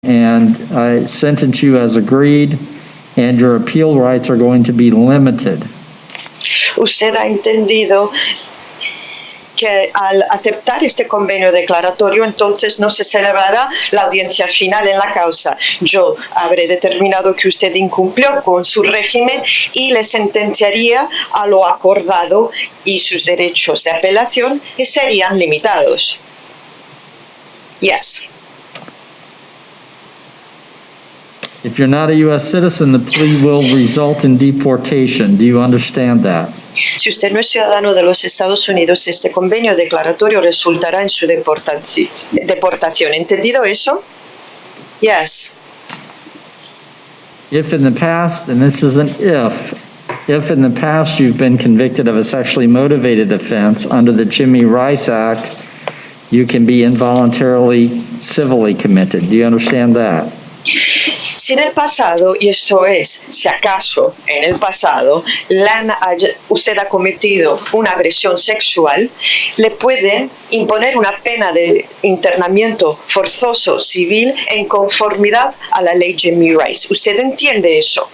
and I sentence you as agreed, and your appeal rights are going to be limited. Usted ha entendido que al aceptar este convenio declaratorio, entonces no se celebrará la audiencia final en la causa. Yo habré determinado que usted incumplió con su régimen y le sentenciaría a lo acordado y sus derechos de apelación serían limitados. Yes. If you're not a U.S. citizen, the plea will result in deportation. Do you understand that? Si usted no es ciudadano de los Estados Unidos, este convenio declaratorio resultará en su deportación. ¿Entendido eso? Yes. If in the past, and this is an if in the past you've been convicted of a sexually motivated offense under the Jimmy Rice Act, you can be involuntarily civilly committed. Do you understand that? Si en el pasado, y esto es, si acaso en el pasado, usted ha cometido una agresión sexual, le pueden imponer una pena de internamiento forzoso civil en conformidad a la ley Jimmy Rice. ¿Usted entiende eso?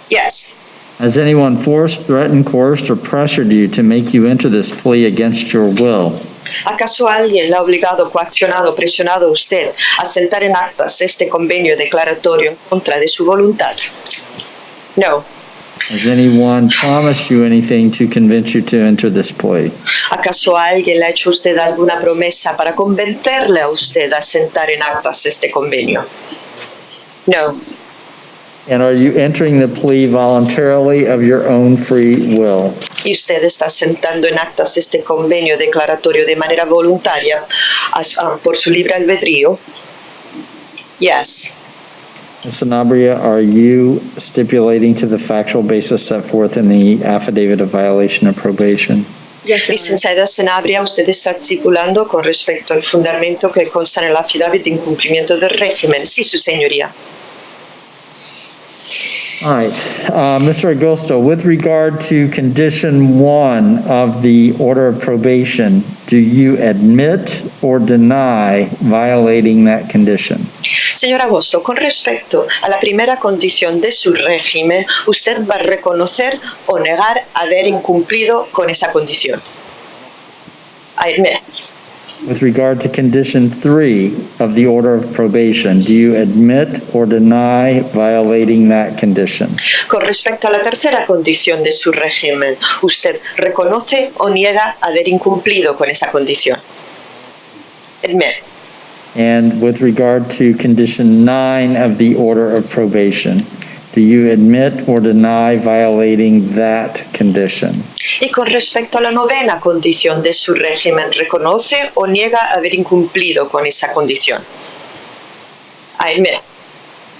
Yes. Has anyone forced, threatened, coerced, or pressured you to make you enter this plea against your will? ¿Acaso alguien le ha obligado, coaccionado, presionado a usted a sentar en actas este convenio declaratorio en contra de su voluntad? No. Has anyone promised you anything to convince you to enter this plea? ¿Acaso alguien le ha hecho a usted alguna promesa para convencerle a usted a sentar en actas este convenio? No. And are you entering the plea voluntarily of your own free will? Y usted está sentando en actas este convenio declaratorio de manera voluntaria por su libre albedrío? Yes. Ms. Sanabria, are you stipulating to the factual basis set forth in the affidavit of violation of probation? Yes, licenciada Sanabria, usted está articulando con respecto al fundamento que consta en el affidavit de incumplimiento del régimen. Sí, su señoría. All right, Mr. Agosto, with regard to condition 1 of the order of probation, do you admit or deny violating that condition? Señor Agosto, con respecto a la primera condición de su régimen, ¿usted va a reconocer o negar haber incumplido con esa condición? I admit. With regard to condition 3 of the order of probation, do you admit or deny violating that condition? Con respecto a la tercera condición de su régimen, ¿usted reconoce o niega haber incumplido con esa condición? Admit. And with regard to condition 9 of the order of probation, do you admit or deny violating that condition? Y con respecto a la novena condición de su régimen, ¿reconoce o niega haber incumplido con esa condición? I admit.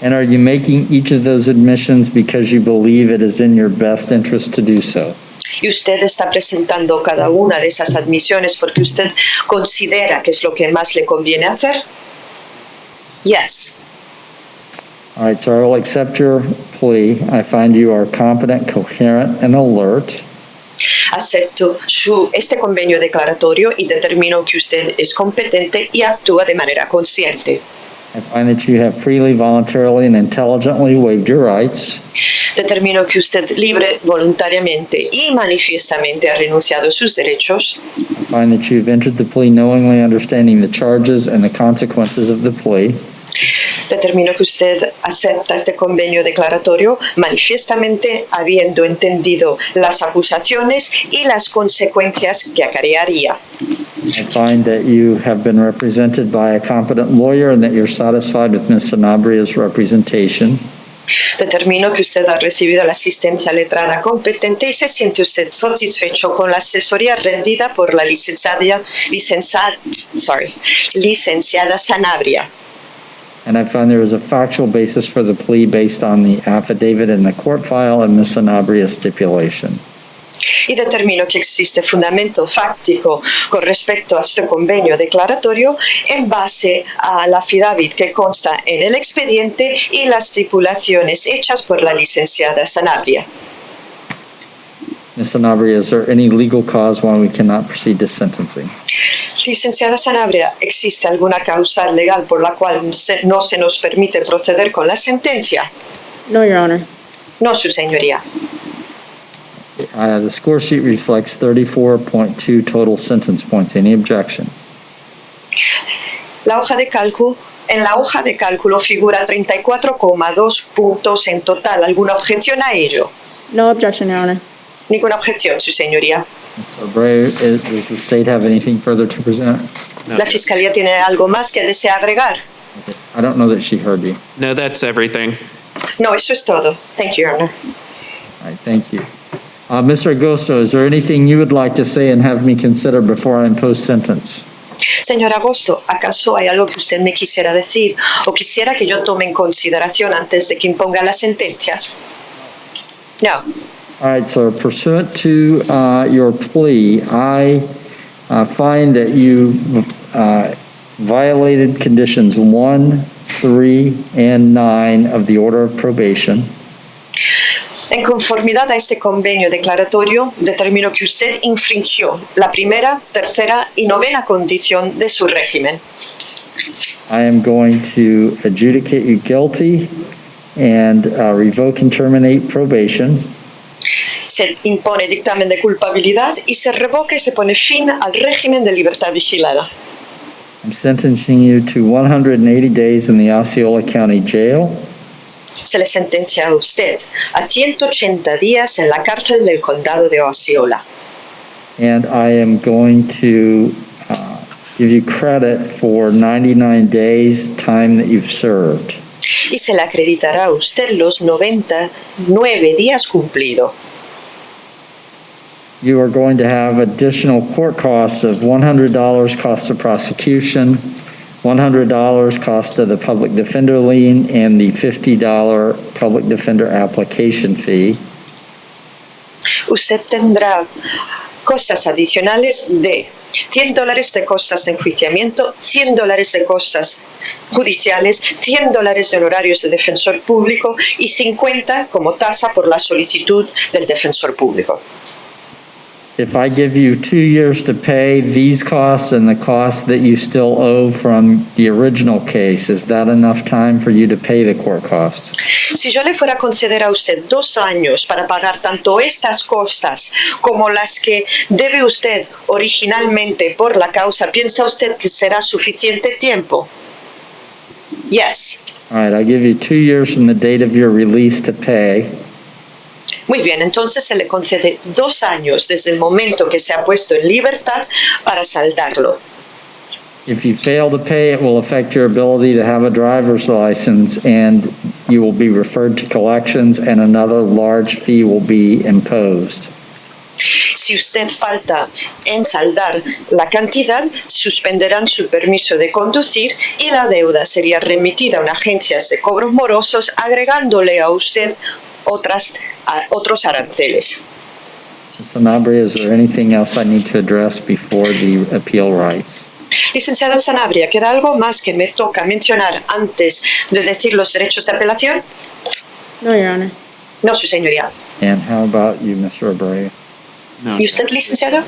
And are you making each of those admissions because you believe it is in your best interest to do so? Y usted está presentando cada una de esas admisiones porque usted considera que es lo que más le conviene hacer? Yes. All right, so I will accept your plea. I find you are competent, coherent, and alert. Acepto este convenio declaratorio y determino que usted es competente y actúa de manera consciente. I find that you have freely, voluntarily, and intelligently waived your rights. Determino que usted libre, voluntariamente y manifiestamente ha renunciado a sus derechos. I find that you've entered the plea knowingly understanding the charges and the consequences of the plea. Determino que usted acepta este convenio declaratorio manifiestamente habiendo entendido las acusaciones y las consecuencias que acarrearía. I find that you have been represented by a competent lawyer and that you're satisfied with Ms. Sanabria's representation. Determino que usted ha recibido la asistencia letrada competente y se siente usted satisfecho con la asesoría rendida por la licenciada Sanabria. And I find there is a factual basis for the plea based on the affidavit in the court file and Ms. Sanabria's stipulation. Y determino que existe fundamento fáctico con respecto a este convenio declaratorio en base a la affidavit que consta en el expediente y las estipulaciones hechas por la licenciada Sanabria. Ms. Sanabria, is there any legal cause why we cannot proceed to sentencing? Licenciada Sanabria, ¿existe alguna causa legal por la cual no se nos permite proceder con la sentencia? No, Your Honor. No, su señoría. The score sheet reflects 34.2 total sentence points. Any objection? En la hoja de cálculo figura 34,2 puntos en total. ¿Alguna objeción a ello? No objection, Your Honor. Ninguna objeción, su señoría. Mr. Abreu, does the state have anything further to present? ¿La fiscalía tiene algo más que desea agregar? Okay. I don't know that she heard you. No, that's everything. No, eso es todo. Thank you, Your Honor. All right, thank you. Mr. Agosto, is there anything you would like to say and have me consider before I impose sentence? Señor Agosto, ¿acaso hay algo que usted me quisiera decir o quisiera que yo tome en consideración antes de que imponga la sentencia? No. All right, so pursuant to your plea, I find that you violated conditions 1, 3, and 9 of the order of probation. En conformidad a este convenio declaratorio, determino que usted infringió la primera, tercera y novena condición de su régimen. I am going to adjudicate you guilty and revoke and terminate probation. Se impone dictamen de culpabilidad y se revoca y se pone fin al régimen de libertad vigilada. I'm sentencing you to 180 days in the Osceola County Jail. Se le sentencia a usted a 180 días en la cárcel del condado de Osceola. And I am going to give you credit for 99 days time that you've served. Y se le acreditará a usted los 99 días cumplido. You are going to have additional court costs of $100 cost of prosecution, $100 cost of the public defender lien, and the $50 public defender application fee. Usted tendrá costas adicionales de $100 de costas de enjuiciamiento, $100 de costas judiciales, $100 de honorarios de defensor público y 50 como tasa por la solicitud del defensor público. If I give you 2 years to pay these costs and the costs that you still owe from the original case, is that enough time for you to pay the court costs? Si yo le fuera a conceder a usted 2 años para pagar tanto estas costas como las que debe usted originalmente por la causa, ¿piensa usted que será suficiente tiempo? Yes. All right, I'll give you 2 years from the date of your release to pay. Muy bien, entonces se le concede 2 años desde el momento que se ha puesto en libertad para saldarlo. If you fail to pay, it will affect your ability to have a driver's license, and you will be referred to collections, and another large fee will be imposed. Si usted falta en saldar la cantidad, suspenderán su permiso de conducir y la deuda sería remitida a unas agencias de cobros morosos, agregándole a usted otros aranceles. Sanabria, is there anything else I need to address before the appeal rights? Licenciada Sanabria, ¿queda algo más que me toca mencionar antes de decir los derechos de apelación? No, Your Honor. No, su señoría. And how about you, Mr. Abreu? No. ¿Y usted, licenciado?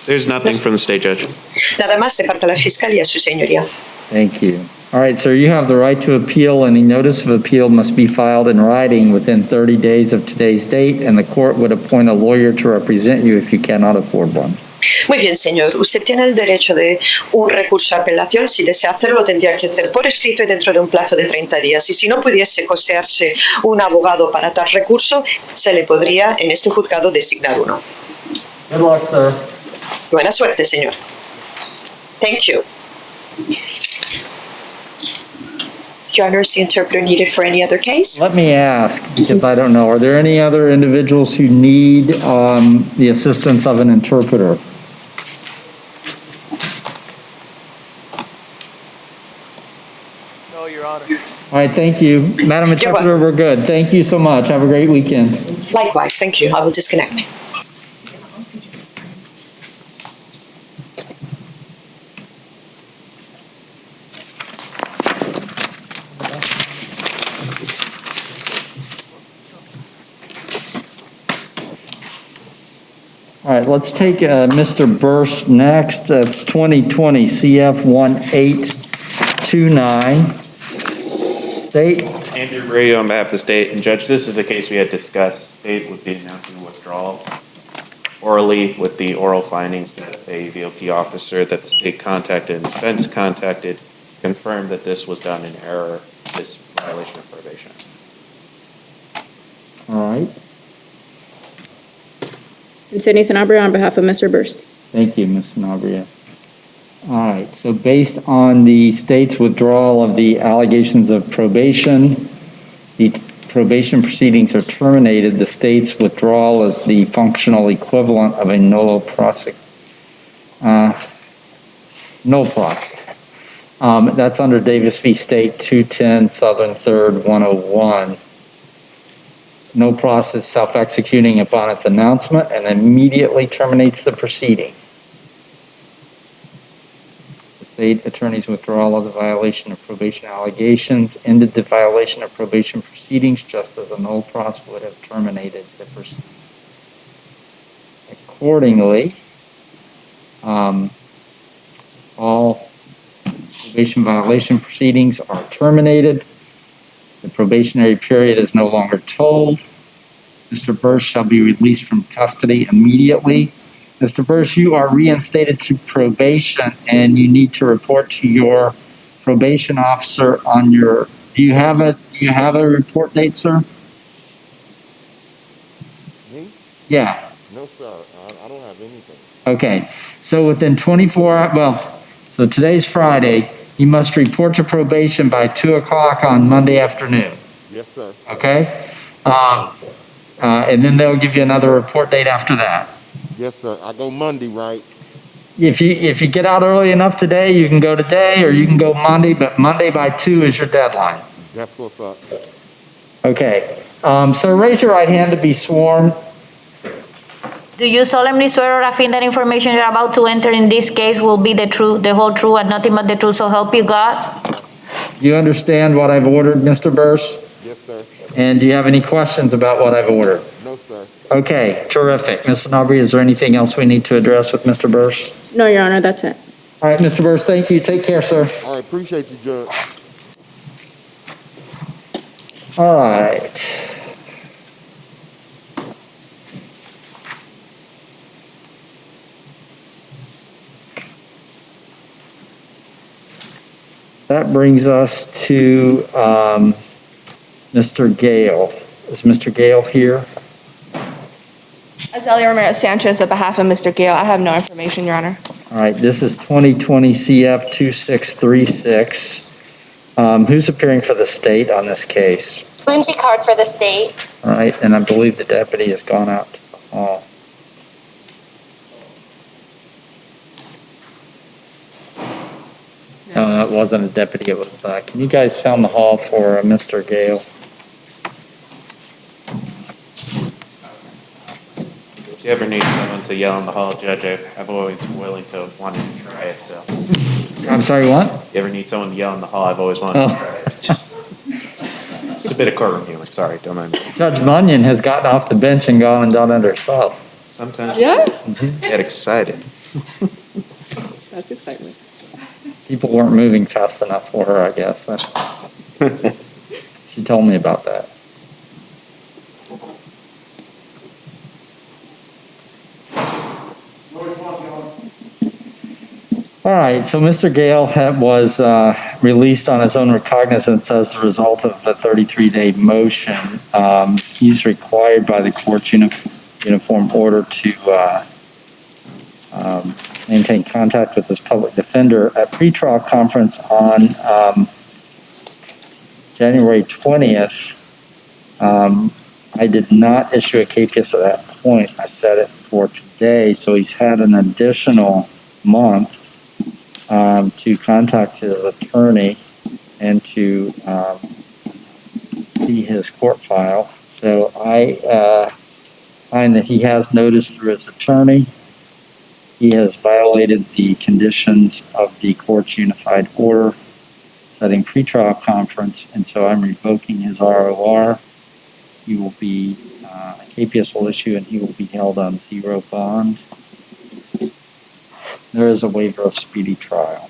There's nothing from the state judge. Nada más de parte de la Fiscalía, su señoría. Thank you. All right, sir, you have the right to appeal. Any notice of appeal must be filed in writing within 30 days of today's date, and the court would appoint a lawyer to represent you if you cannot afford one. Muy bien, señor. Usted tiene el derecho de un recurso de apelación. Si desea hacerlo, tendría que hacer por escrito y dentro de un plazo de 30 días. Y si no pudiese costearse un abogado para tal recurso, se le podría en este juzgado designar uno. Good luck, sir. Buena suerte, señor. Thank you. Your Honor, is the interpreter needed for any other case? Let me ask, because I don't know, are there any other individuals who need the assistance of an interpreter? No, Your Honor. All right, thank you. Madam Interpreter, we're good. Thank you so much. Have a great weekend. Likewise, thank you. I will disconnect. All right, let's take Mr. Burst next. That's 2020 CF 1829. State. Andrew Ray on behalf of the state, and Judge, this is the case we had discussed. State would be announcing withdrawal orally with the oral findings that a VOP officer that the state contacted and defense contacted confirmed that this was done in error, this violation of probation. All right. And Sydney Sanabria on behalf of Mr. Burst. Thank you, Ms. Sanabria. All right, so based on the state's withdrawal of the allegations of probation, the probation proceedings are terminated. The state's withdrawal is the functional equivalent of a null pros. That's under Davis v. State 210 Southern 3rd 101. No process self-executing upon its announcement and immediately terminates the proceeding. The state attorney's withdrawal of the violation of probation allegations ended the violation of probation proceedings just as a null process would have terminated the proceedings. Accordingly, all probation violation proceedings are terminated. The probationary period is no longer told. Mr. Bursch shall be released from custody immediately. Mr. Bursch, you are reinstated to probation and you need to report to your probation officer on your, do you have a report date, sir? Me? Yeah. No, sir. I don't have anything. Okay. So within 24 hours, well, so today's Friday, you must report to probation by 2 o'clock on Monday afternoon. Yes, sir. Okay? And then they'll give you another report date after that. Yes, sir. I go Monday, right? If you get out early enough today, you can go today or you can go Monday, but Monday by 2 is your deadline. That's what's up. Okay. So raise your right hand to be sworn. Do you solemnly swear or affirm that information you're about to enter in this case will be the truth, the whole truth, and nothing but the truth, so help you God? You understand what I've ordered, Mr. Bursch? Yes, sir. And do you have any questions about what I've ordered? No, sir. Okay, terrific. Ms. Sanabria, is there anything else we need to address with Mr. Bursch? No, Your Honor, that's it. All right, Mr. Bursch, thank you. Take care, sir. All right. Appreciate you, Judge. All right. That brings us to Mr. Gale. Is Mr. Gale here? Azalea Ramirez Sanchez on behalf of Mr. Gale. I have no information, Your Honor. All right, this is 2020 CF 2636. Who's appearing for the state on this case? Lindsay Card for the state. All right, and I believe the deputy has gone out to the hall. No, that wasn't a deputy. It was, can you guys sound the hall for Mr. Gale? If you ever need someone to yell in the hall, Judge, I'm always willing to want to try it, so. I'm sorry, what? If you ever need someone to yell in the hall, I've always wanted to try it. It's a bit of courtroom humor, sorry, don't mind me. Judge Bunyan has gotten off the bench and gone and done it herself. Sometimes Yeah? get excited. That's excitement. People weren't moving fast enough for her, I guess. She told me about that. All right, so Mr. Gale was released on his own recognizance as the result of the 33-day motion. He's required by the court's uniform order to maintain contact with his public defender. At pretrial conference on January 20th, I did not issue a capias at that point. I set it for today, so he's had an additional month to contact his attorney and to see his court file. So I find that he has notice through his attorney. He has violated the conditions of the court's unified order setting pretrial conference, and so I'm revoking his ROR. He will be Capias will issue and he will be held on zero bond. There is a waiver of speedy trial.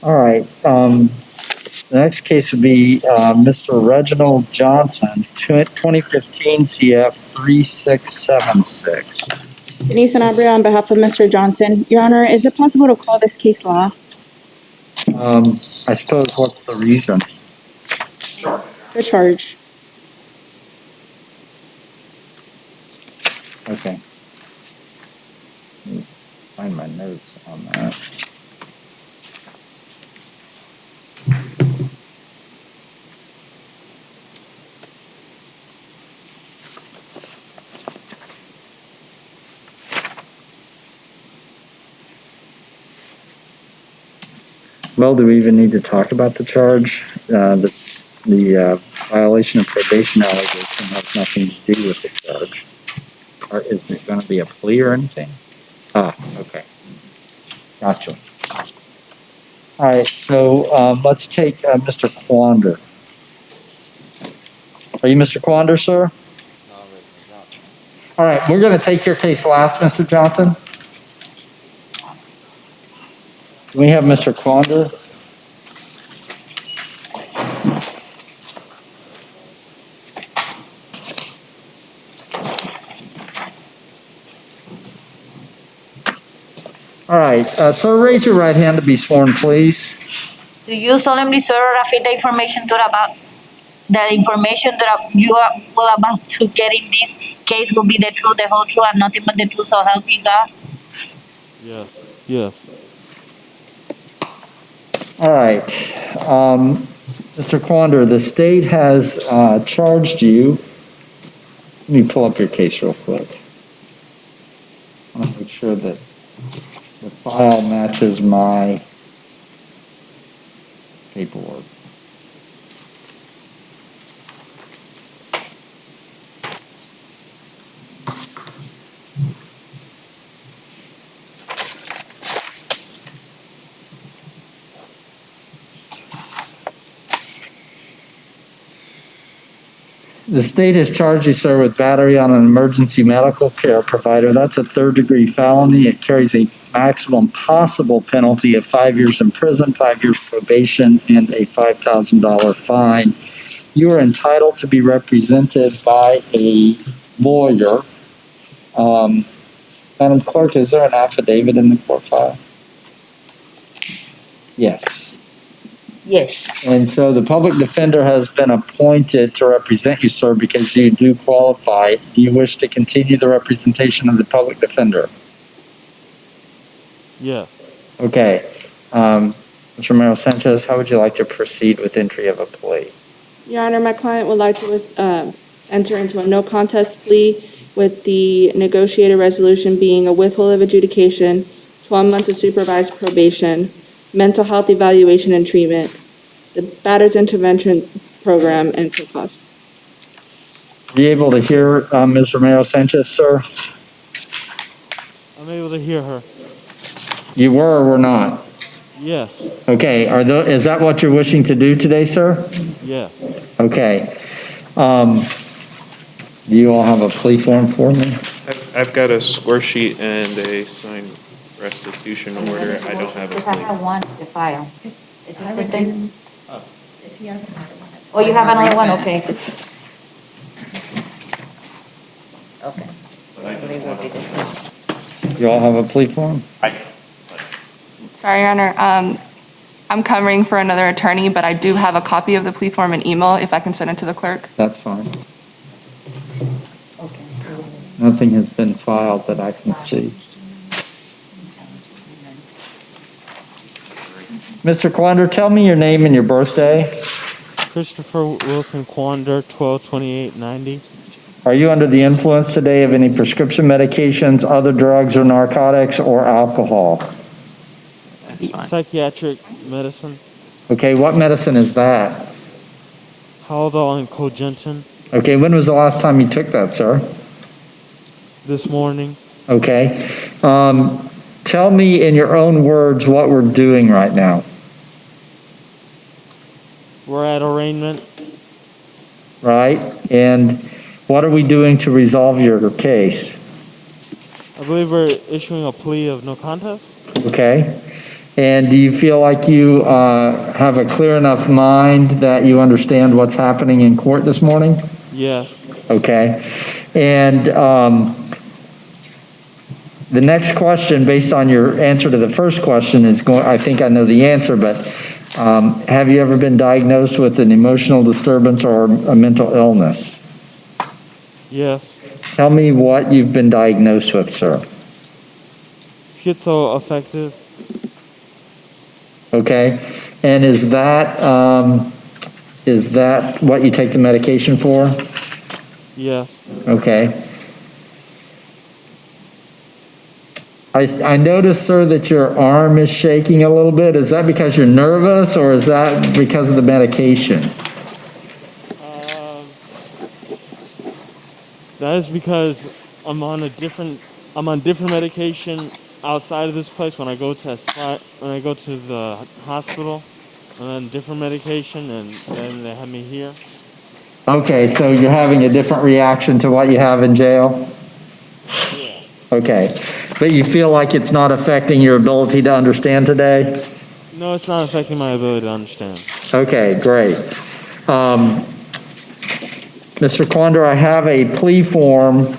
All right. The next case would be Mr. Reginald Johnson, 2015 CF 3676. Denise Sanabria on behalf of Mr. Johnson. Your Honor, is it possible to call this case last? I suppose what's the reason? The charge. Okay. Let me find my notes on that. Well, do we even need to talk about the charge? The violation of probation allegation has nothing to do with the charge. Or is it going to be a plea or anything? Ah, okay. Gotcha. All right, so let's take Mr. Quander. Are you Mr. Quander, sir? All right, we're going to take your case last, Mr. Johnson. We have Mr. Quander. All right, sir, raise your right hand to be sworn, please. Do you solemnly swear or affirm the information that you will about to get in this case will be the truth, the whole truth, and nothing but the truth, so help you God? Yes. Yes. All right, Mr. Quander, the state has charged you. Let me pull up your case real quick. I want to make sure that the file matches my paperwork. The state has charged you, sir, with battery on an emergency medical care provider. That's a third-degree felony. It carries a maximum possible penalty of 5 years in prison, 5 years probation, and a $5,000 fine. You are entitled to be represented by a lawyer. Madam Clerk, is there an affidavit in the court file? Yes. Yes. And so the public defender has been appointed to represent you, sir, because you do qualify. Do you wish to continue the representation of the public defender? Yes. Okay. Mr. Romero Sanchez, how would you like to proceed with entry of a plea? Your Honor, my client would like to enter into a no contest plea with the negotiated resolution being a withhold of adjudication, 12 months of supervised probation, mental health evaluation and treatment, the batter's intervention program, and per cost. Are you able to hear Ms. Romero Sanchez, sir? I'm able to hear her. You were or were not? Yes. Okay. Is that what you're wishing to do today, sir? Yes. Okay. Do you all have a plea form for me? I've got a score sheet and a signed restitution order. I don't have a Because I plea. have one, the file. It's just the same. Oh, you have another one, okay. Okay. I believe it will be this one. You all have a plea form? Sorry, Your Honor. I'm covering for another attorney, but I do have a copy of the plea form and email if I can send it to the clerk. That's fine. Nothing has been filed that I can see. Mr. Quander, tell me your name and your birthday. Christopher Wilson Quander, 12/28/90. Are you under the influence today of any prescription medications, other drugs or narcotics, or alcohol? Psychiatric medicine, Okay, what medicine is that? Haldol and Cogentin. Okay, when was the last time you took that, sir? This morning. Okay. Tell me in your own words what we're doing right now. We're at arraignment. right? And what are we doing to resolve your case? I believe we're issuing a plea of no contest. Okay? And do you feel like you have a clear enough mind that you understand what's happening in court this morning? Yes. Okay. And the next question, based on your answer to the first question, is going, I think I know the answer, but have you ever been diagnosed with an emotional disturbance or a mental illness? Yes. Tell me what you've been diagnosed with, sir. Schizoaffective. Okay. And is that what you take the medication for? Yes. Okay. I noticed, sir, that your arm is shaking a little bit. Is that because you're nervous, or is that because of the medication? That is because I'm on different medication outside of this place when I go to the hospital. I'm on different medication, and then they have me here. Okay, so you're having a different reaction to what you have in jail? Yeah. Okay, but you feel like it's not affecting your ability to understand today? No, it's not affecting my ability to understand. Okay, great. Mr. Quander, I have a plea form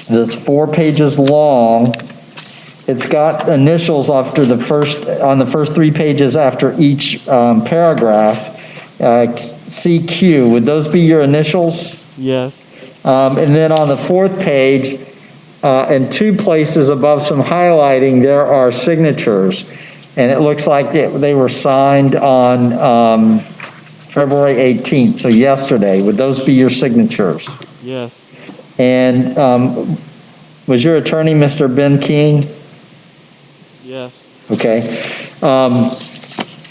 that's 4 pages long. It's got initials after on the first 3 pages after each paragraph. CQ, would those be your initials? Yes. And then on the 4th page, in 2 places above some highlighting, there are signatures. And it looks like they were signed on February 18th, so yesterday. Would those be your signatures? Yes. And was your attorney Mr. Ben King? Yes. Okay.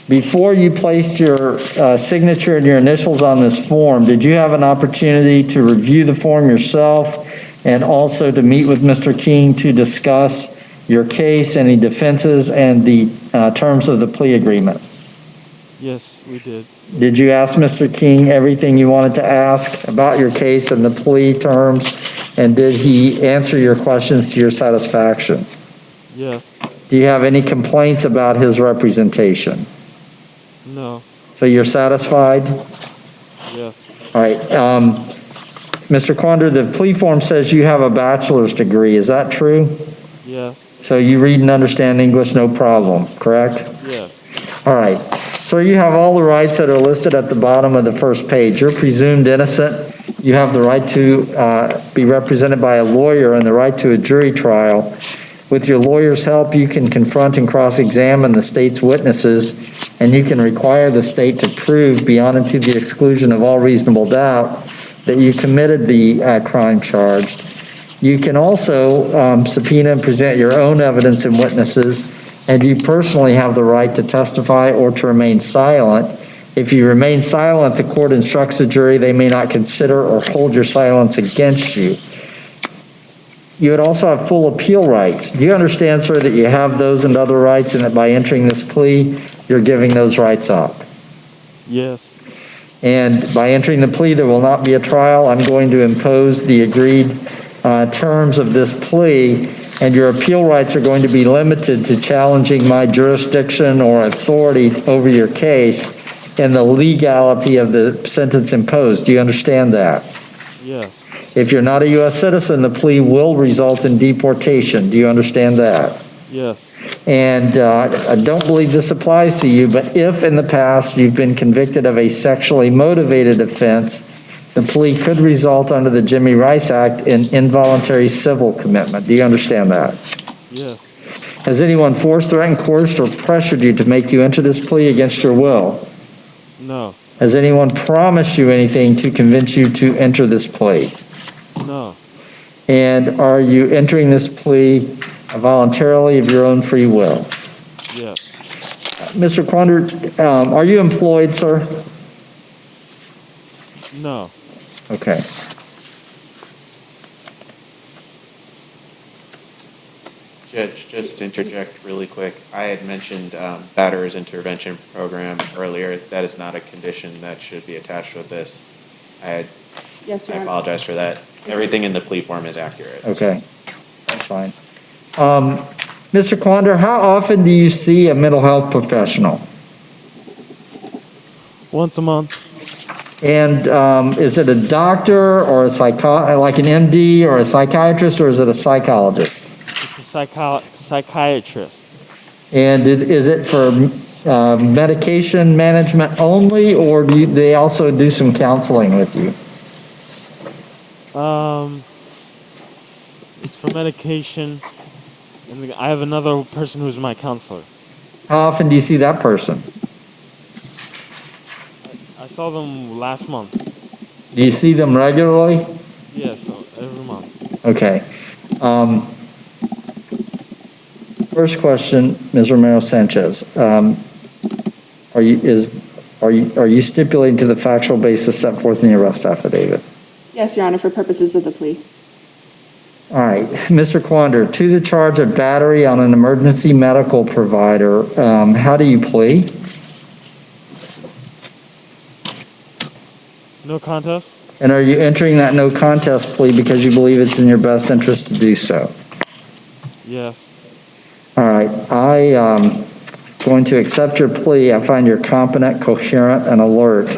Before you placed your signature and your initials on this form, did you have an opportunity to review the form yourself and also to meet with Mr. King to discuss your case, any defenses, and the terms of the plea agreement? Yes, we did. Did you ask Mr. King everything you wanted to ask about your case and the plea terms, and did he answer your questions to your satisfaction? Yes. Do you have any complaints about his representation? No. So you're satisfied? Yes. All right. Mr. Quander, the plea form says you have a bachelor's degree. Is that true? Yes. So you read and understand English, no problem, correct? Yes. All right. So you have all the rights that are listed at the bottom of the first page. You're presumed innocent. You have the right to be represented by a lawyer and the right to a jury trial. With your lawyer's help, you can confront and cross-examine the state's witnesses, and you can require the state to prove beyond and to the exclusion of all reasonable doubt that you committed the crime charged. You can also subpoena and present your own evidence and witnesses, and you personally have the right to testify or to remain silent. If you remain silent, the court instructs the jury they may not consider or hold your silence against you. You would also have full appeal rights. Do you understand, sir, that you have those and other rights, and that by entering this plea, you're giving those rights up? Yes. And by entering the plea, there will not be a trial. I'm going to impose the agreed terms of this plea, and your appeal rights are going to be limited to challenging my jurisdiction or authority over your case and the legality of the sentence imposed. Do you understand that? Yes. If you're not a U.S. citizen, the plea will result in deportation. Do you understand that? Yes. And I don't believe this applies to you, but if in the past you've been convicted of a sexually motivated offense, the plea could result under the Jimmy Rice Act in involuntary civil commitment. Do you understand that? Yes. Has anyone forced, threatened, coerced, or pressured you to make you enter this plea against your will? No. Has anyone promised you anything to convince you to enter this plea? No. And are you entering this plea voluntarily of your own free will? Yes. Mr. Quander, are you employed, sir? No. Okay. Judge, just to interject really quick, I had mentioned batterer's intervention program earlier. That is not a condition that should be attached with this. Yes, I Your Honor. apologize for that. Everything in the plea form is accurate. Okay, that's fine. Mr. Quander, how often do you see a mental health professional? Once a month. And is it a doctor or a like an MD or a psychiatrist, or is it a psychologist? It's a psychiatrist. And is it for medication management only, or do they also do some counseling with you? It's for medication, and I have another person who's my counselor. How often do you see that person? I saw them last month. Do you see them regularly? Yes, every month. Okay. First question, Ms. Romero Sanchez. Are you stipulating to the factual basis set forth in the arrest affidavit? Yes, Your Honor, for purposes of the plea. All right, Mr. Quander, to the charge of battery on an emergency medical provider, how do you plea? No contest? And are you entering that no contest plea because you believe it's in your best interest to do so? Yes. All right, I going to accept your plea. I find you're competent, coherent, and alert.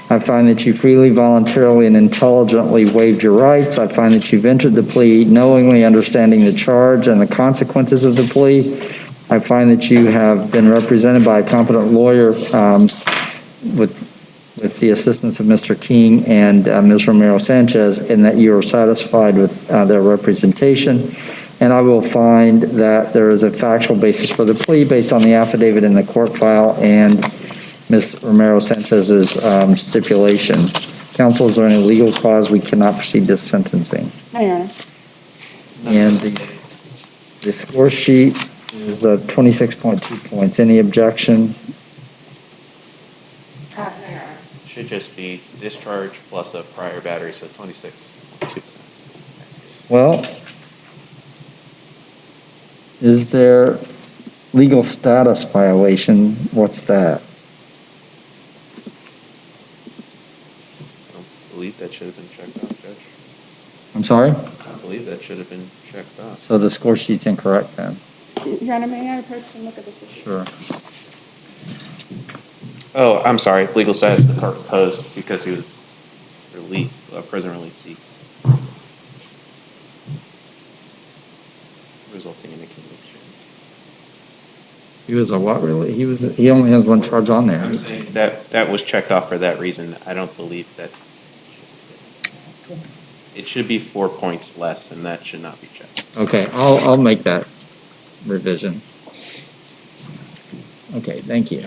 I find that you freely, voluntarily, and intelligently waived your rights. I find that you've entered the plea knowingly understanding the charge and the consequences of the plea. I find that you have been represented by a competent lawyer with the assistance of Mr. King and Ms. Romero Sanchez, and that you are satisfied with their representation. And I will find that there is a factual basis for the plea based on the affidavit in the court file and Ms. Romero Sanchez's stipulation. Counsel, is there any legal cause we cannot proceed this sentencing? No, Your Honor. And the score sheet is 26.2 points. Any objection? Should just be discharge plus a prior battery, so 26.2 cents. Well, is there legal status violation? What's that? I don't believe that should have been checked off, Judge. I'm sorry? I believe that should have been checked off. So the score sheet's incorrect then? Your Honor, may I approach and look at this? Sure. Oh, I'm sorry. Legal status of the court proposed because he was prison relief seek, resulting in a conviction. He was a what really? He only has one charge on there. I'm saying that was checked off for that reason. I don't believe that it should be 4 points less, and that should not be checked. Okay, I'll make that revision. Okay, thank you.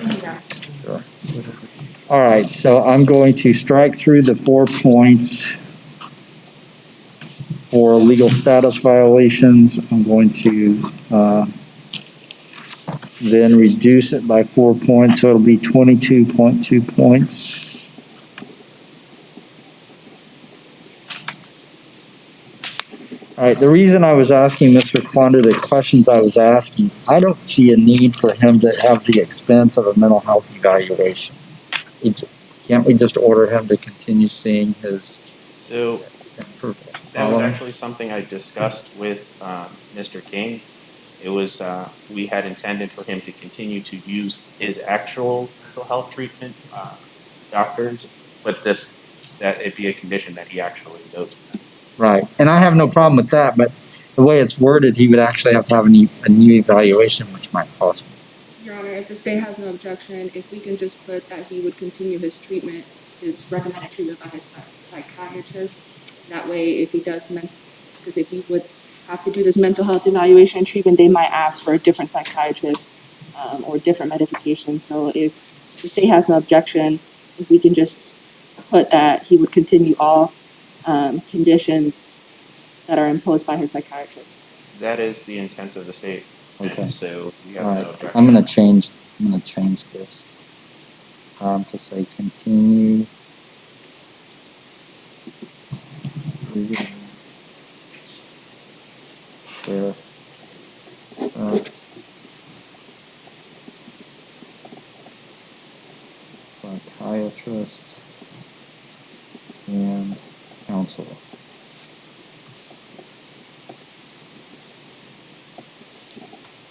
Sure. All right, so I'm going to strike through the 4 points for legal status violations. I'm going to then reduce it by 4 points, so it'll be 22.2 points. All right, the reason I was asking Mr. Quander the questions I was asking, I don't see a need for him to have the expense of a mental health evaluation. Can't we just order him to continue seeing his? So that was actually something I discussed with Mr. King. It was, we had intended for him to continue to use his actual mental health treatment doctors, but that it be a condition that he actually goes to them. Right, and I have no problem with that, but the way it's worded, he would actually have to have a new evaluation, which might cost me. Your Honor, if the state has no objection, if we can just put that he would continue his treatment, his recommended treatment by his psychiatrist, that way if he does, because if he would have to do this mental health evaluation treatment, they might ask for a different psychiatrist or different medication. So if the state has no objection, if we can just put that he would continue all conditions that are imposed by his psychiatrist. That is the intent of the state. Okay. And so we have All no right, objection. I'm gonna change this to say continue. There. psychiatrist and counselor.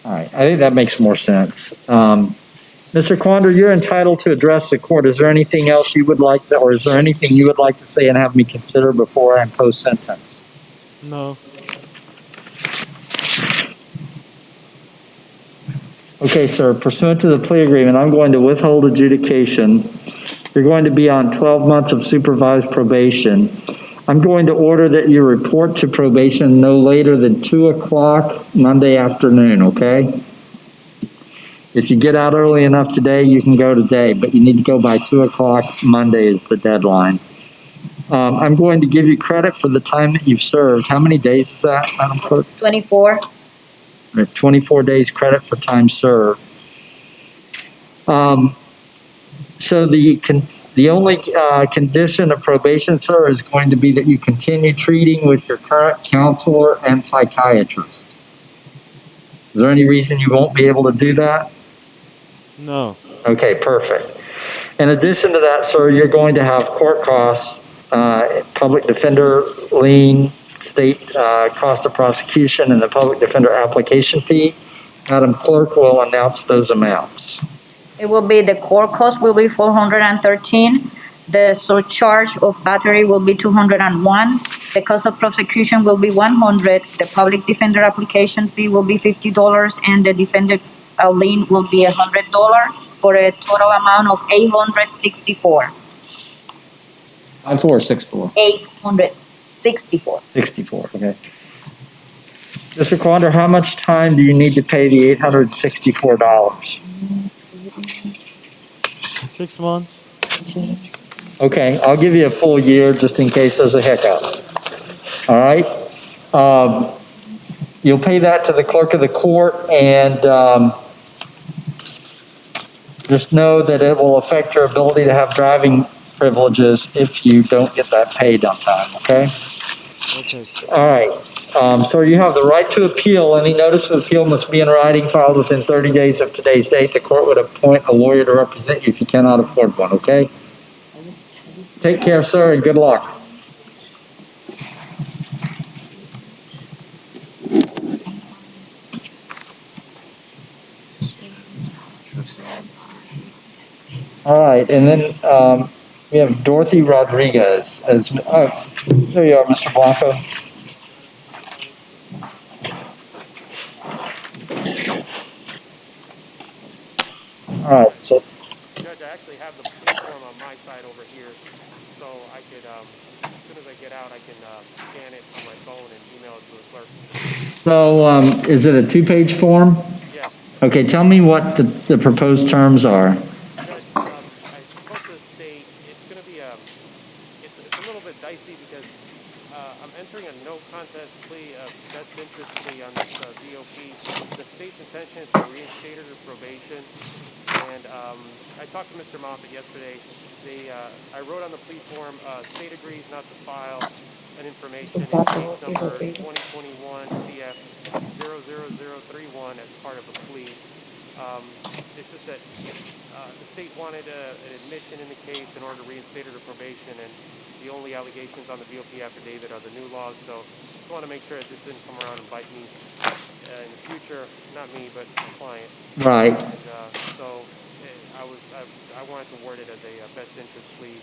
All right, I think that makes more sense. Mr. Quander, you're entitled to address the court. Is there anything else you would like to, or is there anything you would like to say and have me consider before I impose sentence? No. Okay, sir, pursuant to the plea agreement, I'm going to withhold adjudication. You're going to be on 12 months of supervised probation. I'm going to order that you report to probation no later than 2 o'clock Monday afternoon, okay? If you get out early enough today, you can go today, but you need to go by 2 o'clock. Monday is the deadline. I'm going to give you credit for the time that you've served. How many days is that, Madam Clerk? 24. 24 days credit for time served. So the only condition of probation, sir, is going to be that you continue treating with your current counselor and psychiatrist. Is there any reason you won't be able to do that? No. Okay, perfect. In addition to that, sir, you're going to have court costs, public defender lien, state cost of prosecution, and the public defender application fee. Madam Clerk will announce those amounts. It will be, the court cost will be 413. The surcharge of battery will be 201. The cost of prosecution will be 100. The public defender application fee will be $50, and the defender lien will be $100 for a total amount of $864. 54 or 64? 864. 64, okay. Mr. Quander, how much time do you need to pay the $864? 6 months. Okay, I'll give you a full year just in case there's a hiccup. All right? You'll pay that to the clerk of the court, and just know that it will affect your ability to have driving privileges if you don't get that paid on time, okay? Okay. All right. Sir, you have the right to appeal. Any notice of appeal must be in writing, filed within 30 days of today's date. The court would appoint a lawyer to represent you if you cannot afford one, okay? Take care, sir, and good luck. All right, and then we have Dorothy Rodriguez as, oh, there you are, Mr. Blanco. All right, so Judge, I actually have the police form on my side over here, so I could, as soon as I get out, I can scan it on my phone and email it to the clerk. So, is it a 2-page form? Yes. Okay, tell me what the proposed terms are. Judge, I spoke to the state. It's going to be it's a little bit dicey because I'm entering a no contest plea, best interest plea on this DOP. The state's intention is to reinstate her to probation. And I talked to Mr. Moffitt yesterday. I wrote on the plea form, state agrees not to file an information in case number 2021 CF 00031 as part of a plea. It's just that the state wanted an admission in the case in order to reinstate her to probation, and the only allegations on the BOP affidavit are the new laws. So just want to make sure that this didn't come around and bite me in the future. Not me, but the client. Right. And, so I wanted to word it as a best interest plea,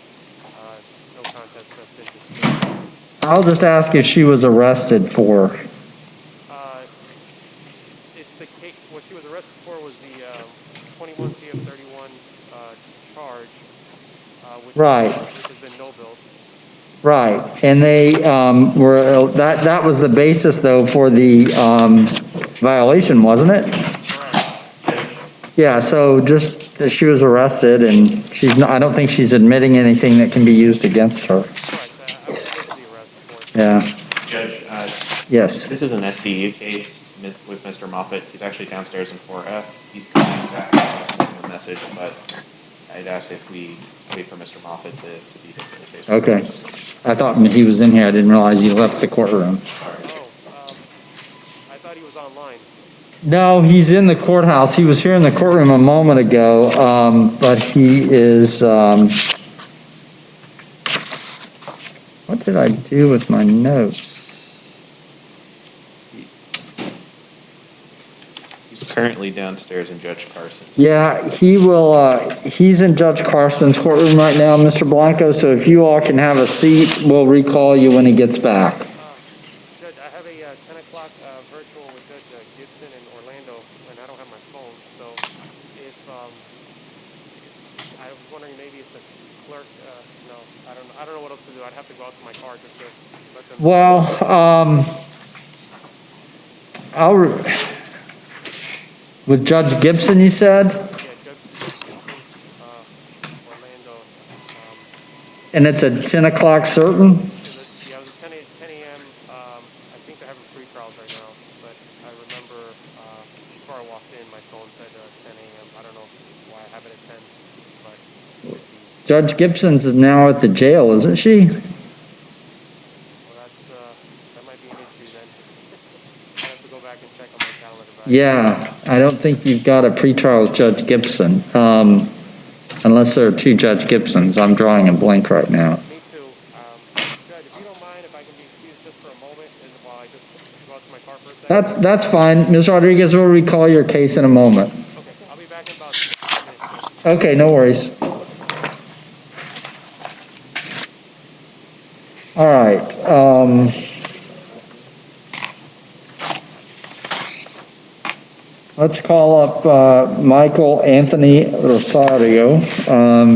no contest best interest plea. I'll just ask if she was arrested for. It's the case. What she was arrested for was the 21 CF 31 charge, which, Right. which has been no billed. Right, and they were that was the basis though for the violation, wasn't it? Correct. Yeah. So just that she was arrested, and she's not, I don't think she's admitting anything that can be used against her. Correct. I was supposed to be arrested for it. Yeah. Judge, Yes. this is an SCU case with Mr. Moffitt. He's actually downstairs in 4F. He's coming back to send him a message, but I'd ask if we wait for Mr. Moffitt to be here for the case. Okay. I thought he was in here. I didn't realize he left the courtroom. Oh, I thought he was online. No, he's in the courthouse. He was here in the courtroom a moment ago, but he is did I do with my notes? He's currently downstairs in Judge Carson's. Yeah, he's in Judge Carson's courtroom right now, Mr. Blanco, so if you all can have a seat, we'll recall you when he gets back. Judge, I have a 10 o'clock virtual with Judge Gibson in Orlando, and I don't have my phone. So if I was wondering, maybe if the clerk, no, I don't know what else to do. I'd have to go out to my car just to let them. Well, with Judge Gibson, you said? Yeah, Judge Gibson, Orlando. And it's at 10 o'clock certain? Yeah, it was 10 a.m. I think they're having free trials right now, but I remember before I walked in, my phone said 10 a.m. I don't know why I have it at 10, but Judge Gibson's is now at the jail, isn't she? well, that might be an issue then. I have to go back and check on my calendar. Yeah, I don't think you've got a pretrial with Judge Gibson, unless there are two Judge Gibsons. I'm drawing a blank right now. Me too. Judge, if you don't mind, if I can be excused just for a moment, while I just go out to my car for a second. That's fine. Ms. Rodriguez will recall your case in a moment. Okay, I'll be back in about 5 minutes. Okay, no worries. All right. Let's call up Michael Anthony Rosario,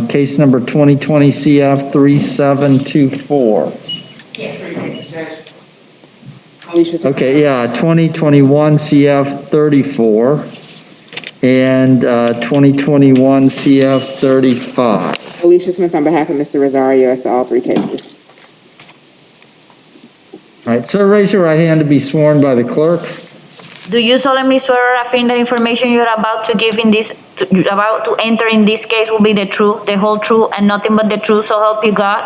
case number 2020 CF 3724. Okay, yeah, 2021 CF 34 and 2021 CF 35. Alicia Smith on behalf of Mr. Rosario as to all three cases. All right, sir, raise your right hand to be sworn by the clerk. Do you solemnly swear or affirm that information you're about to give in this, about to enter in this case will be the truth, the whole truth, and nothing but the truth, so help you God?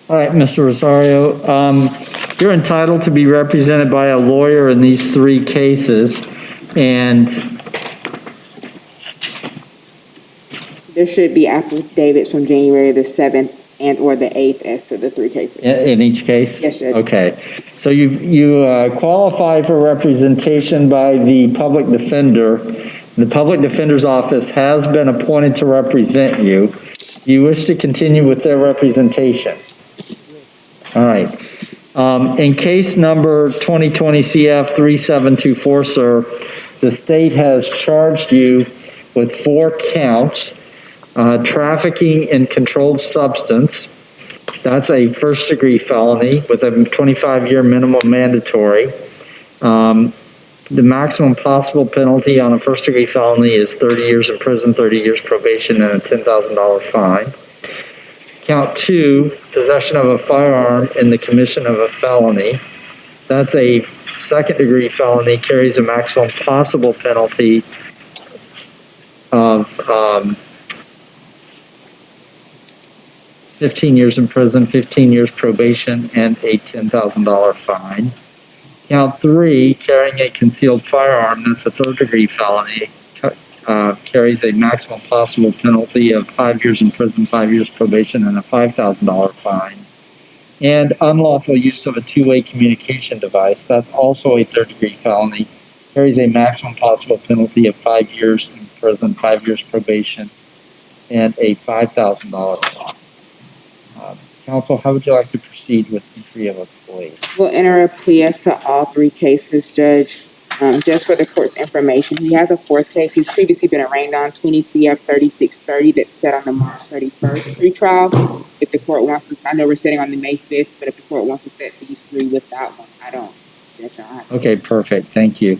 All right, Mr. Rosario, you're entitled to be represented by a lawyer in these three cases, and There should be affidavits from January the 7th and or the 8th as to the three cases. in each case? Yes, Judge. Okay, so you qualify for representation by the public defender. The public defender's office has been appointed to represent you. Do you wish to continue with their representation? All right. In case number 2020 CF 3724, sir, the state has charged you with 4 counts. Trafficking in controlled substance, that's a first-degree felony with a 25-year minimum mandatory. The maximum possible penalty on a first-degree felony is 30 years in prison, 30 years probation, and a $10,000 fine. Count 2, possession of a firearm in the commission of a felony. That's a second-degree felony, carries a maximum possible penalty of 15 years in prison, 15 years probation, and a $10,000 fine. Count 3, carrying a concealed firearm, that's a third-degree felony, carries a maximum possible penalty of 5 years in prison, 5 years probation, and a $5,000 fine. And unlawful use of a two-way communication device, that's also a third-degree felony, carries a maximum possible penalty of 5 years in prison, 5 years probation, and a $5,000 fine. Counsel, how would you like to proceed with entry of a plea? We'll enter a plea as to all three cases, Judge. Just for the court's information, he has a 4th case. He's previously been arraigned on 20 CF 3630 that's set on the March 31st pretrial. If the court wants to, I know we're setting on the May 5th, but if the court wants to set these 3 without one, I don't. Okay, perfect. Thank you.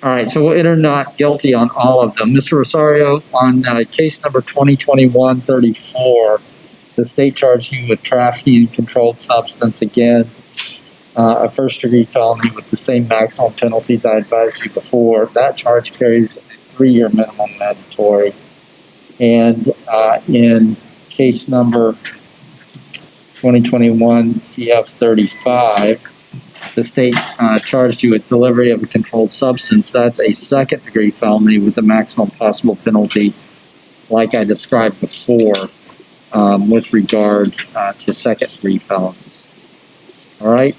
All right, so we'll enter not guilty on all of them. Mr. Rosario, on case number 2021-34, the state charged you with trafficking in controlled substance, again, a first-degree felony with the same maximum penalties I advised you before. That charge carries a 3-year minimum mandatory. And in case number 2021 CF 35, the state charged you with delivery of a controlled substance. That's a second-degree felony with the maximum possible penalty like I described before, with regard to second-degree felonies. All right?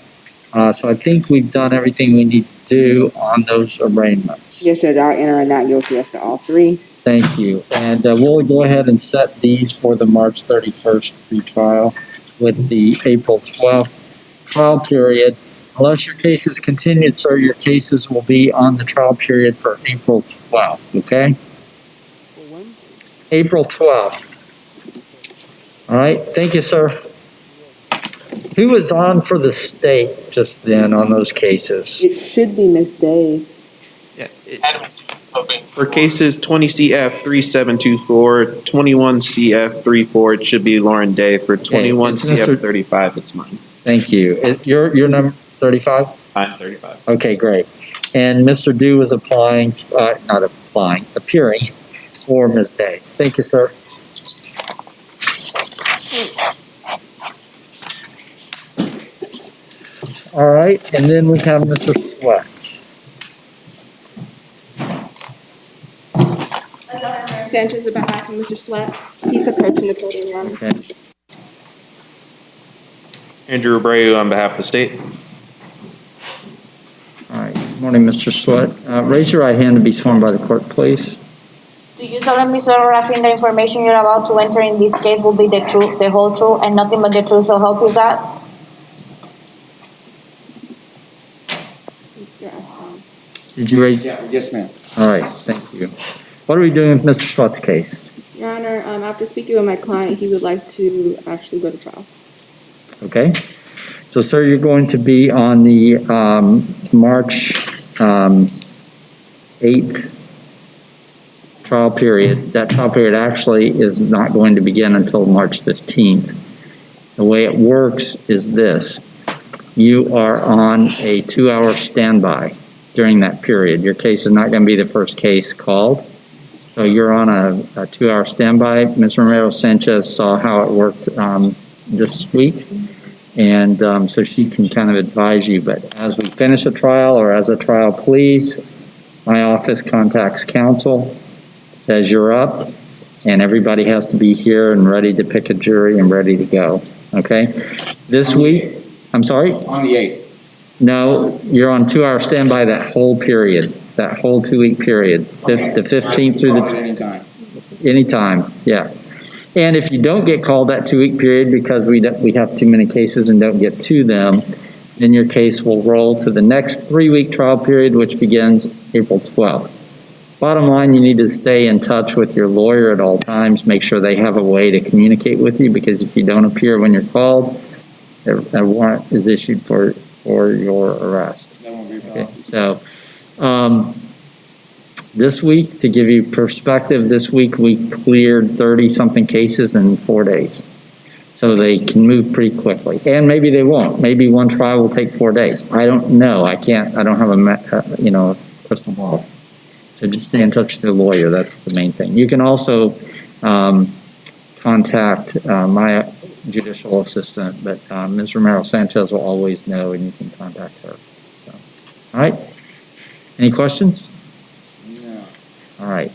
So I think we've done everything we need to do on those arraignments. Yes, Judge, I'll enter a not guilty as to all three. Thank you. And we'll go ahead and set these for the March 31st pretrial with the April 12th trial period. Unless your case is continued, sir, your cases will be on the trial period for April 12th, okay? April 12th. All right, thank you, sir. Who was on for the state just then on those cases? It should be Ms. Days. Yeah, for cases 20 CF 3724, 21 CF 34, it should be Lauren Day. For 21 it's CF Mr. 35, it's mine. Thank you. Your number 35? I'm 35. Okay, great. And Mr. Dew is appearing for Ms. Day. Thank you, sir. All right, and then we have Mr. Sweat. Sanchez, on behalf of Mr. Sweat. He's approaching the podium, Your Honor. Okay. Andrew Abreu on behalf of the state. All right. Good morning, Mr. Sweat. Raise your right hand to be sworn by the court, please. Do you solemnly swear or affirm the information you're about to enter in this case will be the truth, the whole truth, and nothing but the truth, so help you God? You're asking. Did you raise? Yeah, yes, ma'am. All right. Thank you. What are we doing with Mr. Sweat's case? Your Honor, after speaking with my client, he would like to actually go to trial. Okay. So, sir, you're going to be on the March 8th trial period. That trial period actually is not going to begin until March 15th. The way it works is this. You are on a 2-hour standby during that period. Your case is not going to be the first case called. So you're on a 2-hour standby. Ms. Romero Sanchez saw how it worked this week. And so she can kind of advise you. But as we finish a trial or as a trial please, my office contacts counsel, says you're up, and everybody has to be here and ready to pick a jury and ready to go. Okay? This week, I'm sorry? On the 8th. No, you're on 2-hour standby that whole period, that whole 2-week period, the 15th through the... Anytime. Anytime, yeah. And if you don't get called that 2-week period because we have too many cases and don't get to them, then your case will roll to the next 3-week trial period, which begins April 12th. Bottom line, you need to stay in touch with your lawyer at all times. Make sure they have a way to communicate with you, because if you don't appear when you're called, a warrant is issued for your arrest. That won't be a Okay, problem. so this week, to give you perspective, this week we cleared 30-something cases in 4 days. So they can move pretty quickly. And maybe they won't. Maybe one trial will take 4 days. I don't know. I don't have a crystal ball. So just stay in touch with your lawyer. That's the main thing. You can also contact my judicial assistant, but Ms. Romero Sanchez will always know, and you can contact her. So, all right. Any questions? No. All right.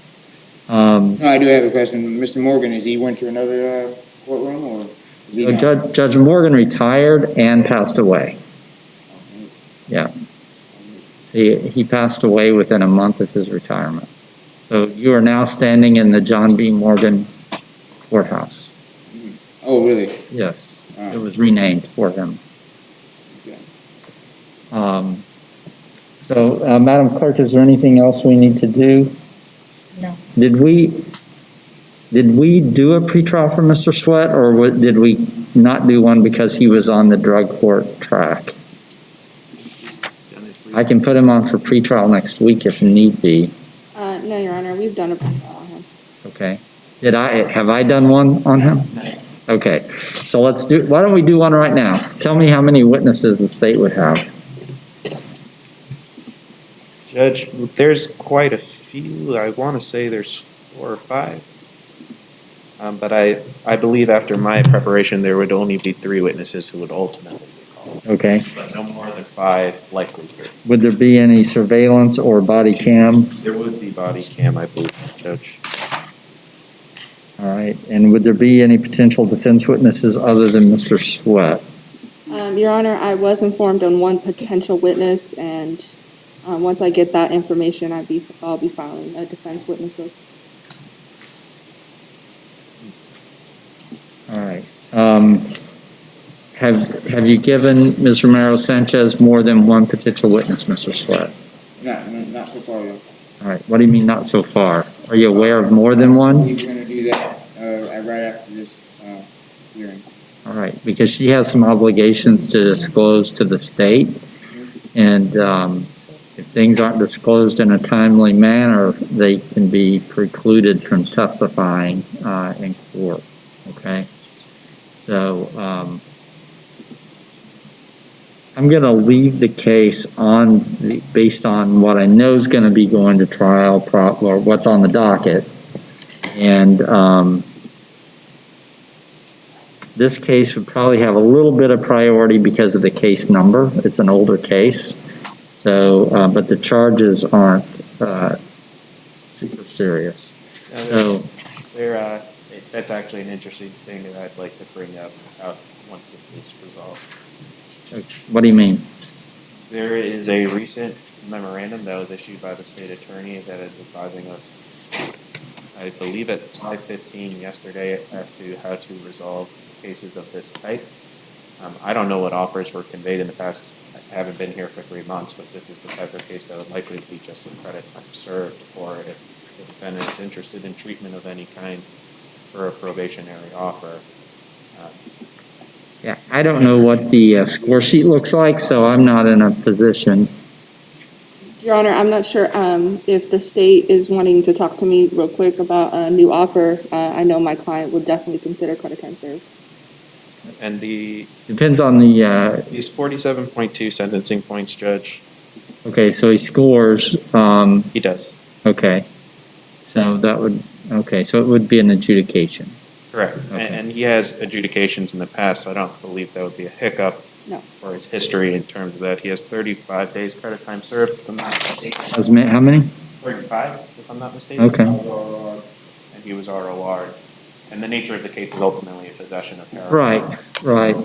No, I do have a question. Mr. Morgan, is he went to another courtroom, or is he not? Judge Morgan retired and passed away. Yeah. He passed away within a month of his retirement. So you are now standing in the John B. Morgan courthouse. Oh, really? Yes. It was renamed for him. Okay. So, Madam Clerk, is there anything else we need to do? No. Did we do a pretrial for Mr. Sweat, or did we not do one because he was on the drug court track? I can put him on for pretrial next week if need be. No, Your Honor, we've done a profile on him. Okay. Have I done one on him? Okay. So why don't we do one right now? Tell me how many witnesses the state would have. Judge, there's quite a few. I want to say there's 4 or 5. But I believe after my preparation, there would only be 3 witnesses who would ultimately be called. Okay. But no more than 5, likely 3. Would there be any surveillance or body cam? There would be body cam, I believe, Judge. All right, and would there be any potential defense witnesses other than Mr. Sweat? Your Honor, I was informed on one potential witness, and once I get that information, I'll be filing a defense witness list. All right. Have you given Ms. Romero Sanchez more than one potential witness, Mr. Sweat? Not so far, though. All right, what do you mean not so far? Are you aware of more than one? We're gonna do that, right after this, hearing. All right, because she has some obligations to disclose to the state, and if things aren't disclosed in a timely manner, they can be precluded from testifying in court, okay? So I'm going to leave the case based on what I know is going to be going to trial, or what's on the docket, and this case would probably have a little bit of priority because of the case number. It's an older case. So, but the charges aren't super serious. So, that's actually an interesting thing that I'd like to bring up once this is resolved. What do you mean? There is a recent memorandum that was issued by the state attorney that is advising us, I believe at 5:15 yesterday, as to how to resolve cases of this type. I don't know what offers were conveyed in the past. I haven't been here for 3 months, but this is the type of case that would likely be just a credit time served, or if the defendant is interested in treatment of any kind for a probationary offer. Yeah, I don't know what the score sheet looks like, so I'm not in a position. Your Honor, I'm not sure if the state is wanting to talk to me real quick about a new offer. I know my client would definitely consider credit time served. And depends on the these 47.2 sentencing points, Judge. Okay, so he scores. He does. Okay, so so it would be an adjudication. Correct. Okay. And he has adjudications in the past, so I don't believe that would be a hiccup for his history in terms of that. He has 35 days credit time served, if I'm not mistaken. How many? 35, if I'm not mistaken. Okay. And he was ROR. And the nature of the case is ultimately a possession of heroin. Right.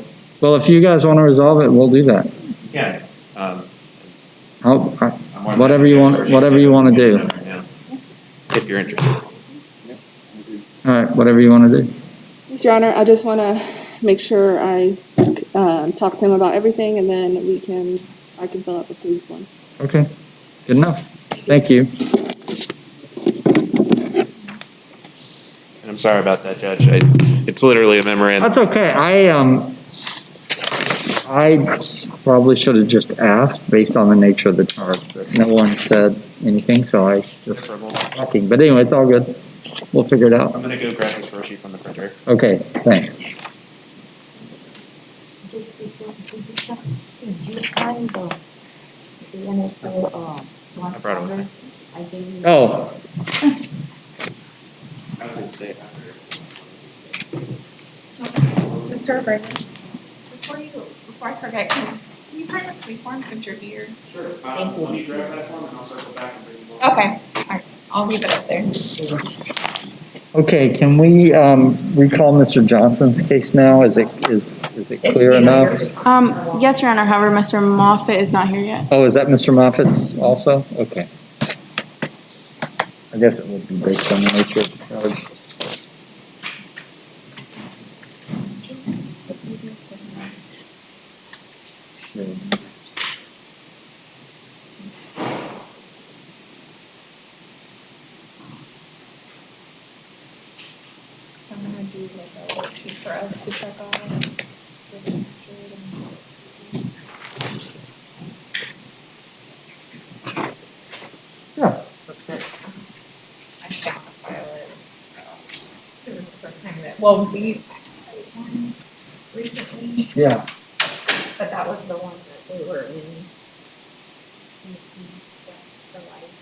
Well, if you guys want to resolve it, we'll do that. Yeah. Whatever you want to do. If you're interested. All right, whatever you want to do. Yes, Your Honor, I just want to make sure I talk to him about everything, and then I can fill out the plea form. Okay, good enough. Thank you. And I'm sorry about that, Judge. It's literally a memorandum. That's okay. I probably should have just asked based on the nature of the charge, but no one said anything, so I just talking. But anyway, it's all good. We'll figure it out. I'm going to go grab this brochure from the printer. Okay, thanks. I brought it with me. Oh. I was going to say it after. Mr. Brady, before I forget, can you sign this plea form since you're here? Sure. Let me grab that form and I'll circle back and bring you more. Okay. All right. I'll leave it up there. Okay, can we recall Mr. Johnson's case now? Is it clear enough? Yes, Your Honor. However, Mr. Moffitt is not here yet. Oh, is that Mr. Moffitt's also? Okay. I guess it would be based on the nature of the charge. So I'm going to do like a worksheet for us to check off. Yeah, that's great. I just got the file because it's the first time that, well, we recently, Yeah. but that was the one that they were in. The life.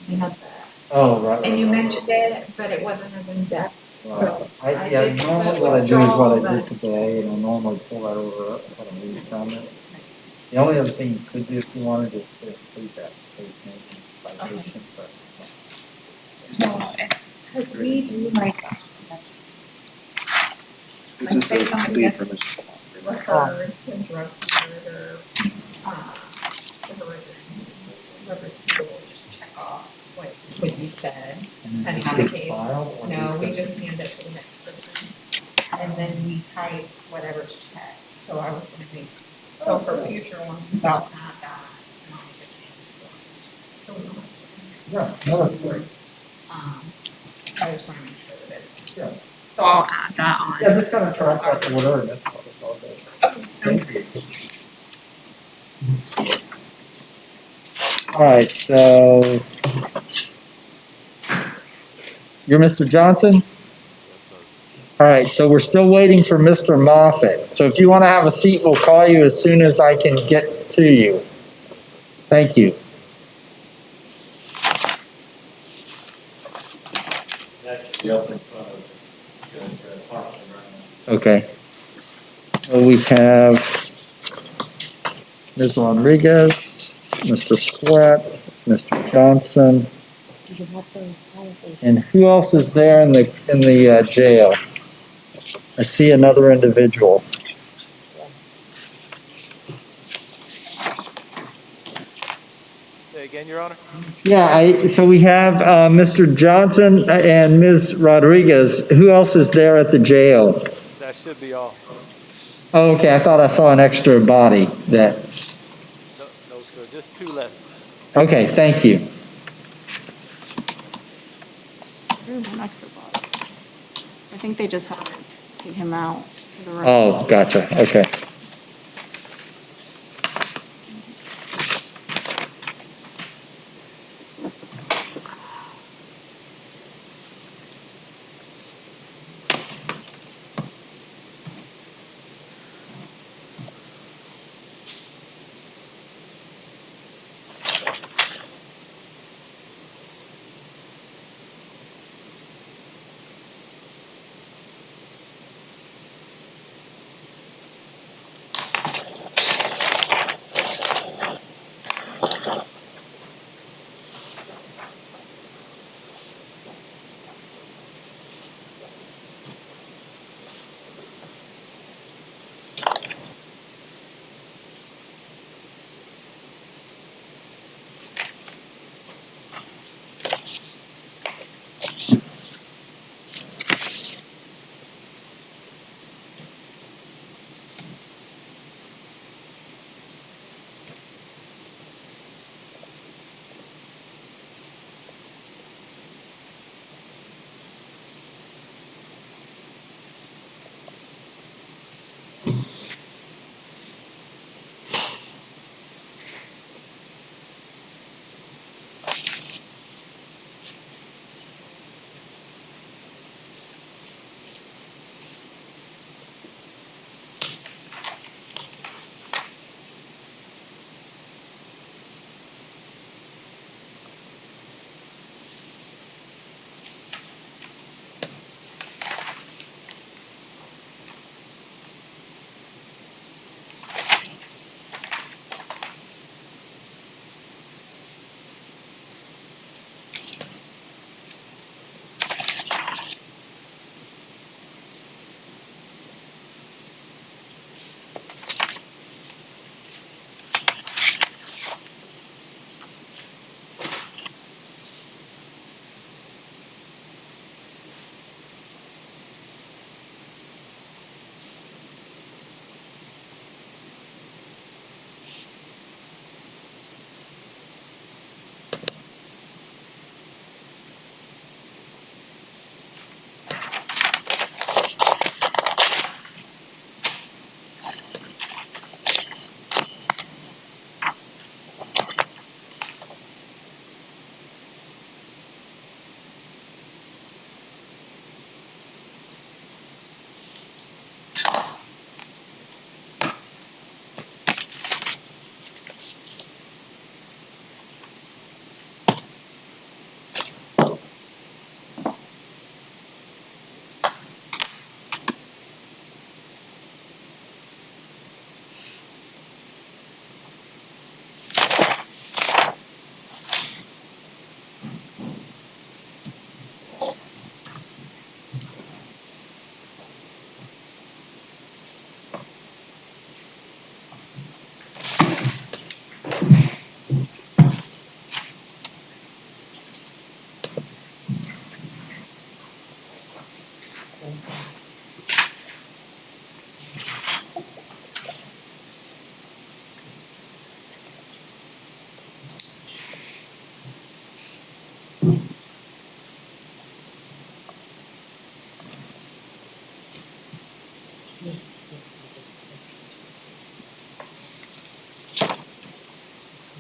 You had that. Oh, right. And you mentioned it, but it wasn't as in depth. So Normally what I do is what I did today, and I normally pull that over at a meeting comment. The only other thing you could do if you wanted is to include that case name citation, but. No, Because we do like, This is say the somebody plea gets for Mr. referred to drug court or, whoever's people will just check off what you said, depending on the case. No, we just hand it to the next person. And then we type whatever's checked. So I was gonna make, so for future ones, I'll add that and I'll make a change. So we don't have to. Yeah, no, that's great. So I just wanna make sure that it's. Yeah. So I'll add that on. Yeah, just kind of track that order and that's all good. Thank you. All right, so you're Mr. Johnson? All right, so we're still waiting for Mr. Moffett. So if you want to have a seat, we'll call you as soon as I can get to you. Thank you. Okay. So we have Ms. Rodriguez, Mr. Sweat, Mr. Johnson, and who else is there in the jail? I see another individual. Say again, Your Honor? Yeah, so we have Mr. Johnson and Ms. Rodriguez. Who else is there at the jail? That should be all. Oh, okay, I thought I saw an extra body that. No, sir, just two left. Okay, thank you. There's an extra body. I think they just haven't taken him out. For the Oh, gotcha, okay.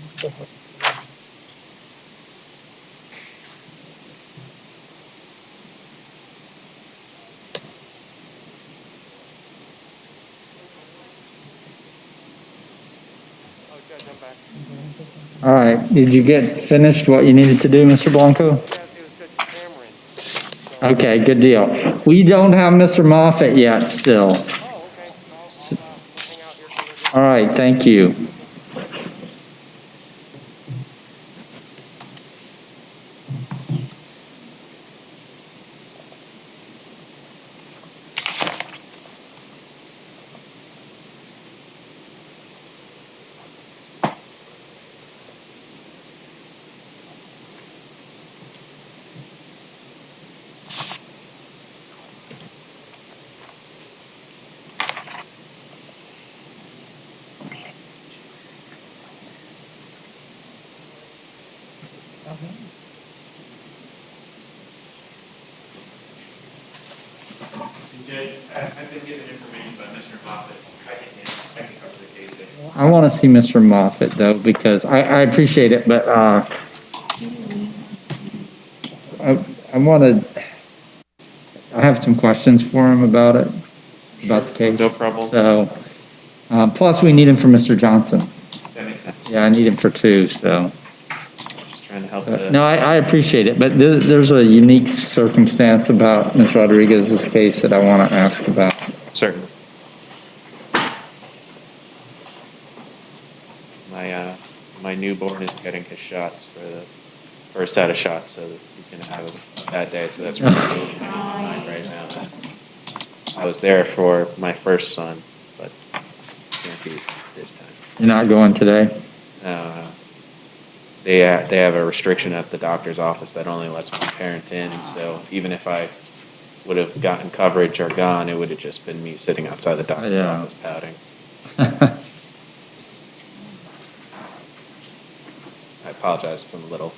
Oh, Judge, I'm back. All right, did you get finished what you needed to do, Mr. Blanco? Yeah, it was Judge Cameron. So, Okay, good deal. We don't have Mr. Moffett yet still. oh, okay. I'll hang out here till they're good. All right, thank you. I've been given information by Mr. Moffett. I can cover the case. I want to see Mr. Moffett though, because I appreciate it, but I want to, I have some questions for him about it, about the case. No problem. So, plus we need him for Mr. Johnson. That makes sense. Yeah, I need him for 2, so. Just trying to help. No, I appreciate it, but there's a unique circumstance about Ms. Rodriguez's case that I want to ask about. Certainly. My newborn is getting his shots for the first set of shots, so he's going to have a bad day. So that's really moving my mind right now. I was there for my first son, but can't be this time. You're not going today? They have a restriction at the doctor's office that only lets one parent in, and so even if I would have gotten coverage or gone, it would have just been me sitting outside the doctor's office pouting. I apologize for the little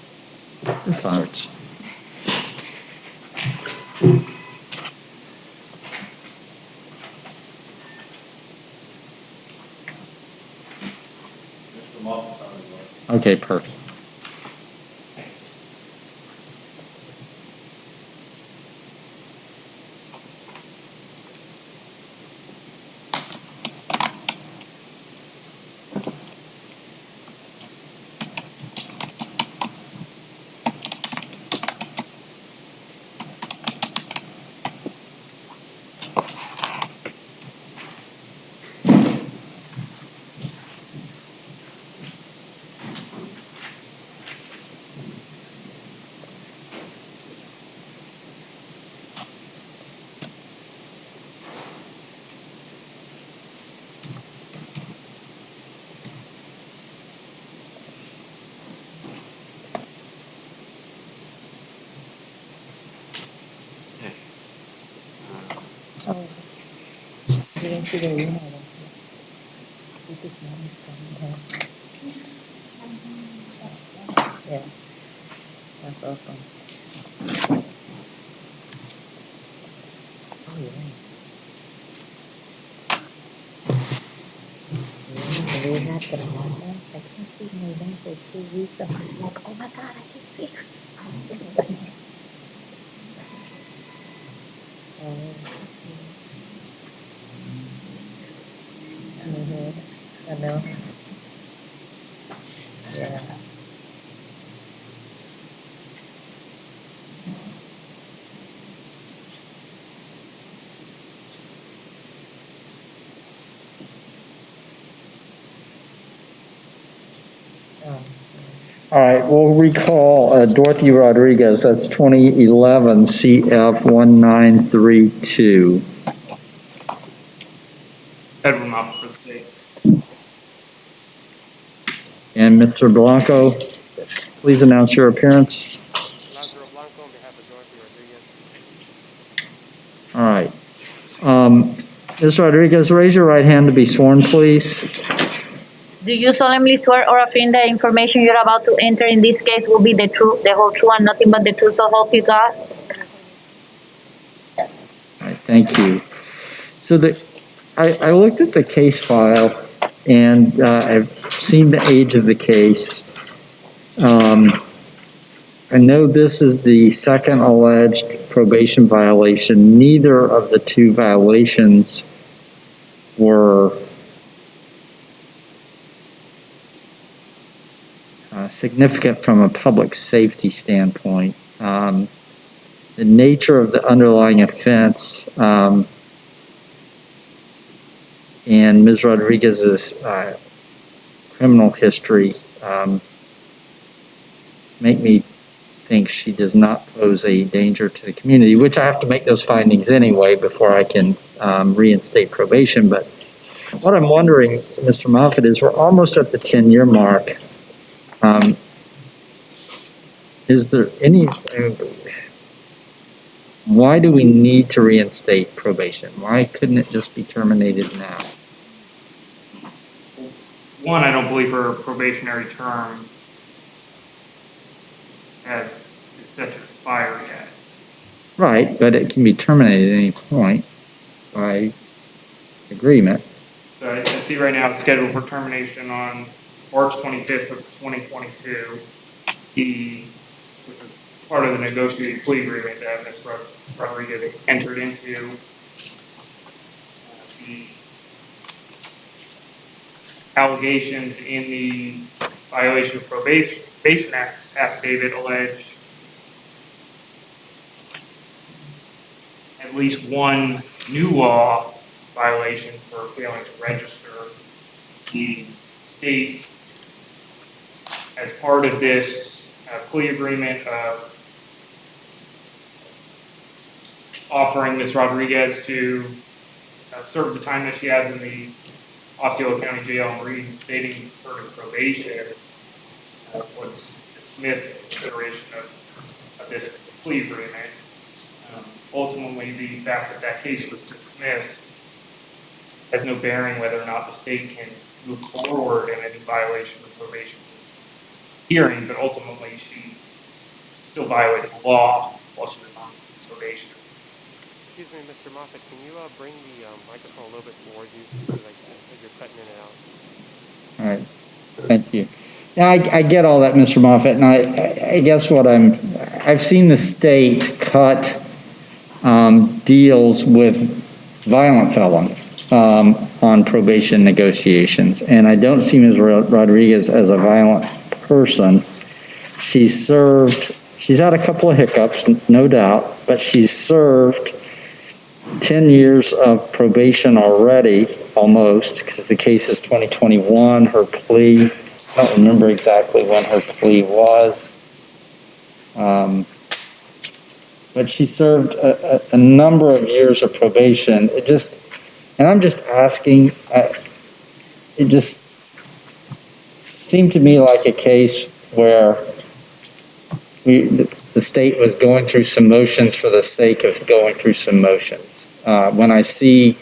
sorts. Okay, perfect. Yeah, that's awesome. Oh, yeah. We had the mountains. I can't see mountains for 2 weeks. I'm like, oh my God, I can see her. I know. Yeah. All right, we'll recall Dorothy Rodriguez, that's 2011 CF 1932. Edward Moffett for the state. And Mr. Blanco, please announce your appearance. Lázaro Blanco on behalf of Dorothy Rodriguez. All right. Ms. Rodriguez, raise your right hand to be sworn, please. Do you solemnly swear or affirm the information you're about to enter in this case will be the truth, the whole truth, and nothing but the truth, so help you God? All right, thank you. So I looked at the case file, and I've seen the age of the case. I know this is the second alleged probation violation. Neither of the two violations were significant from a public safety standpoint. The nature of the underlying offense and Ms. Rodriguez's criminal history make me think she does not pose a danger to the community, which I have to make those findings anyway before I can reinstate probation. But what I'm wondering, Mr. Moffitt, is we're almost at the 10-year mark. Is there any, why do we need to reinstate probation? Why couldn't it just be terminated now? One, I don't believe her probationary term is set to expire yet. Right, but it can be terminated at any point by agreement. So I see right now it's scheduled for termination on March 25th of 2022. Which is part of the negotiated plea agreement that Ms. Rodriguez entered into. The allegations in the violation of probation affidavit allege at least one new law violation for failing to register. The state, as part of this plea agreement of offering Ms. Rodriguez to serve the time that she has in the Osceola County Jail and reinstating her to probation, was dismissed in consideration of this plea agreement. Ultimately, the fact that that case was dismissed has no bearing whether or not the state can move forward in any violation of probation hearing, but ultimately she still violated the law while she was on probation. Excuse me, Mr. Moffitt, can you bring the microphone a little bit towards you? Like you're cutting in and out. All right, thank you. Yeah, I get all that, Mr. Moffitt, and I guess what I've seen the state cut deals with violent felons on probation negotiations, and I don't see Ms. Rodriguez as a violent person. She's had a couple of hiccups, no doubt, but she's served 10 years of probation already, almost, because the case is 2021. Her plea, I don't remember exactly when her plea was, but she served a number of years of probation. And I'm just asking, it just seemed to me like a case where the state was going through some motions for the sake of going through some motions. When I see,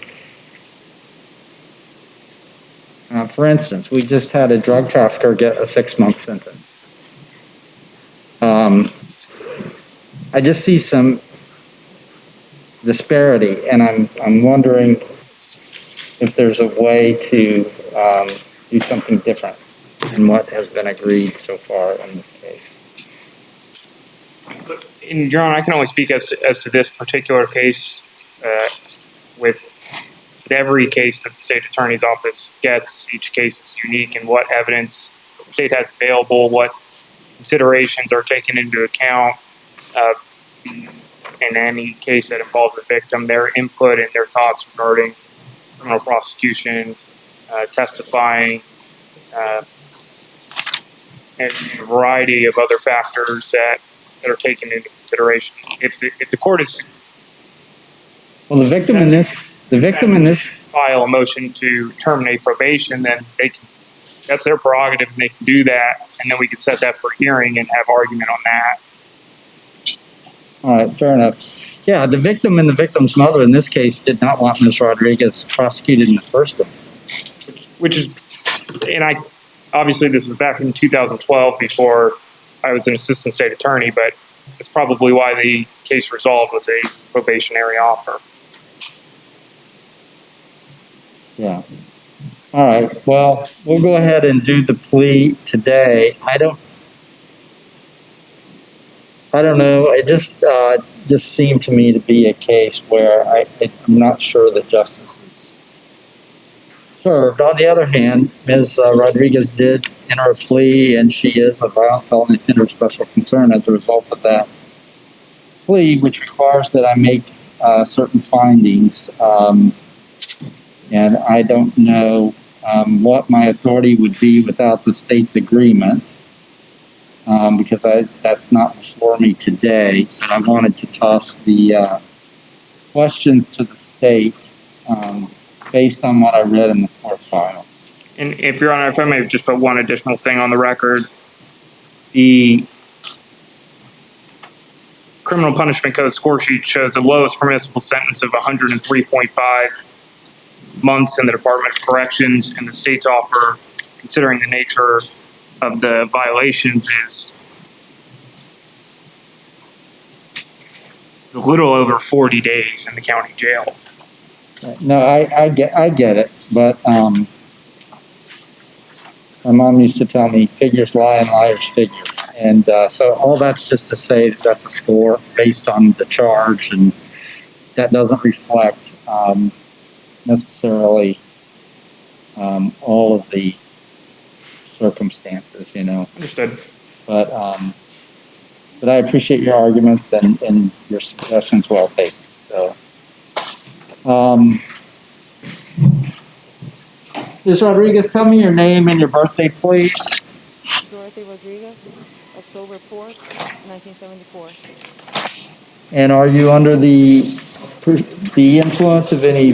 for instance, we just had a drug trafficker get a 6-month sentence. I just see some disparity, and I'm wondering if there's a way to do something different than what has been agreed so far in this case. In Your Honor, I can only speak as to this particular case. With every case that the state attorney's office gets, each case is unique in what evidence the state has available, what considerations are taken into account. In any case that involves a victim, their input and their thoughts regarding criminal prosecution, testifying, and a variety of other factors that are taken into consideration. If the court is the victim in this file a motion to terminate probation, then that's their prerogative, and they can do that, and then we can set that for hearing and have argument on that. All right, fair enough. Yeah, the victim and the victim's mother in this case did not want Ms. Rodriguez prosecuted in the first instance. Which is, and obviously this was back in 2012 before I was an assistant state attorney, but it's probably why the case resolved with a probationary offer. Yeah. All right, well, we'll go ahead and do the plea today. I don't know, it just seemed to me to be a case where I'm not sure that justice is served. On the other hand, Ms. Rodriguez did enter a plea, and she is a violent felony offender of special concern as a result of that plea, which requires that I make certain findings. And I don't know what my authority would be without the state's agreement, because that's not before me today. But I wanted to toss the questions to the state based on what I read in the court file. And if Your Honor, if I may just put one additional thing on the record, the criminal punishment code score sheet shows the lowest permissible sentence of 103.5 months in the Department of Corrections, and the state's offer, considering the nature of the violations, is a little over 40 days in the county jail. No, I get it, but my mom used to tell me figures lie and liars figure. And so all that's just to say that that's a score based on the charge, and that doesn't reflect necessarily all of the circumstances, you know. Understood. But I appreciate your arguments and your suggestions well taken. So, Ms. Rodriguez, tell me your name and your birthday, please. Dorothy Rodriguez, October 4th, 1974. And are you under the influence of any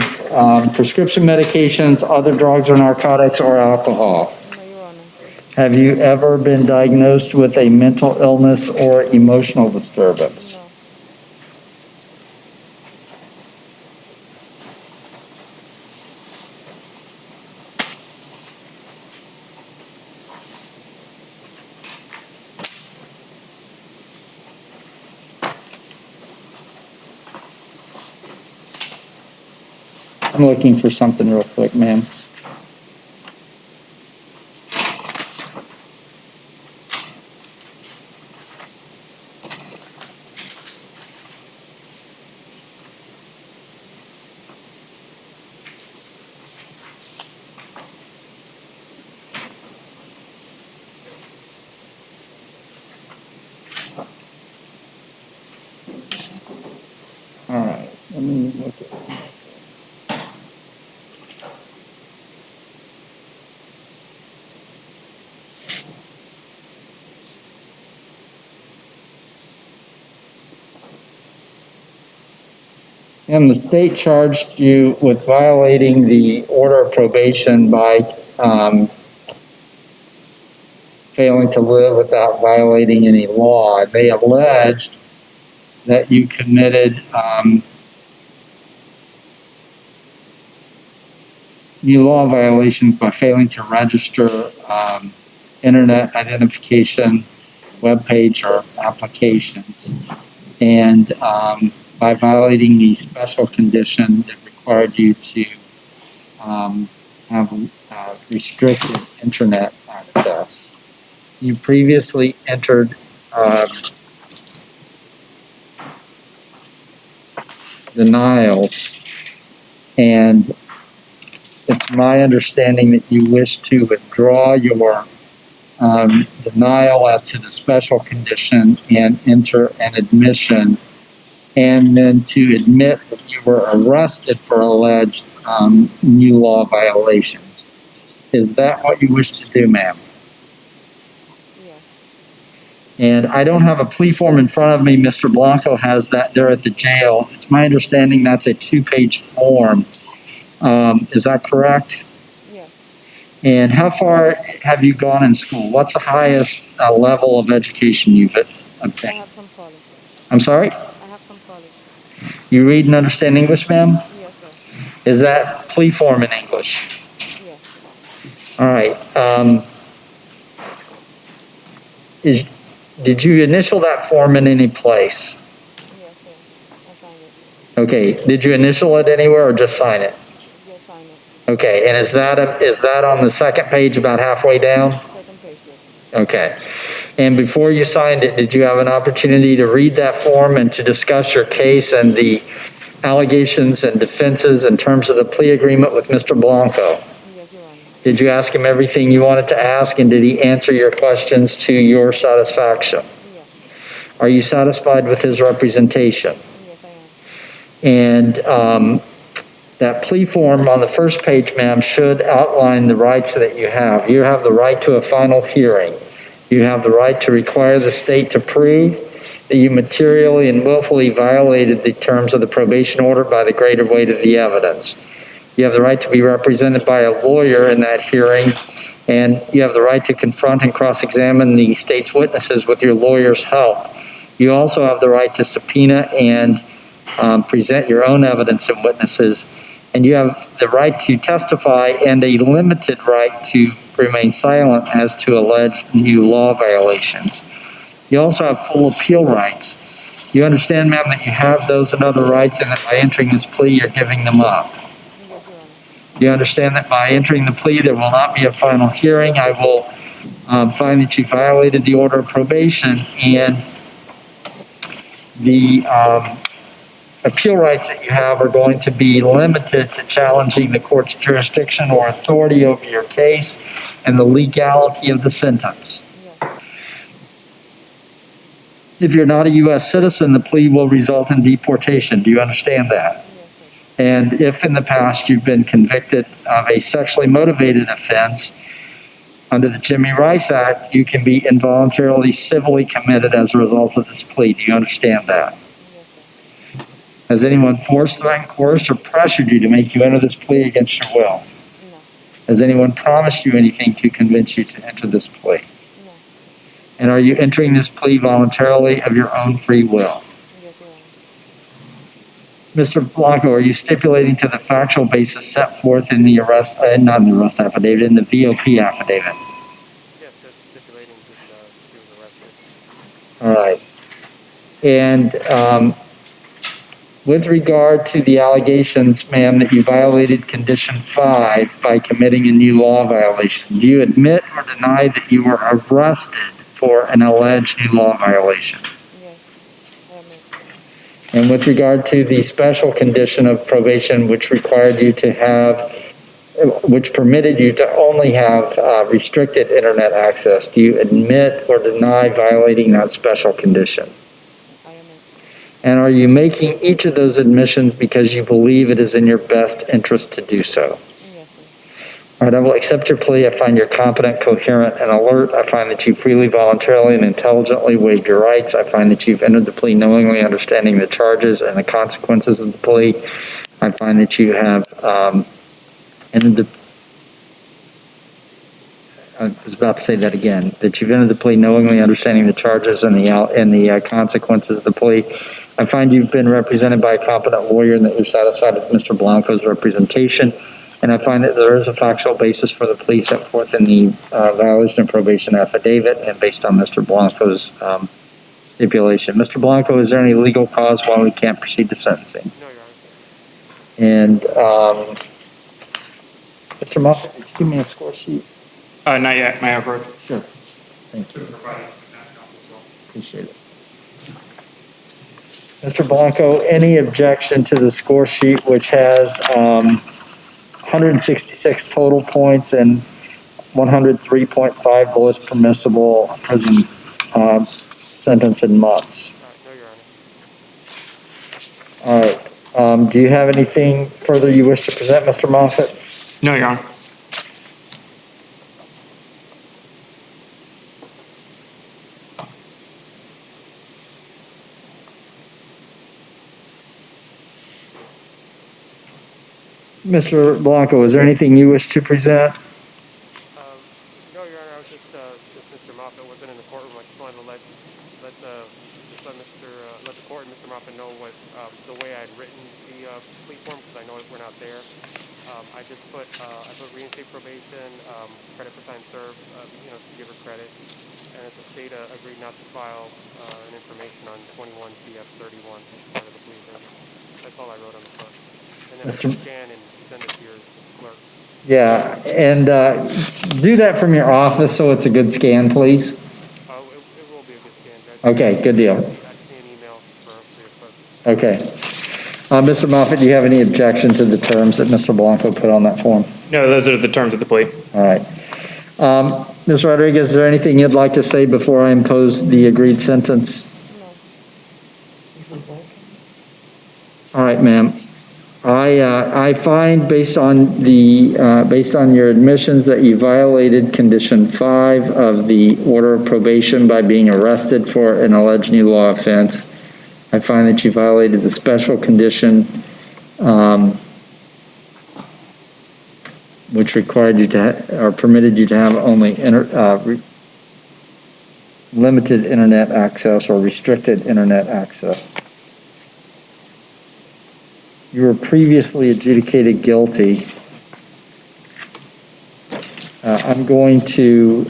prescription medications, other drugs or narcotics, or alcohol? No, Your Honor. Have you ever been diagnosed with a mental illness or emotional disturbance? No. I'm looking for something real quick, ma'am. All right, let me look at it. And the state charged you with violating the order of probation by failing to live without violating any law. They alleged that you committed new law violations by failing to register internet identification, web page, or applications. And by violating the special condition that required you to have restricted internet access. You previously entered denials, and it's my understanding that you wish to withdraw your denial as to the special condition and enter an admission, and then to admit that you were arrested for alleged new law violations. Is that what you wish to do, ma'am? Yes. And I don't have a plea form in front of me. Mr. Blanco has that there at the jail. It's my understanding that's a 2-page form. Is that correct? Yes. And how far have you gone in school? What's the highest level of education you've obtained? I have some college. I'm sorry? I have some college. You read and understand English, ma'am? Yes, sir. Is that plea form in English? Yes. All right. Did you initial that form in any place? Yes, sir. I signed it. Okay. Did you initial it anywhere or just sign it? Just sign it. Okay, and is that on the second page about halfway down? Second page, yes. Okay. And before you signed it, did you have an opportunity to read that form and to discuss your case and the allegations and defenses in terms of the plea agreement with Mr. Blanco? Yes, Your Honor. Did you ask him everything you wanted to ask, and did he answer your questions to your satisfaction? Yes. Are you satisfied with his representation? Yes, I am. And that plea form on the first page, ma'am, should outline the rights that you have. You have the right to a final hearing. You have the right to require the state to prove that you materially and willfully violated the terms of the probation order by the greater weight of the evidence. You have the right to be represented by a lawyer in that hearing, and you have the right to confront and cross-examine the state's witnesses with your lawyer's help. You also have the right to subpoena and present your own evidence and witnesses, and you have the right to testify and a limited right to remain silent as to alleged new law violations. You also have full appeal rights. You understand, ma'am, that you have those and other rights, and that by entering this plea, you're giving them up. You understand that by entering the plea, there will not be a final hearing. I will find that you violated the order of probation, and the appeal rights that you have are going to be limited to challenging the court's jurisdiction or authority over your case and the legality of the sentence. If you're not a U.S. citizen, the plea will result in deportation. Do you understand that? And if in the past you've been convicted of a sexually motivated offense under the Jimmy Rice Act, you can be involuntarily civilly committed as a result of this plea. Do you understand that? Has anyone forced, threatened, coerced, or pressured you to make you enter this plea against your will? No. Has anyone promised you anything to convince you to enter this plea? No. And are you entering this plea voluntarily of your own free will? Yes, Your Honor. Mr. Blanco, are you stipulating to the factual basis set forth in the arrest, not in the arrest affidavit, in the VOP affidavit? Yes, just stipulating that she was arrested. All right. And with regard to the allegations, ma'am, that you violated Condition 5 by committing a new law violation, do you admit or deny that you were arrested for an alleged new law violation? Yes, I admit. And with regard to the special condition of probation, which required you to have, which permitted you to only have restricted internet access, do you admit or deny violating that special condition? I admit. And are you making each of those admissions because you believe it is in your best interest to do so? Yes, sir. All right, I will accept your plea. I find you're competent, coherent, and alert. I find that you freely, voluntarily, and intelligently waived your rights. I find that you've entered the plea knowingly understanding the charges and the consequences of the plea. I find that you have entered the... I was about to say that again, that you've entered the plea knowingly understanding the charges and the consequences of the plea. I find you've been represented by a competent lawyer and that you're satisfied with Mr. Blanco's representation. And I find that there is a factual basis for the plea set forth in the violation of probation affidavit and based on Mr. Blanco's stipulation. Mr. Blanco, is there any legal cause why we can't proceed to sentencing? No, Your Honor. And Mr. Moffett, could you give me a score sheet? Not yet. May I have it? Sure. Thank you. Appreciate it. Mr. Blanco, any objection to the score sheet, which has 166 total points and 103.5 lowest permissible prison sentence in months? No, Your Honor. All right. Do you have anything further you wish to present, Mr. Moffett? No, Your Honor. Mr. Blanco, is there anything you wish to present? No, Your Honor, I was just Mr. Moffett wasn't in the courtroom. I just wanted to let the court and Mr. Moffett know what the way I had written the plea form, because I know we're not there. I just put reinstate probation, credit for time served, to give her credit, and that the state agreed not to file an information on 21 CF 31 as part of the plea agreement. That's all I wrote on the front. And then I can scan and send it to your clerk. Yeah, and do that from your office so it's a good scan, please. It will be a good scan, Judge. Okay, good deal. I just need an email for your folks. Okay. Mr. Moffett, do you have any objection to the terms that Mr. Blanco put on that form? No, those are the terms of the plea. All right. Ms. Rodriguez, is there anything you'd like to say before I impose the agreed sentence? All right, ma'am. I find based on your admissions that you violated condition 5 of the order of probation by being arrested for an alleged new law offense. I find that you violated the special condition, which required you to or permitted you to have only limited internet access or restricted internet access. You were previously adjudicated guilty. I'm going to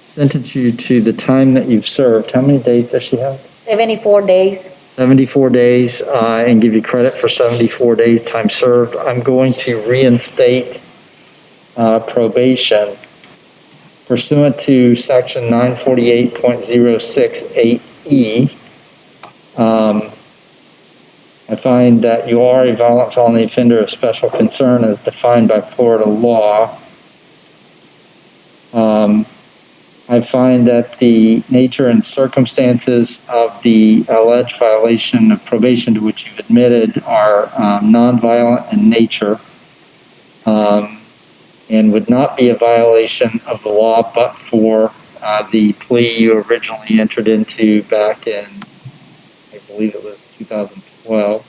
sentence you to the time that you've served. How many days does she have? 74 days. 74 days, and give you credit for 74 days time served. I'm going to reinstate probation pursuant to section 948.068E. I find that you are a violent felony offender of special concern as defined by Florida law. I find that the nature and circumstances of the alleged violation of probation to which you've admitted are nonviolent in nature and would not be a violation of the law but for the plea you originally entered into back in, I believe it was 2012.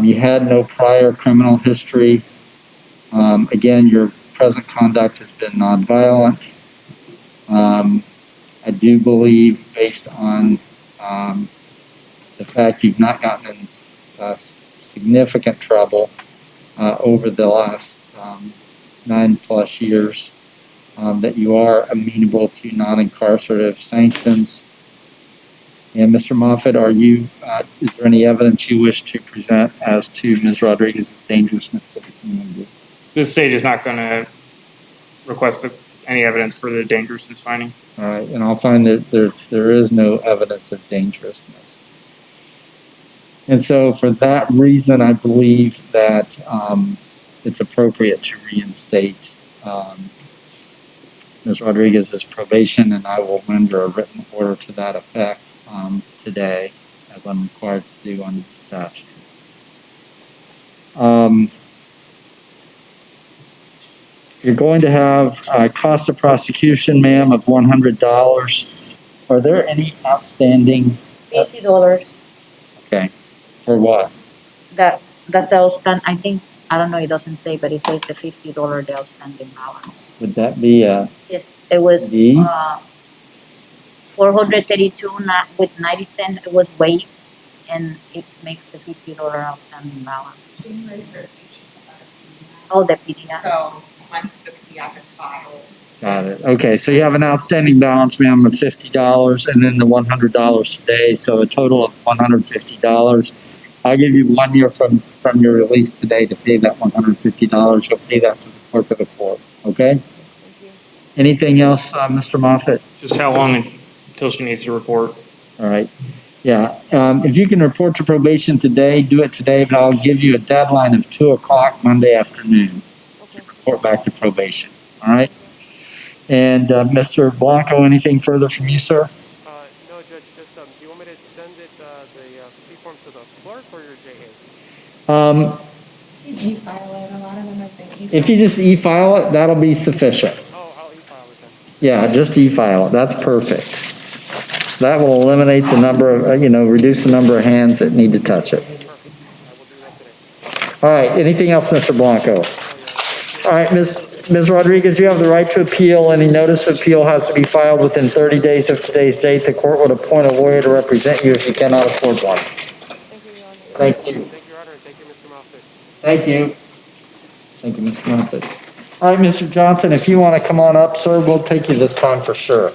You had no prior criminal history. Again, your present conduct has been nonviolent. I do believe, based on the fact you've not gotten in significant trouble over the last 9+ years, that you are amenable to non-incarcerative sanctions. And Mr. Moffett, is there any evidence you wish to present as to Ms. Rodriguez's dangerousness to the community? This stage is not going to request any evidence for the dangerousness finding. All right, and I'll find that there is no evidence of dangerousness. And so for that reason, I believe that it's appropriate to reinstate Ms. Rodriguez's probation, and I will render a written order to that effect today, as I'm required to do under the statute. You're going to have a cost of prosecution, ma'am, of $100. Are there any outstanding? $50. Okay. For what? That's the outstanding. I think, I don't know, it doesn't say, but it says the $50 the outstanding balance. Would that be Yes, it was D? 432 with 90 cents. It was waived, and it makes the $50 outstanding balance. Oh, the PDF. So once the PDF is filed. Got it. Okay, so you have an outstanding balance, ma'am, of $50, and then the $100 stays, so a total of $150. I'll give you 1 year from your release today to pay that $150. You'll pay that to the clerk of the court. Okay? Anything else, Mr. Moffett? Just how long until she needs to report? All right. Yeah. If you can report to probation today, do it today, but I'll give you a deadline of 2 o'clock Monday afternoon to report back to probation. All right? And Mr. Blanco, anything further from you, sir? No, Judge, just, do you want me to send it, the C-form to the clerk or your JA? E-file it, a lot of them I think. If you just e-file it, that'll be sufficient. Oh, I'll e-file it then. Yeah, just e-file it. That's perfect. That will eliminate the number of, reduce the number of hands that need to touch it. All right, anything else, Mr. Blanco? All right, Ms. Rodriguez, you have the right to appeal. Any notice of appeal has to be filed within 30 days of today's date. The court would appoint a lawyer to represent you if you cannot afford one. Thank you. Thank you, Your Honor, and thank you, Mr. Moffett. Thank you. Thank you, Mr. Moffett. All right, Mr. Johnson, if you want to come on up, sir, we'll take you this time for sure.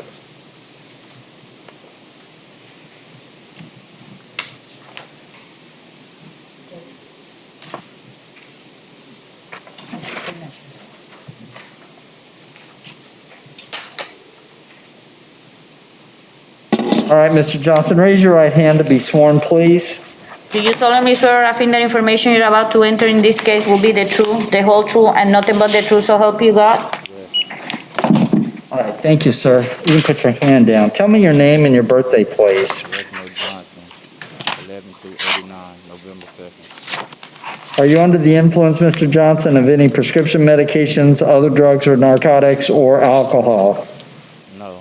All right, Mr. Johnson, raise your right hand to be sworn, please. Do you solemnly swear or affirm that information you're about to enter in this case will be the truth, the whole truth, and nothing but the truth, so help you God? All right, thank you, sir. You can put your hand down. Tell me your name and your birthday, please. Reginald Johnson, 11/2/89, November 2nd. Are you under the influence, Mr. Johnson, of any prescription medications, other drugs or narcotics, or alcohol? No,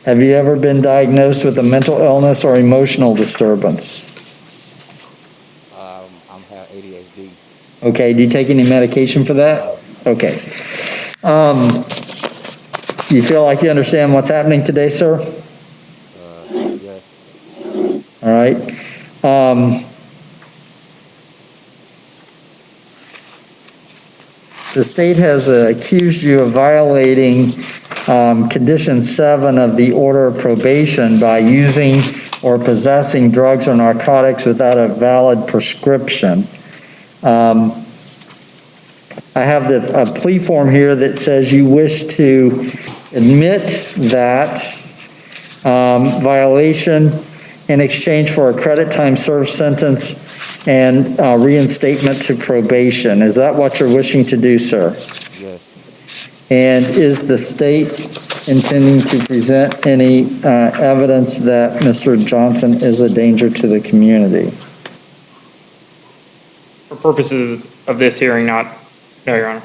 Have you ever been diagnosed with a mental illness or emotional disturbance? I'm have ADHD. Okay, do you take any medication for that? Okay. You feel like you understand what's happening today, sir? Yes, All right. The state has accused you of violating Condition 7 of the order of probation by using or possessing drugs or narcotics without a valid prescription. I have a plea form here that says you wish to admit that violation in exchange for a credit time served sentence and reinstatement to probation. Is that what you're wishing to do, sir? yes, And is the state intending to present any evidence that Mr. Johnson is a danger to the community? For purposes of this hearing, not, no, Your Honor.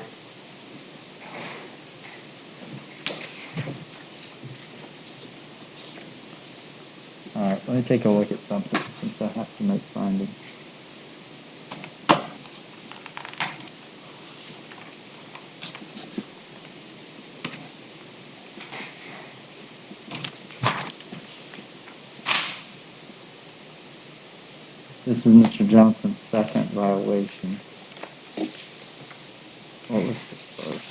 All right, let me take a look at something since I have to make findings. This is Mr. Johnson's second violation. What was the first?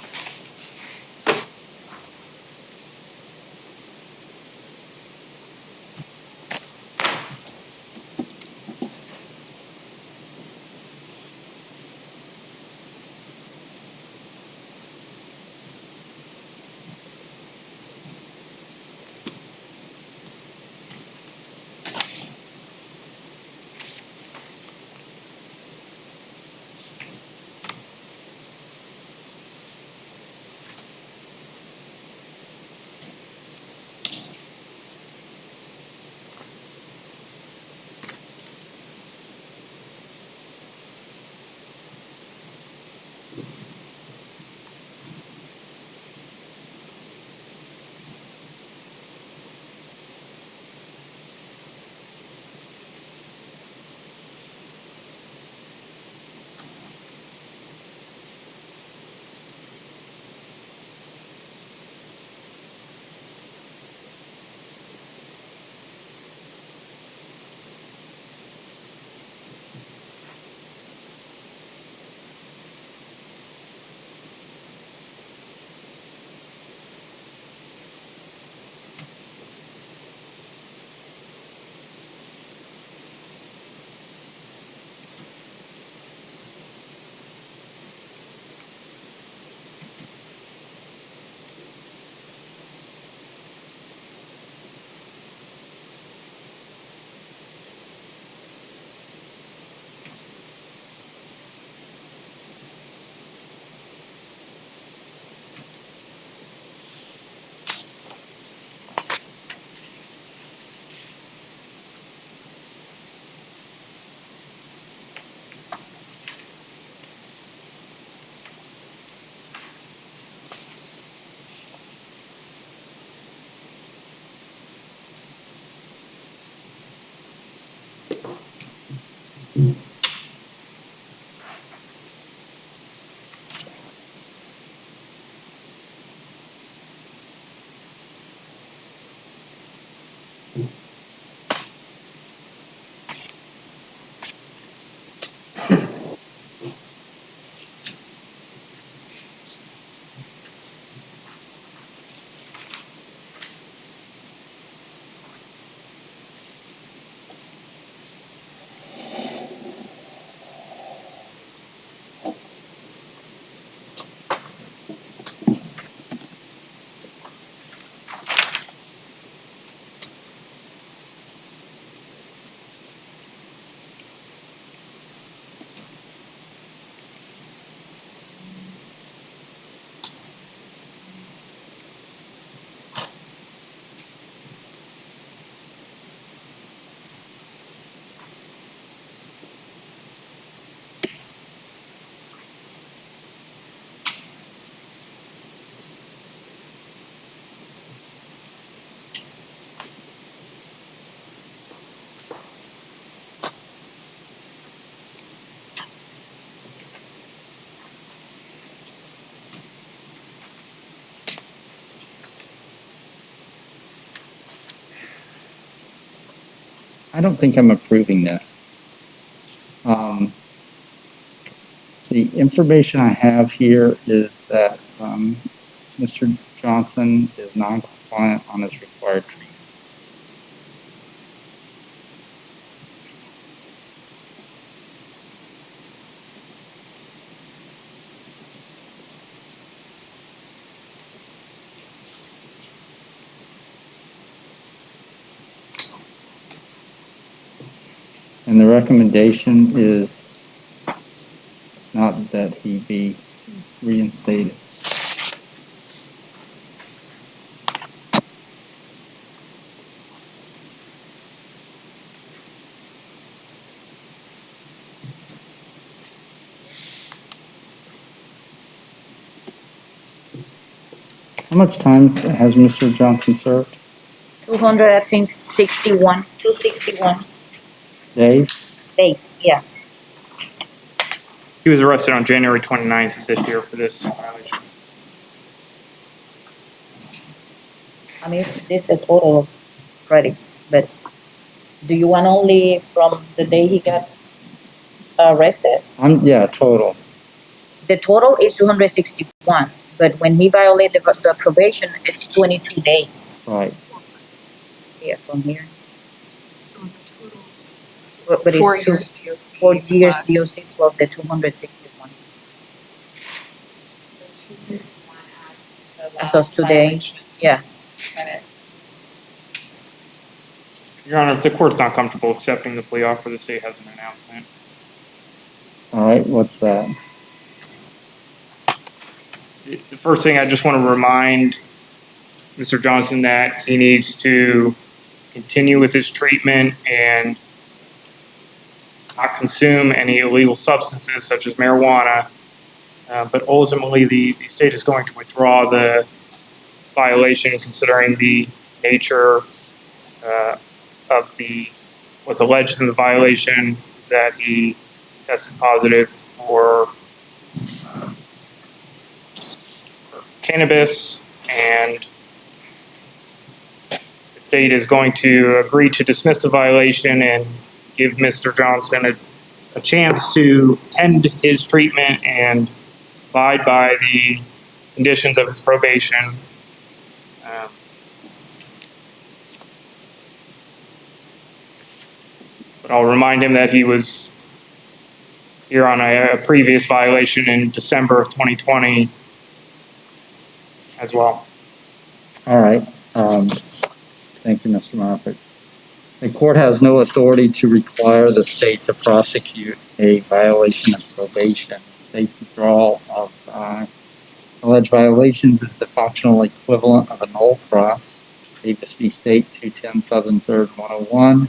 don't think I'm approving this. The information I have here is that Mr. Johnson is non-compliant on his required treatment. And the recommendation is not that he be reinstated. How much time has Mr. Johnson served? 261, 261 Days? yeah. He was arrested on January 29th of this year for this violation. I mean, this is the total credit, but do you want only from the day he got arrested? Yeah, total. The total is 261, but when he violated the probation, it's 22 days. Right. Yeah, from here. So But 4 it's years DOC. 4 years plus DOC plus the 261. 261 adds the As last of today, violation yeah. credit. Your Honor, if the court's not comfortable accepting the plea offer, the state has an announcement. All right, what's that? The first thing, I just want to remind Mr. Johnson that he needs to continue with his treatment and not consume any illegal substances such as marijuana. But ultimately, the state is going to withdraw the violation considering the nature of what's alleged in the violation is that he tested positive for cannabis, and the state is going to agree to dismiss the violation and give Mr. Johnson a chance to end his treatment and abide by the conditions of his probation. But I'll remind him that he was here on a previous violation in December of 2020 as well. All right. Thank you, Mr. Moffett. The court has no authority to require the state to prosecute a violation of probation. The state's withdrawal of alleged violations is the functional equivalent of a null cross. Davis v. State 210 Southern 3rd 101.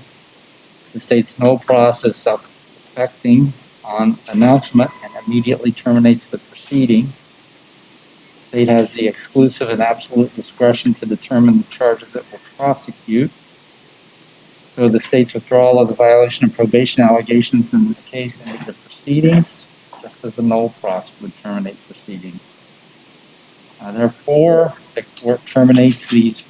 The state's null cross is self-effecting on announcement and immediately terminates the proceeding. The state has the exclusive and absolute discretion to determine the charges it will prosecute. So the state's withdrawal of the violation of probation allegations in this case ended the proceedings, just as a null cross would terminate proceedings. Therefore, the court terminates these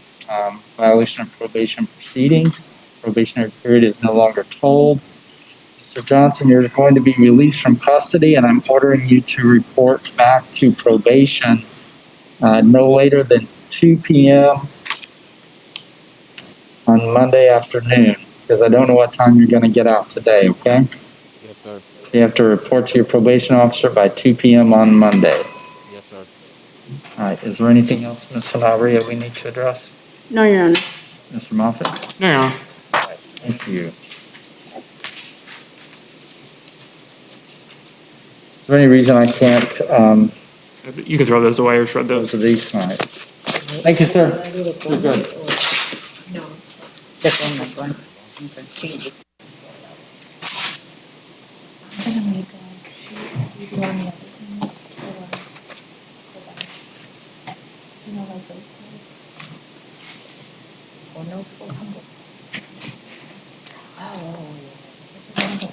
violation of probation proceedings. Probationary period is no longer told. Mr. Johnson, you're going to be released from custody, and I'm ordering you to report back to probation no later than 2 p.m. on Monday afternoon, because I don't know what time you're going to get out today, okay? Yes, sir. You have to report to your probation officer by 2 p.m. on Monday. Yes, sir. All right, is there anything else, Ms. Sanabria, we need to address? No, Your Honor. Mr. Moffett? No, Your Honor. Thank you. Is there any reason I can't, You can throw those away or shred those. those are these tonight? Thank you, sir. You're good. No. That's on my one. Okay. I'm gonna make a sheet. You do all the other things for you know, like those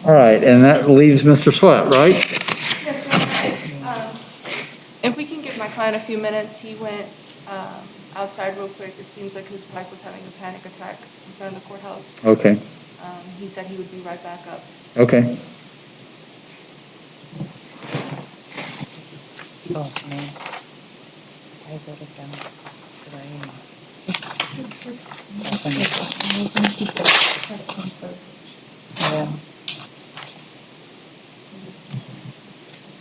All right, and that leaves Mr. Sweat, right? If we can give my client a few minutes, he went outside real quick. It seems like his wife was having a panic attack in front of the courthouse. Okay. He said he would be right back up. Okay. Oh, man. I wrote it down. But I am. Yeah.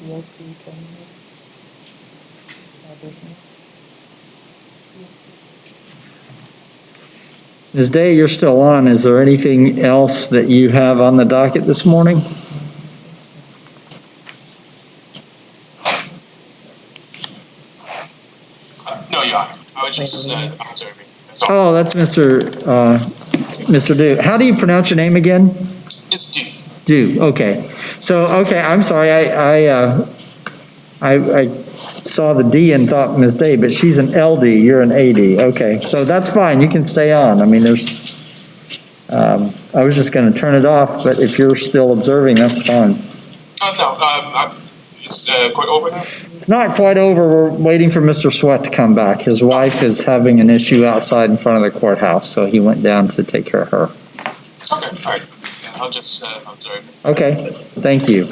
DOP training. Business. Ms. Day, you're still on. Is there anything else that you have on the docket this morning? No, Your Honor. I was just observing. Oh, that's Mr. Dew. How do you pronounce your name again? It's due. Dew, okay. So, okay, I'm sorry, I saw the D and thought Ms. Day, but she's an LD, you're an AD, okay. So that's fine, you can stay on. I mean, I was just gonna turn it off, but if you're still observing, that's fine. No, it's quite over now. It's not quite over, we're waiting for Mr. Sweat to come back. His wife is having an issue outside in front of the courthouse, so he went down to take care of her. Okay, all right. Yeah, I'll just observe. Okay, thank you.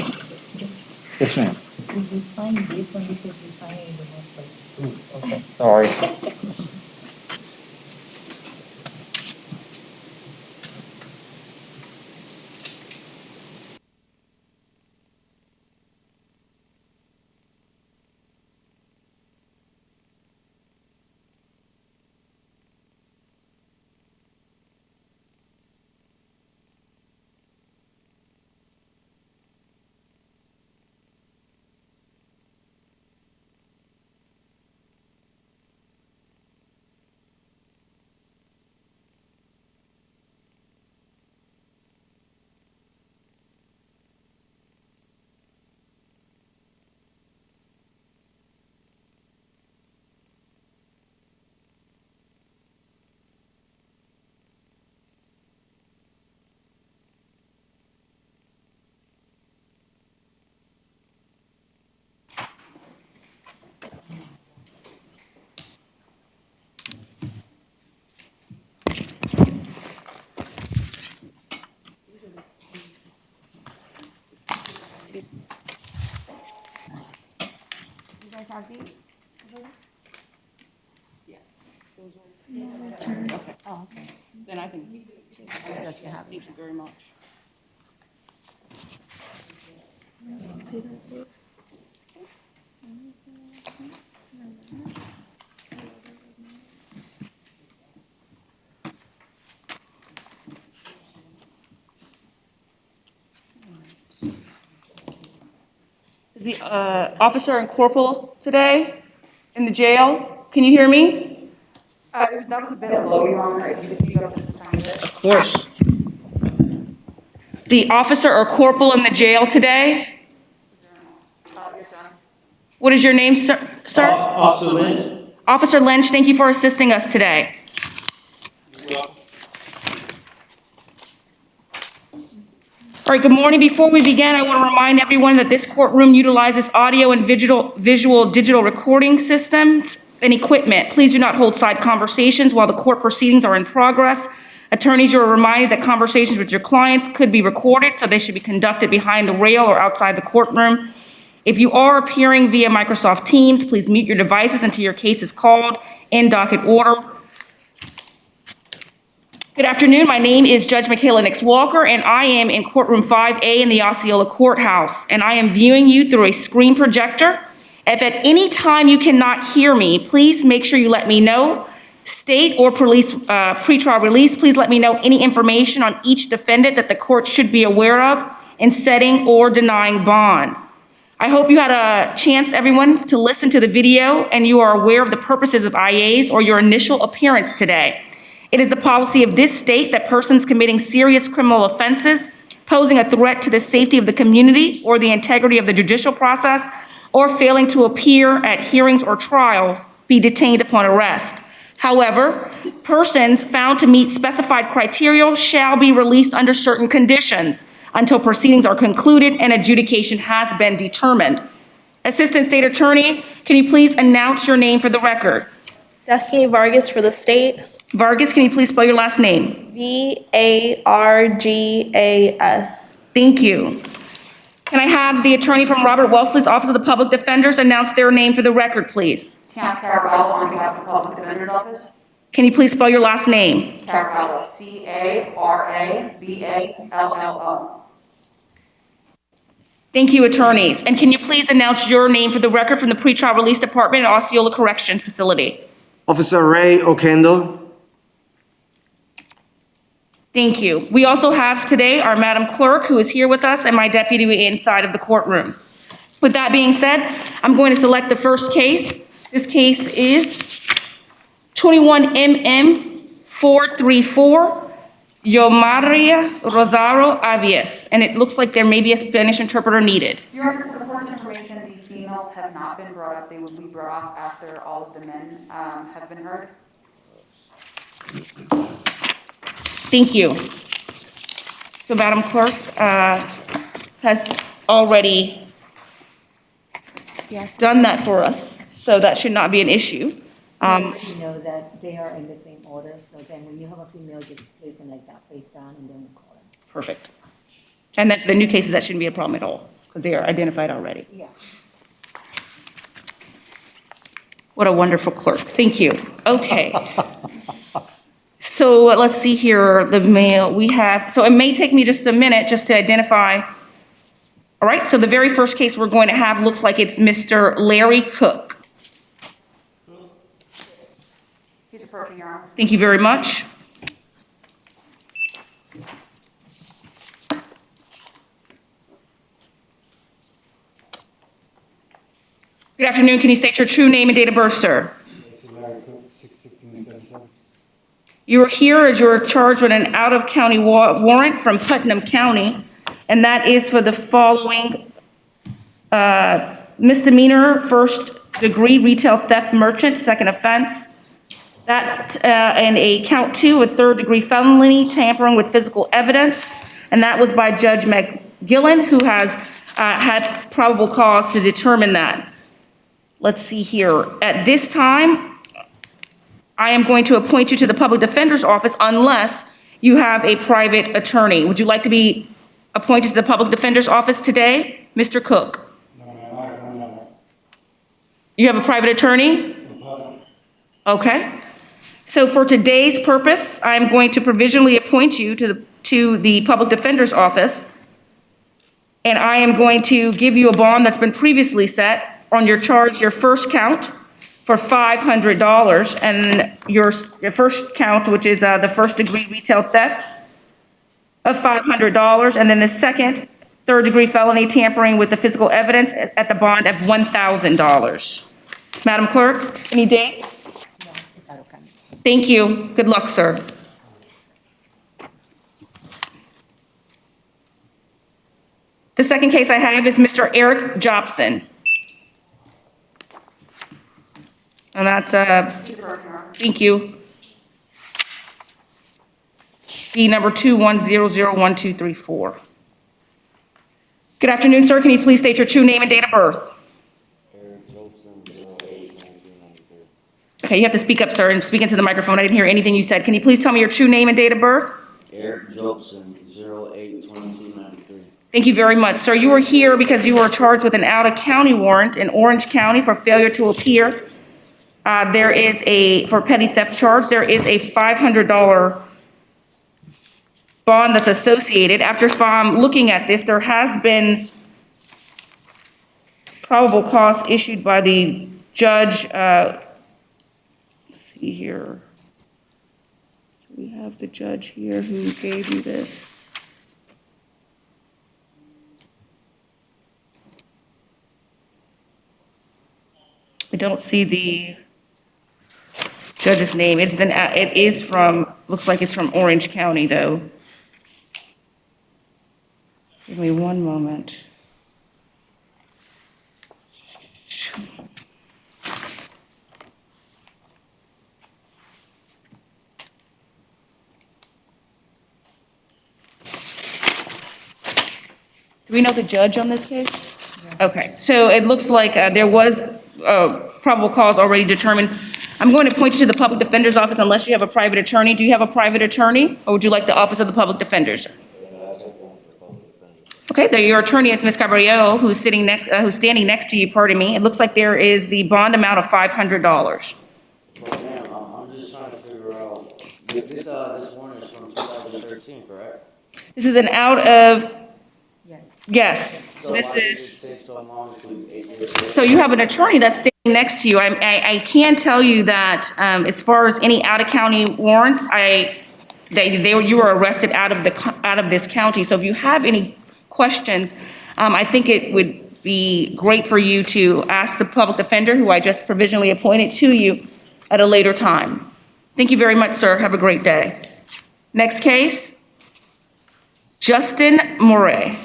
Yes, ma'am. Did you sign this one because you signed it in the wrong place? Okay, sorry. You guys have these? Yes. Okay. Oh, okay. Then I can, Judge can have, thank you very much. Is the officer and corporal today in the jail? Can you hear me? That was a bit low, Your Honor, if you could speak up just a tiny bit. Of course. The officer or corporal in the jail today? What is your name, sir? Officer Lynch. Officer Lynch, thank you for assisting us today. All right, good morning. Before we begin, I want to remind everyone that this courtroom utilizes audio and visual digital recording systems and equipment. Please do not hold side conversations while the court proceedings are in progress. Attorneys, you are reminded that conversations with your clients could be recorded, so they should be conducted behind the rail or outside the courtroom. If you are appearing via Microsoft Teams, please mute your devices until your case is called in docket order. Good afternoon. My name is Judge Michaela Nix Walker, and I am in courtroom 5A in the Osceola Courthouse, and I am viewing you through a screen projector. If at any time you cannot hear me, please make sure you let me know. State or police pretrial release, please let me know any information on each defendant that the court should be aware of in setting or denying bond. I hope you had a chance, everyone, to listen to the video and you are aware of the purposes of IAs or your initial appearance today. It is the policy of this state that persons committing serious criminal offenses, posing a threat to the safety of the community or the integrity of the judicial process, or failing to appear at hearings or trials, be detained upon arrest. However, persons found to meet specified criteria shall be released under certain conditions until proceedings are concluded and adjudication has been determined. Assistant State Attorney, can you please announce your name for the record? Destiny Vargas for the state. Vargas, can you please spell your last name? Vargas. Thank you. Can I have the attorney from Robert Wellesley's Office of the Public Defenders announce their name for the record, please? Tam Caraballo on behalf of the Public Defender's Office. Can you please spell your last name? Caraballo, Caraballo. Thank you, attorneys. And can you please announce your name for the record from the Pretrial Release Department at Osceola Corrections Facility? Officer Ray O'Kendall. Thank you. We also have today our Madam Clerk, who is here with us, and my deputy inside of the courtroom. With that being said, I'm going to select the first case. This case is 21 MM434, Yomaria Rosario Avies, and it looks like there may be a Spanish interpreter needed. Your Honor, for the court's information, the females have not been brought up. They will be brought up after all of the men have been heard. Thank you. So Madam Clerk has already done that for us, so that should not be an issue. You know that they are in the same order, so then when you have a female, just place them like that, face down, and then we call them. Perfect. And then for the new cases, that shouldn't be a problem at all, because they are identified already. Yeah. What a wonderful clerk. Thank you. Okay. So let's see here, the male we have, so it may take me just a minute just to identify. All right, so the very first case we're going to have looks like it's Mr. Larry Cook. He's approaching, Your Honor. Thank you very much. Good afternoon. Can you state your true name and date of birth, sir? Larry Cook, 6/16/77. You are here as you are charged with an out-of-county warrant from Putnam County, and that is for the following misdemeanor, first-degree retail theft merchant, second offense. That and a count 2, a third-degree felony, tampering with physical evidence, and that was by Judge McGillen, who has had probable cause to determine that. Let's see here. At this time, I am going to appoint you to the Public Defender's Office unless you have a private attorney. Would you like to be appointed to the Public Defender's Office today, Mr. Cook? No. You have a private attorney? Okay. So for today's purpose, I'm going to provisionally appoint you to the Public Defender's Office, and I am going to give you a bond that's been previously set on your charge, your first count, for $500, and your first count, which is the first-degree retail theft, of $500, and then the second, third-degree felony tampering with the physical evidence at the bond of $1,000. Madam Clerk, any dates? Thank you. Good luck, sir. The second case I have is Mr. Eric Jobson. And that's, thank you. B number 21001234. Good afternoon, sir. Can you please state your true name and date of birth? Okay, you have to speak up, sir, and speak into the microphone. I didn't hear anything you said. Can you please tell me your true name and date of birth? Eric Jobson, 08/22/93. Thank you very much. Sir, you are here because you were charged with an out-of-county warrant in Orange County for failure to appear. There is for petty theft charge, there is a $500 bond that's associated. After looking at this, there has been probable cause issued by the judge. Let's see here. We have the judge here who gave you this. I don't see the judge's name. It is from, looks like it's from Orange County, though. Give me one moment. Do we know the judge on this case? Okay, so it looks like there was probable cause already determined I'm going to point you to the public defender's office unless you have a private attorney. Do you have a private attorney, or would you like the office of the public defenders? Okay, there, your attorney is Ms. Caballero, who's standing next to you, pardon me. It looks like there is the bond amount of $500. But ma'am, I'm just trying to figure out, this warrant is from 2013, correct? This is an out of, yes, So this why did is, it take so long to 8 years? so you have an attorney that's standing next to you. I can tell you that as far as any out-of-county warrants, you were arrested out of this county. So if you have any questions, I think it would be great for you to ask the public defender, who I just provisionally appointed to you, at a later time. Thank you very much, sir. Have a great day. Next case, Justin Moray.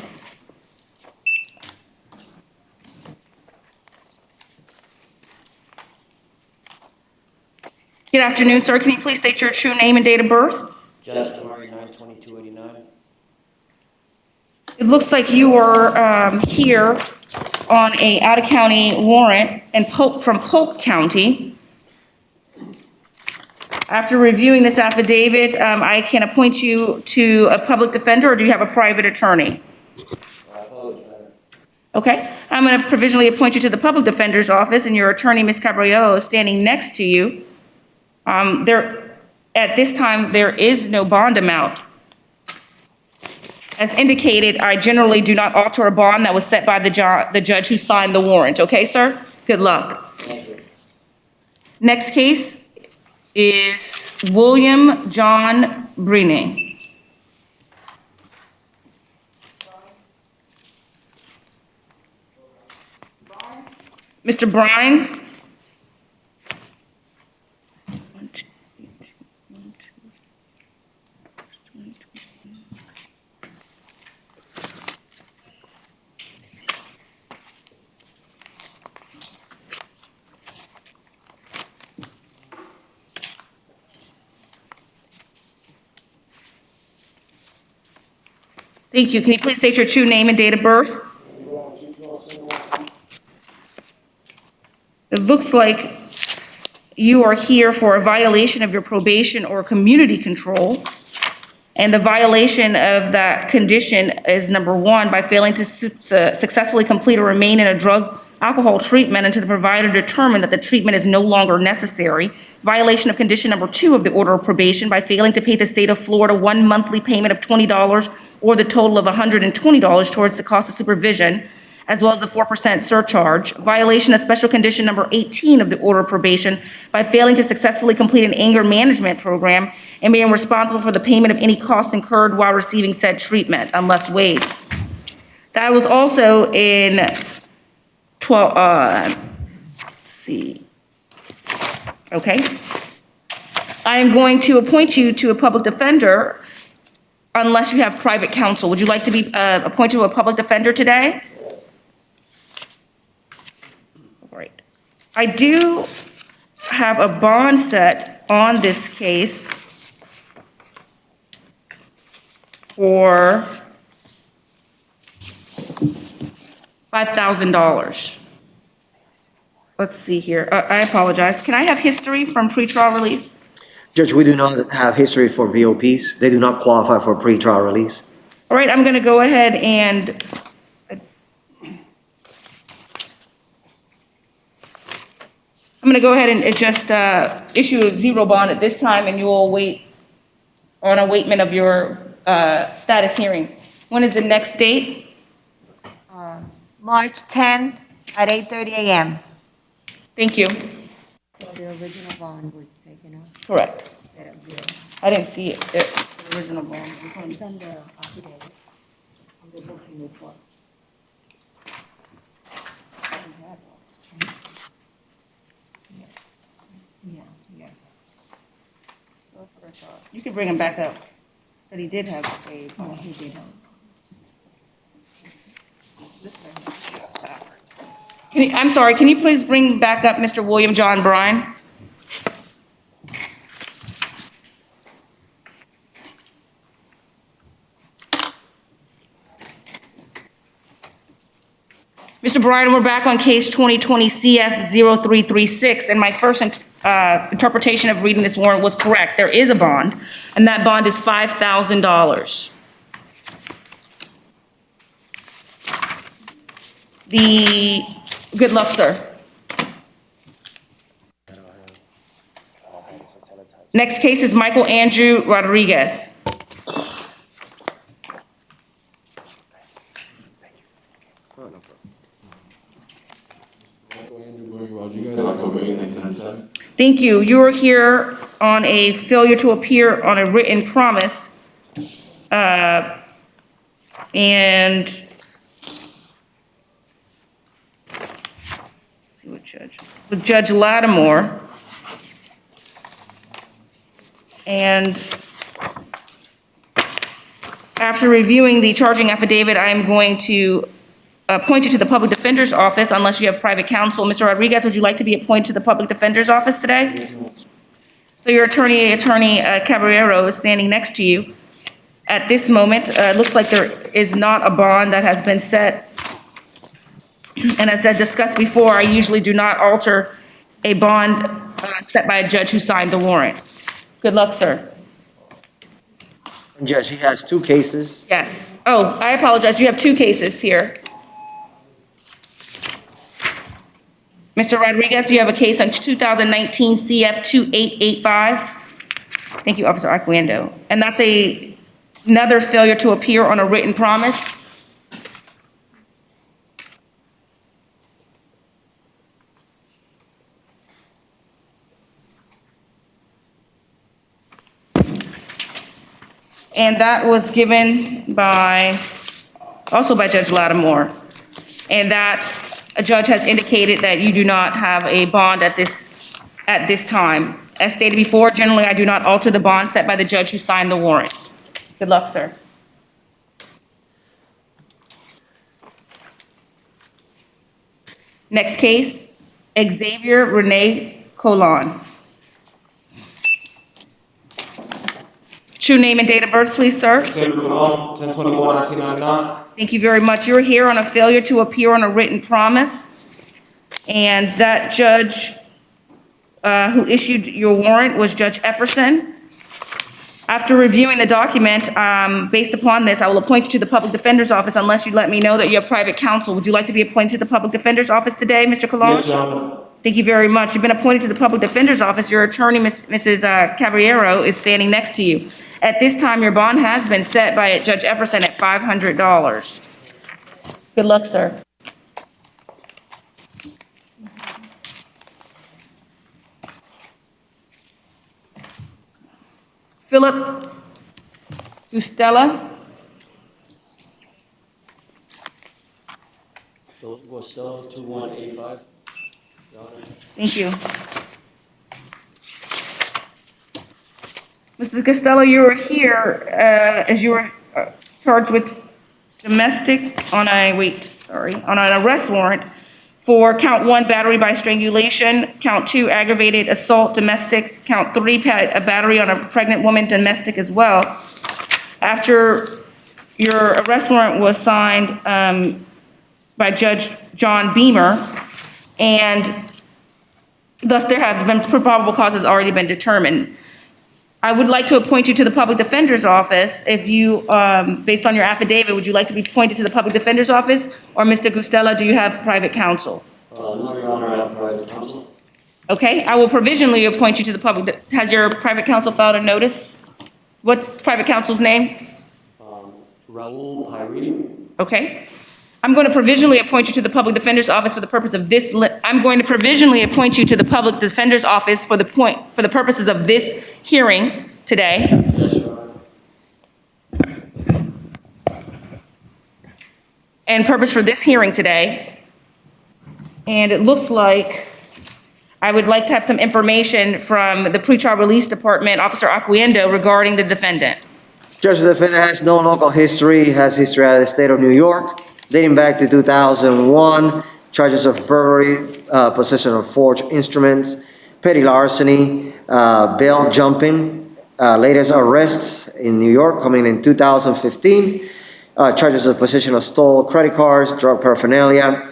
Good afternoon, sir. Can you please state your true name and date of birth? Justin Murray, 9/22/89. It looks like you are here on a out-of-county warrant from Polk County. After reviewing this affidavit, I can appoint you to a public defender, or do you have a private attorney? Okay, I'm going to provisionally appoint you to the public defender's office, and your attorney, Ms. Caballero, is standing next to you. At this time, there is no bond amount. As indicated, I generally do not alter a bond that was set by the judge who signed the warrant. Okay, sir? Good luck. Thank you. Next case is William John Brine. Mr. Brine? Thank you. Can you please state your true name and date of birth? It looks like you are here for a violation of your probation or community control. And the violation of that condition is number 1, by failing to successfully complete or remain in a drug alcohol treatment until the provider determined that the treatment is no longer necessary. Violation of condition number 2 of the order of probation by failing to pay the state of Florida 1 monthly payment of $20 or the total of $120 towards the cost of supervision, as well as the 4% surcharge. Violation of special condition number 18 of the order of probation by failing to successfully complete an anger management program and being responsible for the payment of any costs incurred while receiving said treatment unless waived. That was also in let's see. Okay. I am going to appoint you to a public defender unless you have private counsel. Would you like to be appointed to a public defender today? All right. I do have a bond set on this case for $5,000. Let's see here. I apologize. Can I have history from pretrial release? Judge, we do not have history for VOPs. They do not qualify for pretrial release. All right, I'm going to go ahead and just issue a zero bond at this time, and you will wait on awaitment of your status hearing. When is the next date? March 10th at 8:30 a.m. Thank you. So the original bond was taken off? Correct. Set up zero. I didn't see it, the original bond. It's on the affidavit, on the booking report. Yeah. You can bring him back up, but he did have a bond. He did have. I'm sorry, can you please bring back up Mr. William John Brine? Mr. Brine, we're back on case 2020 CF 0336, and my first interpretation of reading this warrant was correct. There is a bond, and that bond is $5,000. Good luck, sir. Next case is Michael Andrew Rodriguez. Thank you. You are here on a failure to appear on a written promise. And see what judge, with Judge Lattimore. And after reviewing the charging affidavit, I am going to appoint you to the public defender's office unless you have private counsel. Mr. Rodriguez, would you like to be appointed to the public defender's office today? So your attorney Caballero is standing next to you. At this moment, it looks like there is not a bond that has been set. And as I discussed before, I usually do not alter a bond set by a judge who signed the warrant. Good luck, sir. Judge, he has two cases. Yes. Oh, I apologize. You have two cases here. Mr. Rodriguez, you have a case on 2019 CF 2885. Thank you, Officer Arquendo. And that's another failure to appear on a written promise. And that was given also by Judge Lattimore. And that a judge has indicated that you do not have a bond at this time. As stated before, generally I do not alter the bond set by the judge who signed the warrant. Good luck, sir. Next case, Xavier Rene Colon. True name and date of birth, please, sir. Xavier Colon, 10/24/1999. Thank you very much. You're here on a failure to appear on a written promise. And that judge who issued your warrant was Judge Efferson. After reviewing the document, based upon this, I will appoint you to the public defender's office unless you let me know that you have private counsel. Would you like to be appointed to the public defender's office today, Mr. Colon? Yes, Your Honor. Thank you very much. You've been appointed to the public defender's office. Your attorney, Mrs. Caballero, is standing next to you. At this time, your bond has been set by Judge Efferson at $500. Good luck, sir. Philip Gustella. Philip Costello, 2185. Thank you. Mr. Costello, you were here as you were charged with on an arrest warrant for count 1, battery by strangulation, count 2, aggravated assault, domestic, count 3, a battery on a pregnant woman, domestic as well. After your arrest warrant was signed by Judge John Beamer, and thus there have been probable causes already been determined. I would like to appoint you to the public defender's office. If you, based on your affidavit, would you like to be appointed to the public defender's office? Or Mr. Gustella, do you have private counsel? No, Your Honor, I have private counsel. Okay, I will provisionally appoint you to the public. Has your private counsel filed a notice? What's private counsel's name? Raul Pyrie. Okay. I'm going to provisionally appoint you to the public defender's office for the purpose of this. I'm going to provisionally appoint you to the public defender's office for the purposes of this hearing today. Yes, Your Honor. And purpose for this hearing today. And it looks like I would like to have some information from the pretrial release department, Officer Arquendo, regarding the defendant. Judge, the defendant has no local history, has history out of the state of New York, dating back to 2001, charges of burglary, possession of forged instruments, petty larceny, bail jumping, latest arrests in New York coming in 2015, charges of possession of stolen credit cards, drug paraphernalia.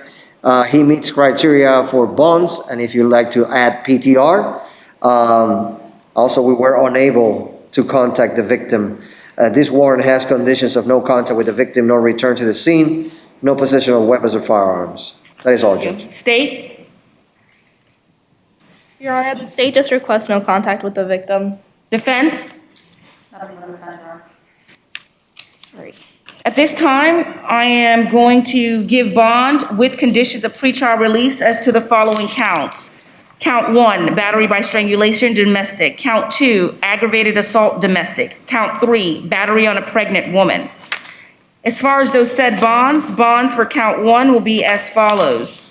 He meets criteria for bonds, and if you'd like to add PTR, Also, we were unable to contact the victim. This warrant has conditions of no contact with the victim, no return to the scene, no possession of weapons or firearms. That is all, Judge. State? Your Honor, the state just requests no contact with the victim. Defense? Nothing from the defense, Your Honor. All right. At this time, I am going to give bond with conditions of pretrial release as to the following counts. Count 1, battery by strangulation, domestic. Count 2, aggravated assault, domestic. Count 3, battery on a pregnant woman. As far as those said bonds for count 1 will be as follows.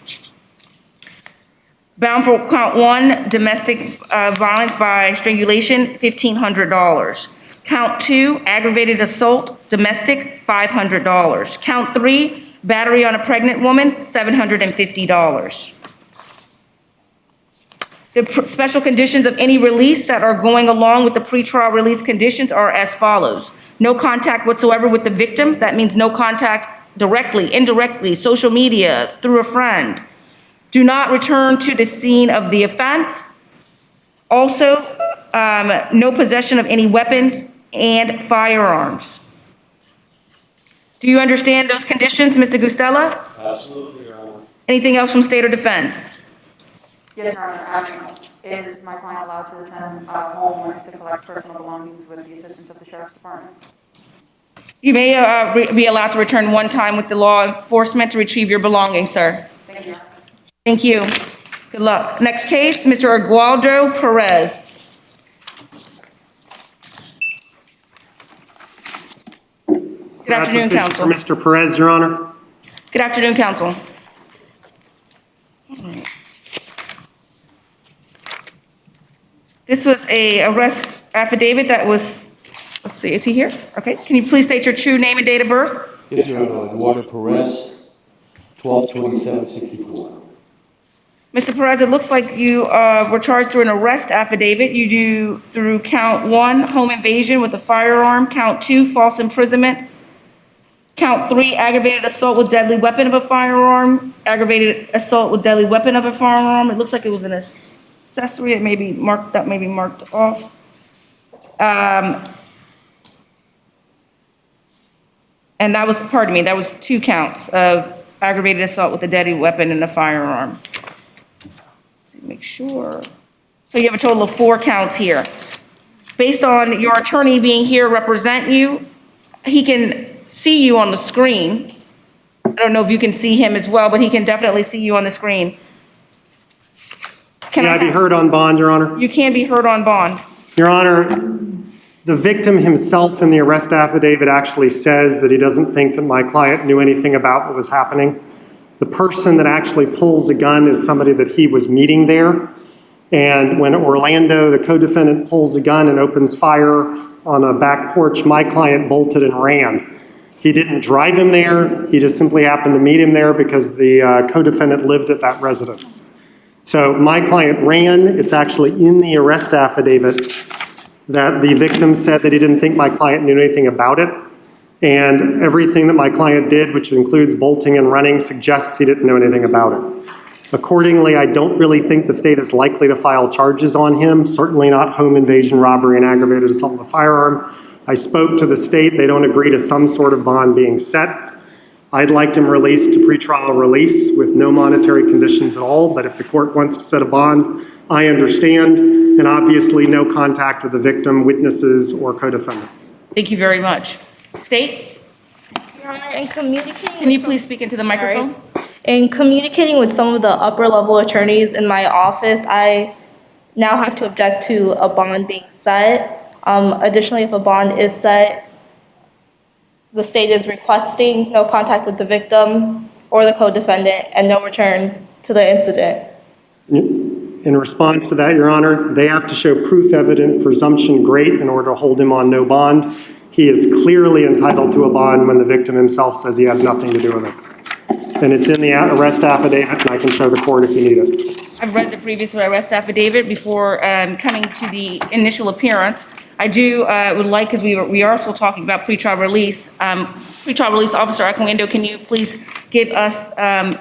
Bound for count 1, domestic violence by strangulation, $1,500. Count 2, aggravated assault, domestic, $500. Count 3, battery on a pregnant woman, $750. The special conditions of any release that are going along with the pretrial release conditions are as follows. No contact whatsoever with the victim. That means no contact directly, indirectly, social media, through a friend. Do not return to the scene of the offense. Also, no possession of any weapons and firearms. Do you understand those conditions, Mr. Gustella? Absolutely, Your Honor. Anything else from state or defense? Yes, Your Honor. Is my client allowed to return home once to collect personal belongings with the assistance of the Sheriff's Department? You may be allowed to return one time with the law enforcement to retrieve your belongings, sir. Thank you. Thank you. Good luck. Next case, Mr. Agualdo Perez. Good afternoon, counsel. For Mr. Perez, Your Honor. Good afternoon, counsel. This was a arrest affidavit that was, let's see, is he here? Okay. Can you please state your true name and date of birth? Yes, Your Honor. Eduardo Perez, 12/27/64. Mr. Perez, it looks like you were charged through an arrest affidavit. You do through count 1, home invasion with a firearm, count 2, false imprisonment, count 3, aggravated assault with deadly weapon of a firearm, aggravated assault with deadly weapon of a firearm. It looks like it was an accessory. It may be marked, that may be marked off. And that was, pardon me, that was 2 counts of aggravated assault with a deadly weapon and a firearm. Make sure. So you have a total of 4 counts here. Based on your attorney being here to represent you, he can see you on the screen. I don't know if you can see him as well, but he can definitely see you on the screen. Can I be heard on bond, Your Honor? You can be heard on bond. Your Honor, the victim himself in the arrest affidavit actually says that he doesn't think that my client knew anything about what was happening. The person that actually pulls the gun is somebody that he was meeting there. And when Orlando, the co-defendant, pulls the gun and opens fire on a back porch, my client bolted and ran. He didn't drive him there. He just simply happened to meet him there because the co-defendant lived at that residence. So my client ran. It's actually in the arrest affidavit that the victim said that he didn't think my client knew anything about it. And everything that my client did, which includes bolting and running, suggests he didn't know anything about it. Accordingly, I don't really think the state is likely to file charges on him, certainly not home invasion, robbery, and aggravated assault with a firearm. I spoke to the state. They don't agree to some sort of bond being set. I'd like him released to pretrial release with no monetary conditions at all, but if the court wants to set a bond, I understand, and obviously no contact with the victim, witnesses, or co-defendant. Thank you very much. State? Your Honor, in communicating. Can you please speak into the microphone? In communicating with some of the upper level attorneys in my office, I now have to object to a bond being set. Additionally, if a bond is set, the state is requesting no contact with the victim or the co-defendant and no return to the incident. In response to that, Your Honor, they have to show proof evident, presumption great in order to hold him on no bond. He is clearly entitled to a bond when the victim himself says he had nothing to do with it. And it's in the arrest affidavit, and I can show the court if you need it. I've read the previous arrest affidavit before coming to the initial appearance. I would like, because we are still talking about pretrial release. Pretrial release officer Equindo, can you please give us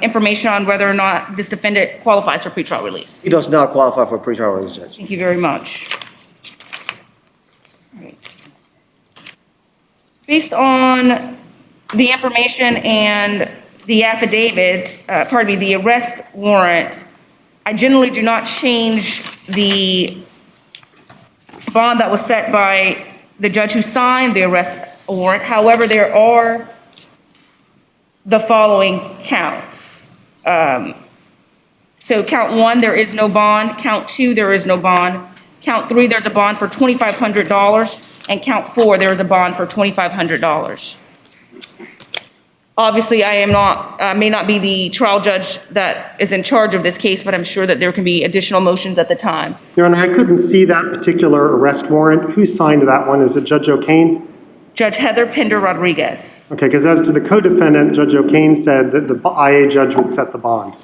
information on whether or not this defendant qualifies for pretrial release? He does not qualify for pretrial release, Judge. Thank you very much. All right. Based on the information and the affidavit, the arrest warrant, I generally do not change the bond that was set by the judge who signed the arrest warrant. However, there are the following counts. So count 1, there is no bond. Count 2, there is no bond. Count 3, there's a bond for $2,500. And count 4, there is a bond for $2,500. Obviously, I am not, may not be the trial judge that is in charge of this case, but I'm sure that there can be additional motions at the time. Your Honor, I couldn't see that particular arrest warrant. Who signed that one? Is it Judge O'Kane? Judge Heather Pender Rodriguez. Okay, because as to the co-defendant, Judge O'Kane said that the IA judge would set the bond.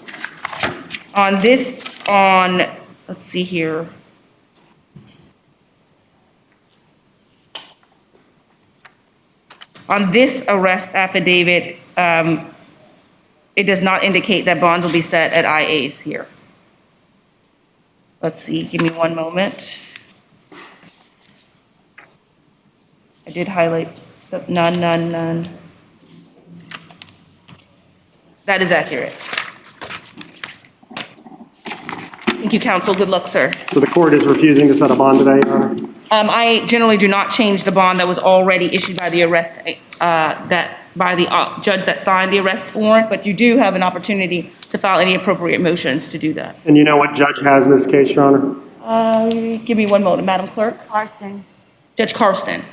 Let's see here. On this arrest affidavit, it does not indicate that bonds will be set at IAs here. Let's see, give me one moment. I did highlight none. That is accurate. Thank you, counsel. Good luck, sir. So the court is refusing to set a bond today, Your Honor? I generally do not change the bond that was already issued by the judge that signed the arrest warrant, but you do have an opportunity to file any appropriate motions to do that. And you know what judge has in this case, Your Honor? Give me one moment, Madam Clerk. Carson. Judge Karsten.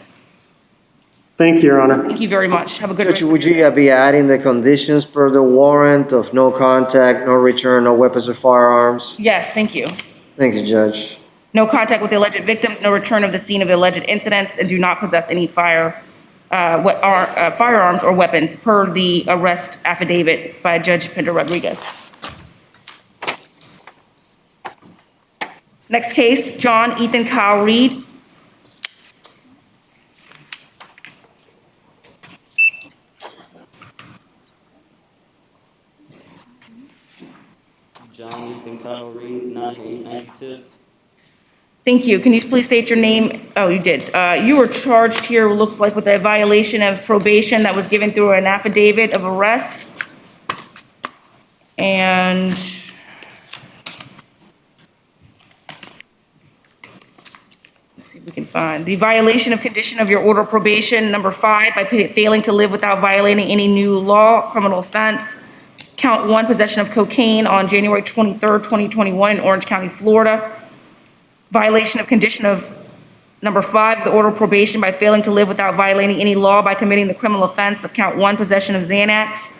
Thank you, Your Honor. Thank you very much. Have a good Judge, rest of would your you be adding the conditions per the warrant of no contact, no return, no weapons or firearms? Yes, thank you. Thank you, Judge. No contact with the alleged victims, no return of the scene of the alleged incidents, and do not possess any firearms or weapons per the arrest affidavit by Judge Pender Rodriguez. Next case, John Ethan Kyle Reed. John Ethan Kyle Reed, 9892. Thank you. Can you please state your name? Oh, you did. You were charged here, looks like, with a violation of probation that was given through an affidavit of arrest. And let's see if we can find the violation of condition of your order of probation, number 5, by failing to live without violating any new law, criminal offense. Count 1, possession of cocaine on January 23rd, 2021 in Orange County, Florida. Violation of condition of number 5, the order of probation by failing to live without violating any law by committing the criminal offense of count 1, possession of Xanax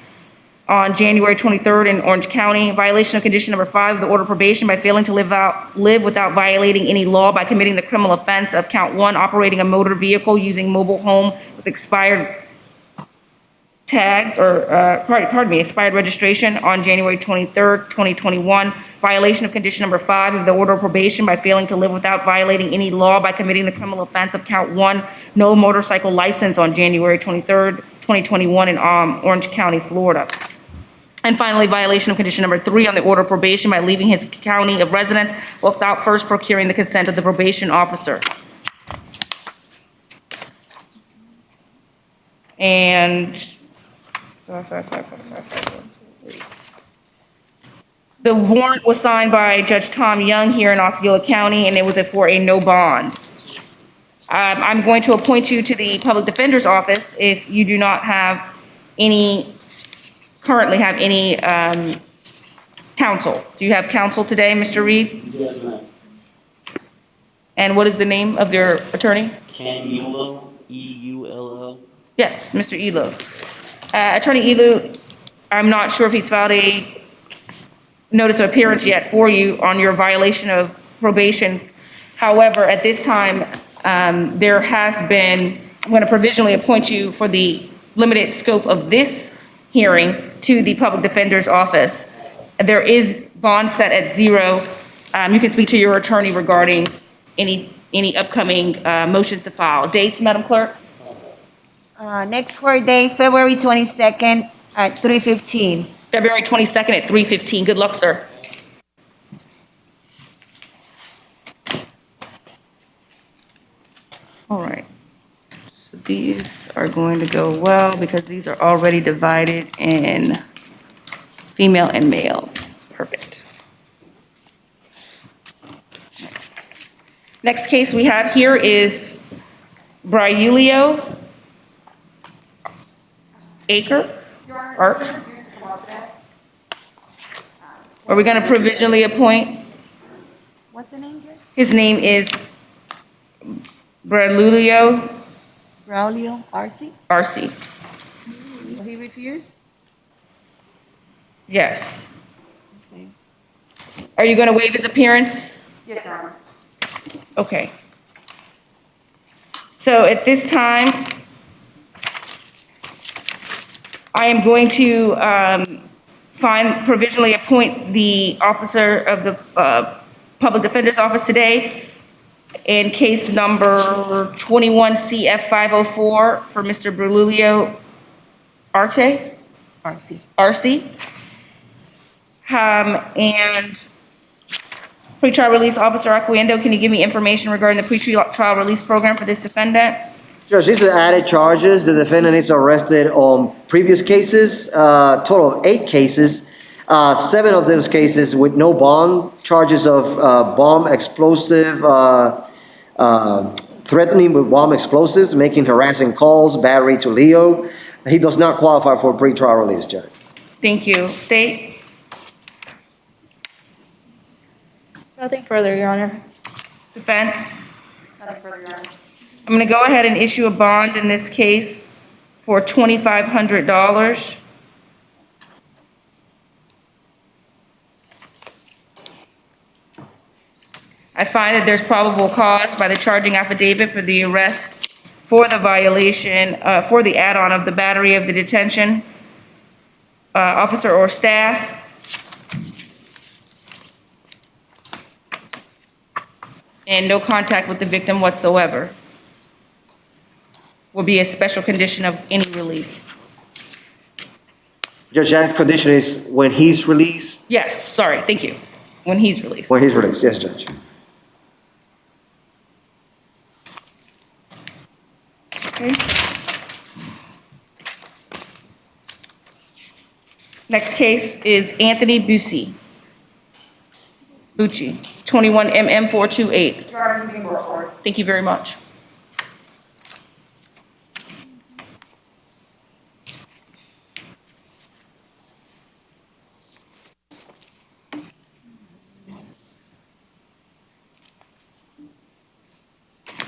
on January 23rd in Orange County. Violation of condition number 5, the order of probation by failing to live without violating any law by committing the criminal offense of count 1, operating a motor vehicle using mobile home with expired tags or, expired registration on January 23rd, 2021. Violation of condition number 5 of the order of probation by failing to live without violating any law by committing the criminal offense of count 1, no motorcycle license on January 23rd, 2021 in Orange County, Florida. And finally, violation of condition number 3 on the order of probation by leaving his county of residence without first procuring the consent of the probation officer. And the warrant was signed by Judge Tom Young here in Osceola County, and it was for a no bond. I'm going to appoint you to the Public Defender's Office if you do not currently have any counsel. Do you have counsel today, Mr. Reed? Yes, ma'am. And what is the name of your attorney? Ken Eulo, E-U-L-O. Yes, Mr. Elu. Attorney Elu, I'm not sure if he's filed a notice of appearance yet for you on your violation of probation. However, at this time, there has been, I'm going to provisionally appoint you for the limited scope of this hearing to the Public Defender's Office. There is bond set at 0. You can speak to your attorney regarding any upcoming motions to file. Dates, Madam Clerk? Next court date, February 22nd at 3:15. February 22nd at 3:15. Good luck, sir. All right. So these are going to go well because these are already divided in female and male. Perfect. Next case we have here is Braulio Arc. Are we going to provisionally appoint? What's the name, Judge? His name is Braulio Braulio Arce? Arce. So he refused? Yes. Are you going to waive his appearance? Yes, Your Honor. Okay. So at this time, I am going to provisionally appoint the officer of the Public Defender's Office today in case number 21 CF 504 for Mr. Braulio Arce. And pretrial release officer Acquiendo, can you give me information regarding the pretrial release program for this defendant? Judge, these are added charges. The defendant is arrested on previous cases, total of 8 cases. 7 of those cases with no bond, charges of bomb explosive, threatening with bomb explosives, making harassing calls, battery to Leo. He does not qualify for pretrial release, Judge. Thank you. State? Nothing further, Your Honor. Defense? Nothing further, Your Honor. I'm going to go ahead and issue a bond in this case for $2,500. I find that there's probable cause by the charging affidavit for the arrest for the violation, for the add-on of the battery of the detention officer or staff. And no contact with the victim whatsoever will be a special condition of any release. Judge, that condition is when he's released? Yes, sorry, thank you. When he's released. When he's released, yes, Judge. Okay. Next case is Anthony Bucci, 21 MM 428. Your Honor, he's being brought forward. Thank you very much.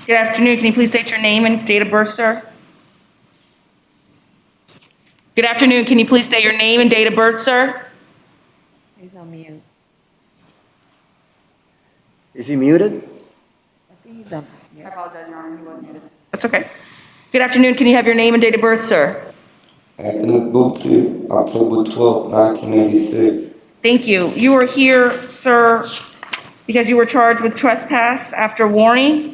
Good afternoon. Can you please state your name and date of birth, sir? Good afternoon. Can you please state your name and date of birth, sir? He's on mute. Is he muted? I think he's on mute. I apologize, Your Honor, he was muted. That's okay. Good afternoon. Can you have your name and date of birth, sir? Anthony Bucci, October 12, 1986. Thank you. You are here, sir, because you were charged with trespass after warning.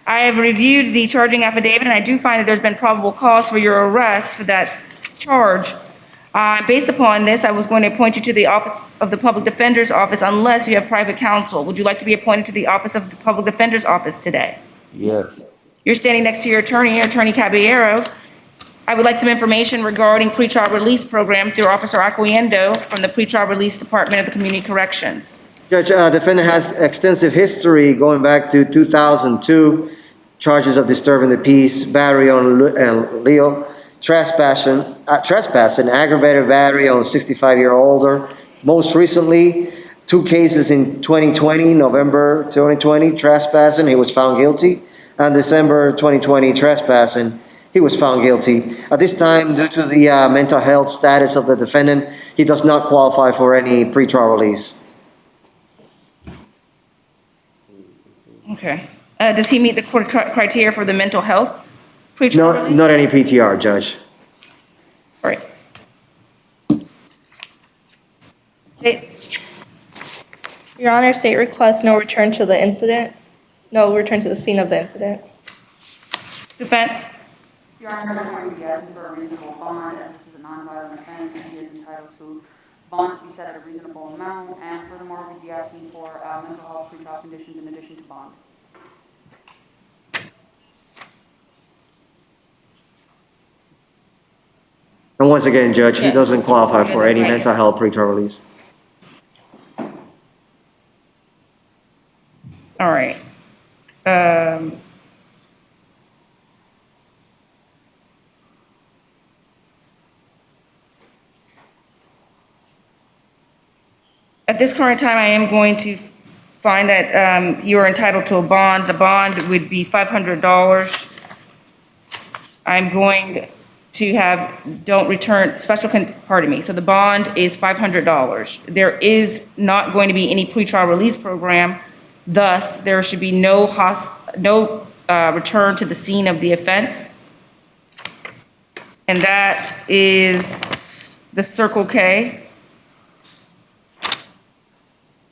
I have reviewed the charging affidavit, and I do find that there's been probable cause for your arrest for that charge. Based upon this, I was going to appoint you to the Office of the Public Defender's Office unless you have private counsel. Would you like to be appointed to the Office of the Public Defender's Office today? Yes. You're standing next to your attorney, Attorney Caballero. I would like some information regarding pretrial release program through Officer Acquiendo from the Pretrial Release Department of the Community Corrections. Judge, defendant has extensive history going back to 2002, charges of disturbing the peace, battery on Leo, trespassing, aggravated battery on 65-year older. Most recently, 2 cases in 2020, November 2020, trespassing, he was found guilty. And December 2020, trespassing, he was found guilty. At this time, due to the mental health status of the defendant, he does not qualify for any pretrial release. Okay. Does he meet the criteria for the mental health pretrial No, release? not any PTR, Judge. All right. State. Your Honor, state requests no return to the incident. No return to the scene of the incident. Defense? Your Honor, the client would be asking for a reasonable bond, as this is a nonviolent offense, and he is entitled to bond to be set at a reasonable amount, and furthermore, we'd be asking for mental health pretrial conditions in addition to bond. And once again, Judge, he Yes. doesn't qualify for any Right. mental health pretrial release. All right. At this current time, I am going to find that you are entitled to a bond. The bond would be $500. I'm going to have, don't return, pardon me, so the bond is $500. There is not going to be any pretrial release program, thus, there should be no return to the scene of the offense. And that is the Circle K.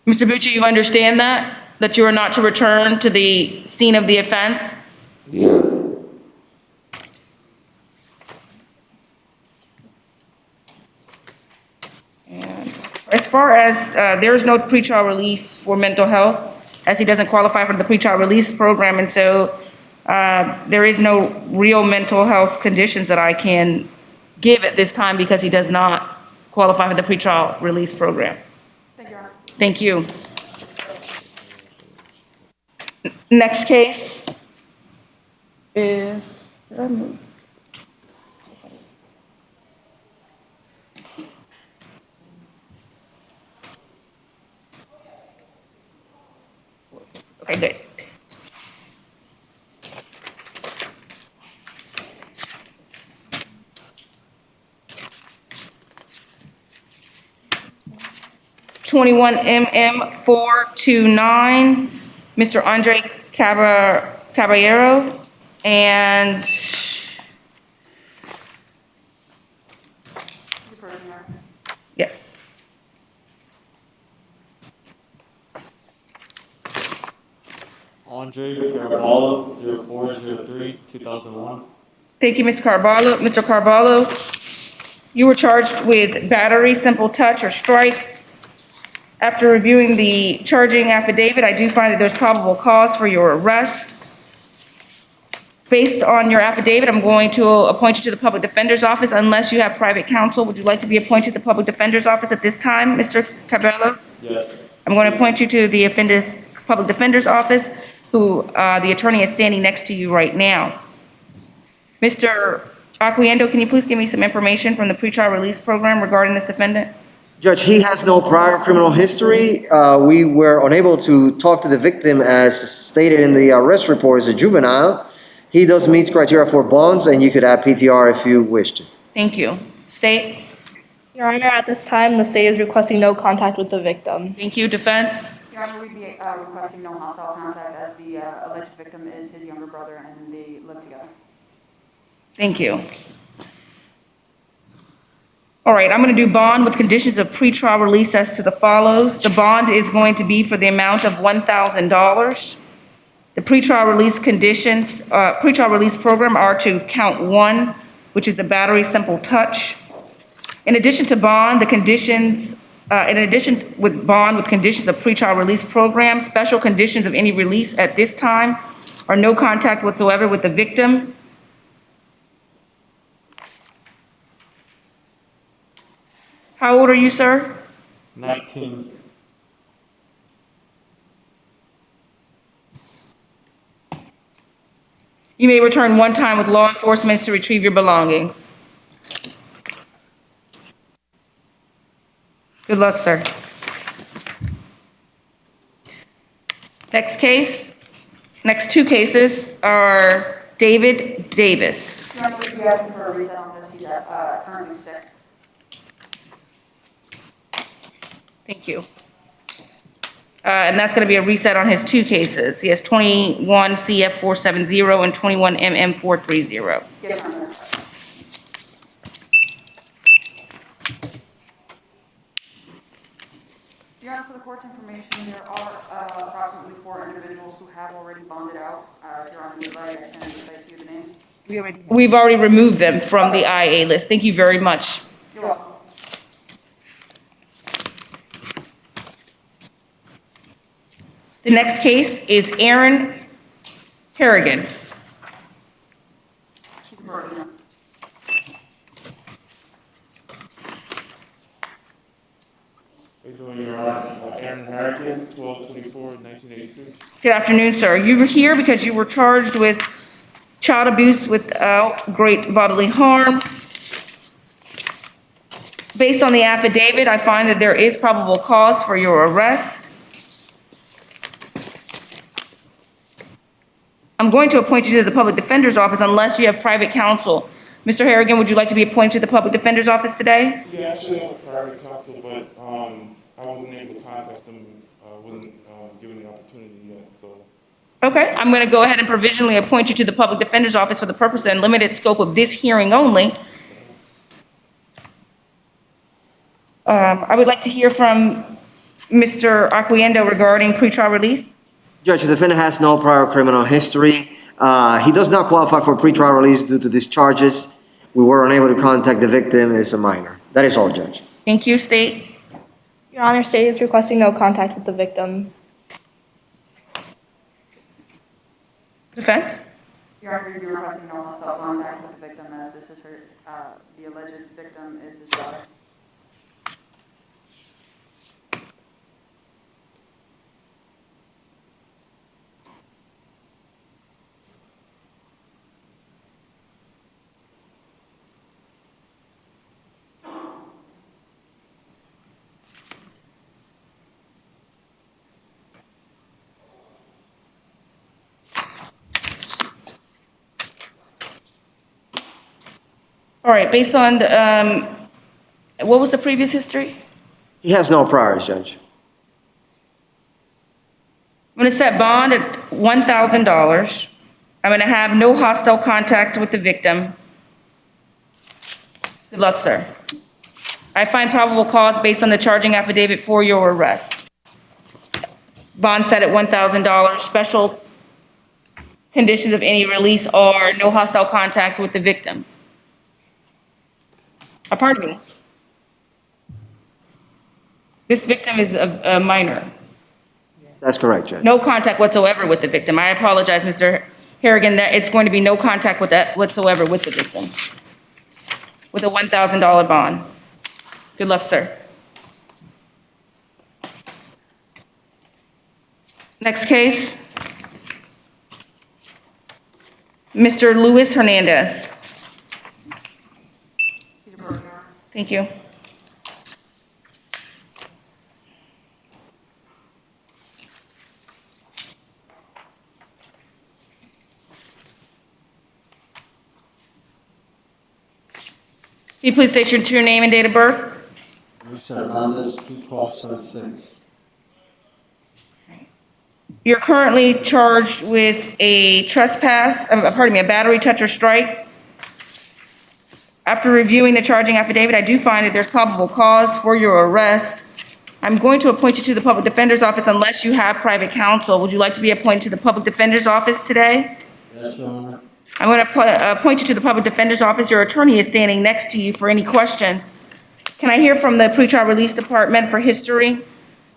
Mr. Bucci, you understand that? That you are not to return to the scene of the offense? Yeah. And as far as, there is no pretrial release for mental health, as he doesn't qualify for the pretrial release program, and so there is no real mental health conditions that I can give at this time because he does not qualify for the pretrial release program. Thank you, Your Honor. Thank you. Next case is, did I move? Okay, good. '21 MM429, Mr. Andre Caballero, and yes. Andre Caraballo, 0403, 2001. Thank you, Ms. Carballo. Mr. Carballo, you were charged with battery, simple touch, or strike. After reviewing the charging affidavit, I do find that there's probable cause for your arrest. Based on your affidavit, I'm going to appoint you to the Public Defender's Office unless you have private counsel. Would you like to be appointed to the Public Defender's Office at this time, Mr. Cabello? Yes. I'm going to appoint you to the Public Defender's Office, who the attorney is standing next to you right now. Mr. Acquiendo, can you please give me some information from the pretrial release program regarding this defendant? Judge, he has no prior criminal history. We were unable to talk to the victim as stated in the arrest report as a juvenile. He does meet criteria for bonds, and you could add PTR if you wished. Thank you. State? Your Honor, at this time, the state is requesting no contact with the victim. Thank you. Defense? Your Honor, we'd be requesting no hostile contact as the alleged victim is his younger brother and they live together. Thank you. All right, I'm going to do bond with conditions of pretrial release as to the follows. The bond is going to be for the amount of $1,000. The pretrial release conditions, pretrial release program are to count 1, which is the battery simple touch. In addition to bond, the conditions, with bond with conditions of pretrial release program, special conditions of any release at this time are no contact whatsoever with the victim. How old are you, sir? 19. You may return one time with law enforcement to retrieve your belongings. Good luck, sir. Next case, next two cases are David Davis. Your Honor, we'd be asking for a reset on this. He's currently sick. Thank you. And that's going to be a reset on his two cases. He has 21 CF 470 and 21 MM 430. Yes, Your Honor. Your Honor, for the court's information, there are approximately 4 individuals who have already bonded out. If Your Honor would like, I can recite to you the names. We've already removed them from the IA list. Thank you very much. You're welcome. The next case is Aaron Harrigan. She's a partner. Your Honor, Aaron Harrigan, 12/24/1983. Good afternoon, sir. You were here because you were charged with child abuse without great bodily harm. Based on the affidavit, I find that there is probable cause for your arrest. I'm going to appoint you to the public defender's office unless you have private counsel. Mr. Harrigan, would you like to be appointed to the public defender's office today? Yeah, actually, I have a private counsel, but I wasn't able to contact them, wasn't given the opportunity yet, so. Okay, I'm going to go ahead and provisionally appoint you to the public defender's office for the purpose and limited scope of this hearing only. I would like to hear from Mr. Acquiendo regarding pretrial release. Judge, the defendant has no prior criminal history. He does not qualify for pretrial release due to these charges. We were unable to contact the victim as a minor. That is all, Judge. Thank you, State. Your Honor, State is requesting no contact with the victim. Defense? Your Honor, you're requesting no hostile contact with the victim as this is her, the alleged victim is his daughter. All right, based on, what was the previous history? He has no priors, Judge. I'm going to set bond at $1,000. I'm going to have no hostile contact with the victim. Good luck, sir. I find probable cause based on the charging affidavit for your arrest. Bond set at $1,000. Special conditions of any release are no hostile contact with the victim. Pardon me. This victim is a minor. That's correct, Judge. No contact whatsoever with the victim. I apologize, Mr. Harrigan, that it's going to be no contact with that whatsoever with the victim. With a $1,000 bond. Good luck, sir. Next case. Mr. Luis Hernandez. Thank you. Can you please state your true name and date of birth? Luis Hernandez, 2/12/76. You're currently charged with a a battery, touch, or strike. After reviewing the charging affidavit, I do find that there's probable cause for your arrest. I'm going to appoint you to the public defender's office unless you have private counsel. Would you like to be appointed to the public defender's office today? Yes, Your Honor. I'm going to appoint you to the public defender's office. Your attorney is standing next to you for any questions. Can I hear from the pretrial release department for history?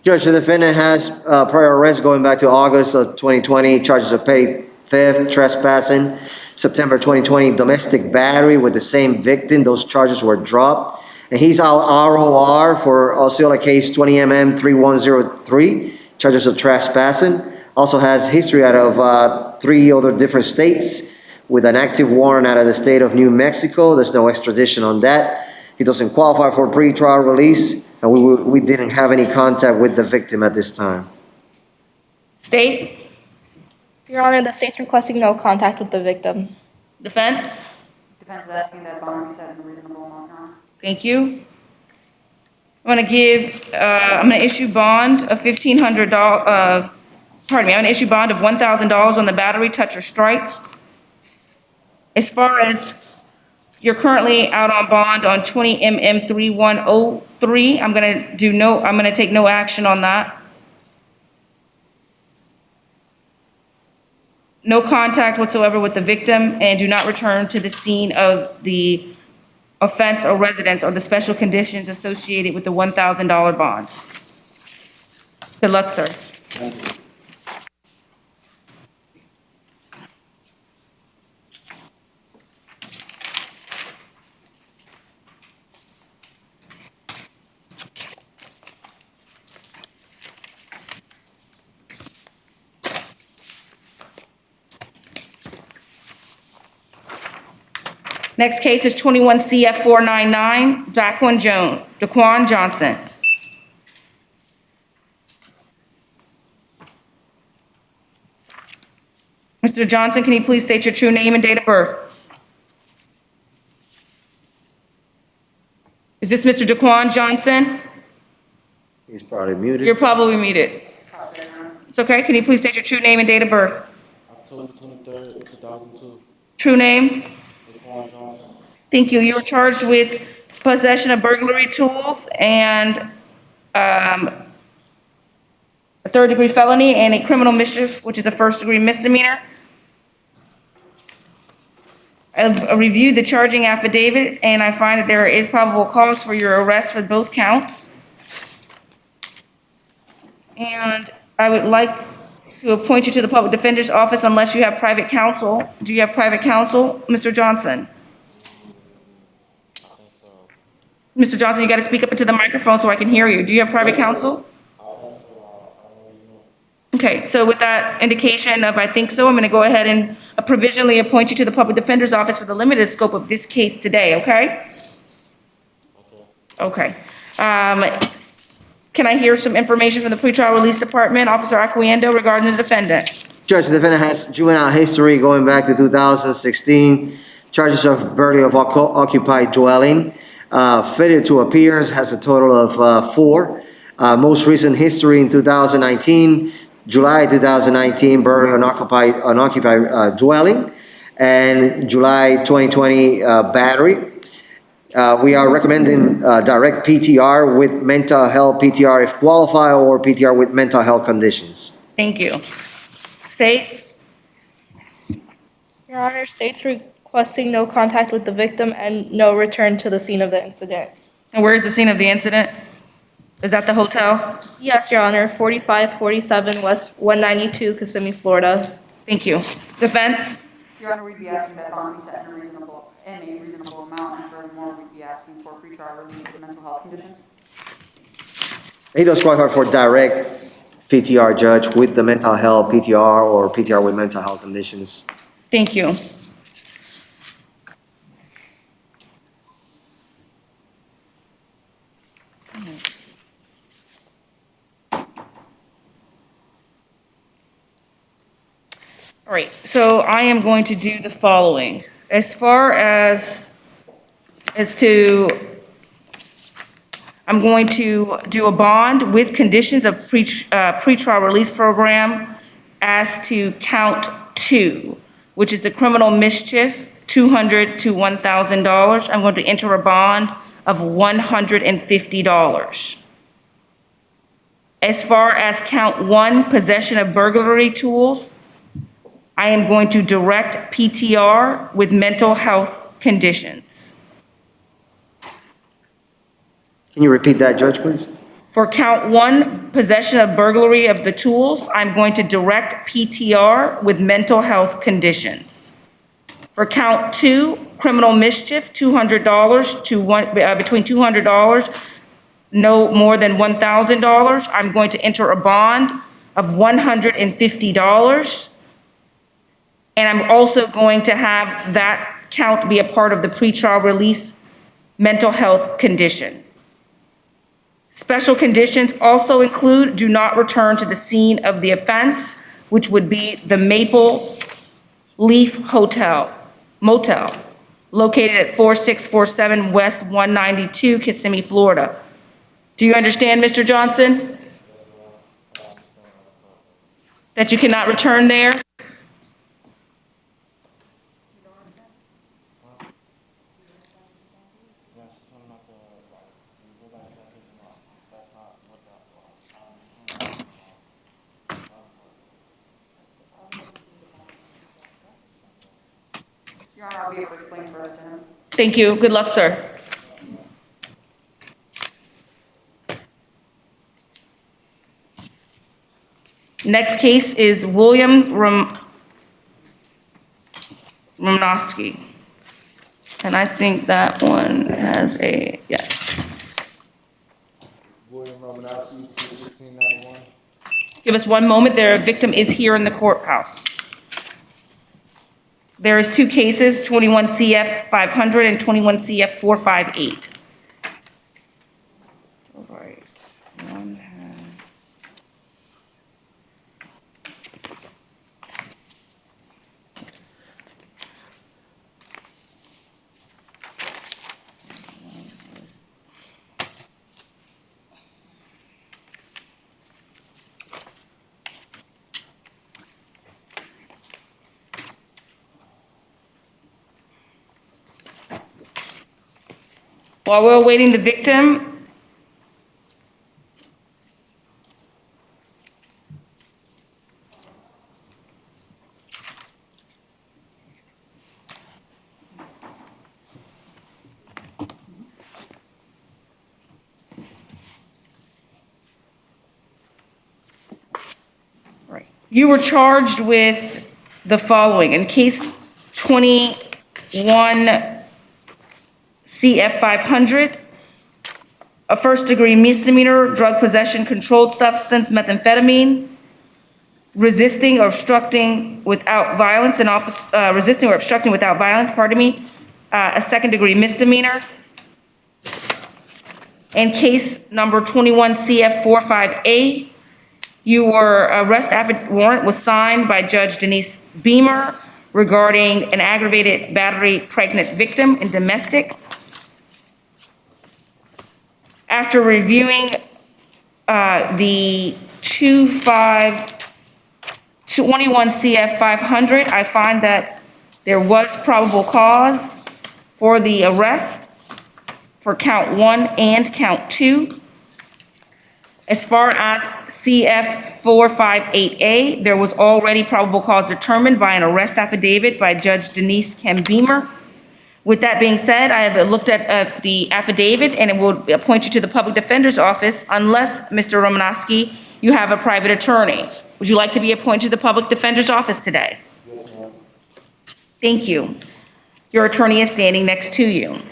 Judge, the defendant has prior arrest going back to August of 2020, charges of petty theft, trespassing. September 2020, domestic battery with the same victim. Those charges were dropped. And he's out ROR for Osceola case 20MM 3103, charges of trespassing. Also has history out of 3 other different states with an active warrant out of the state of New Mexico. There's no extradition on that. He doesn't qualify for pretrial release, and we didn't have any contact with the victim at this time. State? Your Honor, the state's requesting no contact with the victim. Defense? Defense is asking that bond be set in a reasonable amount, Your Honor. Thank you. I'm going to issue bond of $1,500, I'm going to issue bond of $1,000 on the battery, touch, or strike. As far as you're currently out on bond on 20MM 3103, 3, I'm going to take no action on that. No contact whatsoever with the victim and do not return to the scene of the offense or residence or the special conditions associated with the $1,000 bond. Good luck, sir. Next case is 21 CF 499, Daquan Johnson. Mr. Johnson, can you please state your true name and date of birth? Is this Mr. Daquan Johnson? He's probably muted. You're probably muted. It's okay. Can you please state your true name and date of birth? October 23rd, 2002. True name? Daquan Johnson. Thank you. You were charged with possession of burglary tools and a third-degree felony and a criminal mischief, which is a first-degree misdemeanor. I've reviewed the charging affidavit, and I find that there is probable cause for your arrest for both counts. And I would like to appoint you to the public defender's office unless you have private counsel. Do you have private counsel, Mr. Johnson? Mr. Johnson, you got to speak up into the microphone so I can hear you. Do you have private counsel? Okay, so with that indication of I think so, I'm going to go ahead and provisionally appoint you to the public defender's office for the limited scope of this case today, okay? Okay. Can I hear some information from the pretrial release department, Officer Acquiendo, regarding the defendant? Judge, the defendant has juvenile history going back to 2016, charges of burglary of occupied dwelling, failure to appearance, has a total of 4. Most recent history in 2019, July 2019, burglary on occupied dwelling, and July 2020 battery. We are recommending direct PTR with mental health PTR if qualified, or PTR with mental health conditions. Thank you. State? Your Honor, state's requesting no contact with the victim and no return to the scene of the incident. And where is the scene of the incident? Is that the hotel? Yes, Your Honor, 4547 West 192, Kissimmee, Florida. Thank you. Defense? Your Honor, we'd be asking that bond be set in a reasonable amount, and furthermore, we'd be asking for pretrial release of mental health conditions. He does qualify for direct PTR, Judge, with the mental health PTR or PTR with mental health conditions. Thank you. All right, so I am going to do the following. As far as I'm going to do a bond with conditions of pretrial release program as to count 2, which is the criminal mischief, $200 to $1,000. I'm going to enter a bond of $150. As far as count 1, possession of burglary tools, I am going to direct PTR with mental health conditions. Can you repeat that, Judge, please? For count 1, possession of burglary of the tools, I'm going to direct PTR with mental health conditions. For count 2, criminal mischief, $200 to between $200, no more than $1,000, I'm going to enter a bond of $150. And I'm also going to have that count be a part of the pretrial release mental health condition. Special conditions also include do not return to the scene of the offense, which would be the Maple Leaf Motel, located at 4647 West 192, Kissimmee, Florida. Do you understand, Mr. Johnson? That you cannot return there? Your Honor, I'll be able to explain further to him. Thank you. Good luck, sir. Next case is William Romnowski. And I think that one has a, yes. William Romanowski, 21691. Give us one moment. Their victim is here in the courthouse. There is two cases, 21 CF 500 and 21 CF 458. All right. One has. While we're awaiting the victim, right. You were charged with the following. In case 21 CF 500, a first-degree misdemeanor, drug possession, controlled substance, methamphetamine, resisting or obstructing without violence, a second-degree misdemeanor. In case number 21 CF 45A, your arrest warrant was signed by Judge Denise Beamer regarding an aggravated battery pregnant victim in domestic. After reviewing the 21 CF 500, I find that there was probable cause for the arrest for count 1 and count 2. As far as CF 458A, there was already probable cause determined by an arrest affidavit by Judge Denise Kim Beamer. With that being said, I have looked at the affidavit and it will appoint you to the public defender's office unless, Mr. Romanowski, you have a private attorney. Would you like to be appointed to the public defender's office today? Yes, ma'am. Thank you. Your attorney is standing next to you.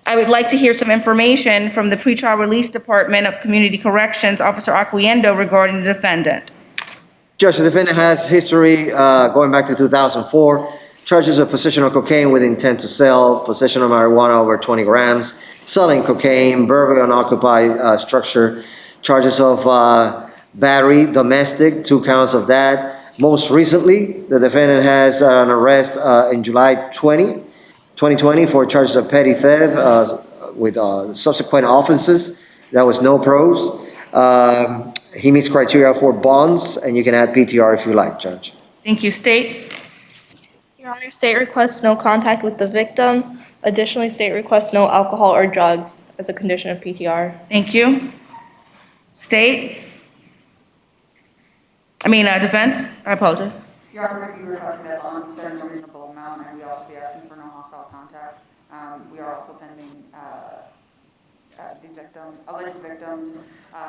I would like to hear some information from the Pretrial Release Department of Community Corrections, Officer Acquiendo, regarding the defendant. Judge, the defendant has history going back to 2004. Charges of possession of cocaine with intent to sell, possession of marijuana over 20 grams, selling cocaine, burglary on occupied structure, charges of battery, domestic, 2 counts of that. Most recently, the defendant has an arrest in July 2020 for charges of petty theft with subsequent offenses. That was no pros. He meets criteria for bonds, and you can add PTR if you like, Judge. Thank you. State. Your Honor, state requests no contact with the victim. Additionally, state requests no alcohol or drugs as a condition of PTR. Thank you. State. Defense. I apologize. Your Honor, we requested a bond set in a reasonable amount, and we also be asking for no hostile contact. We are also pending alleged victim's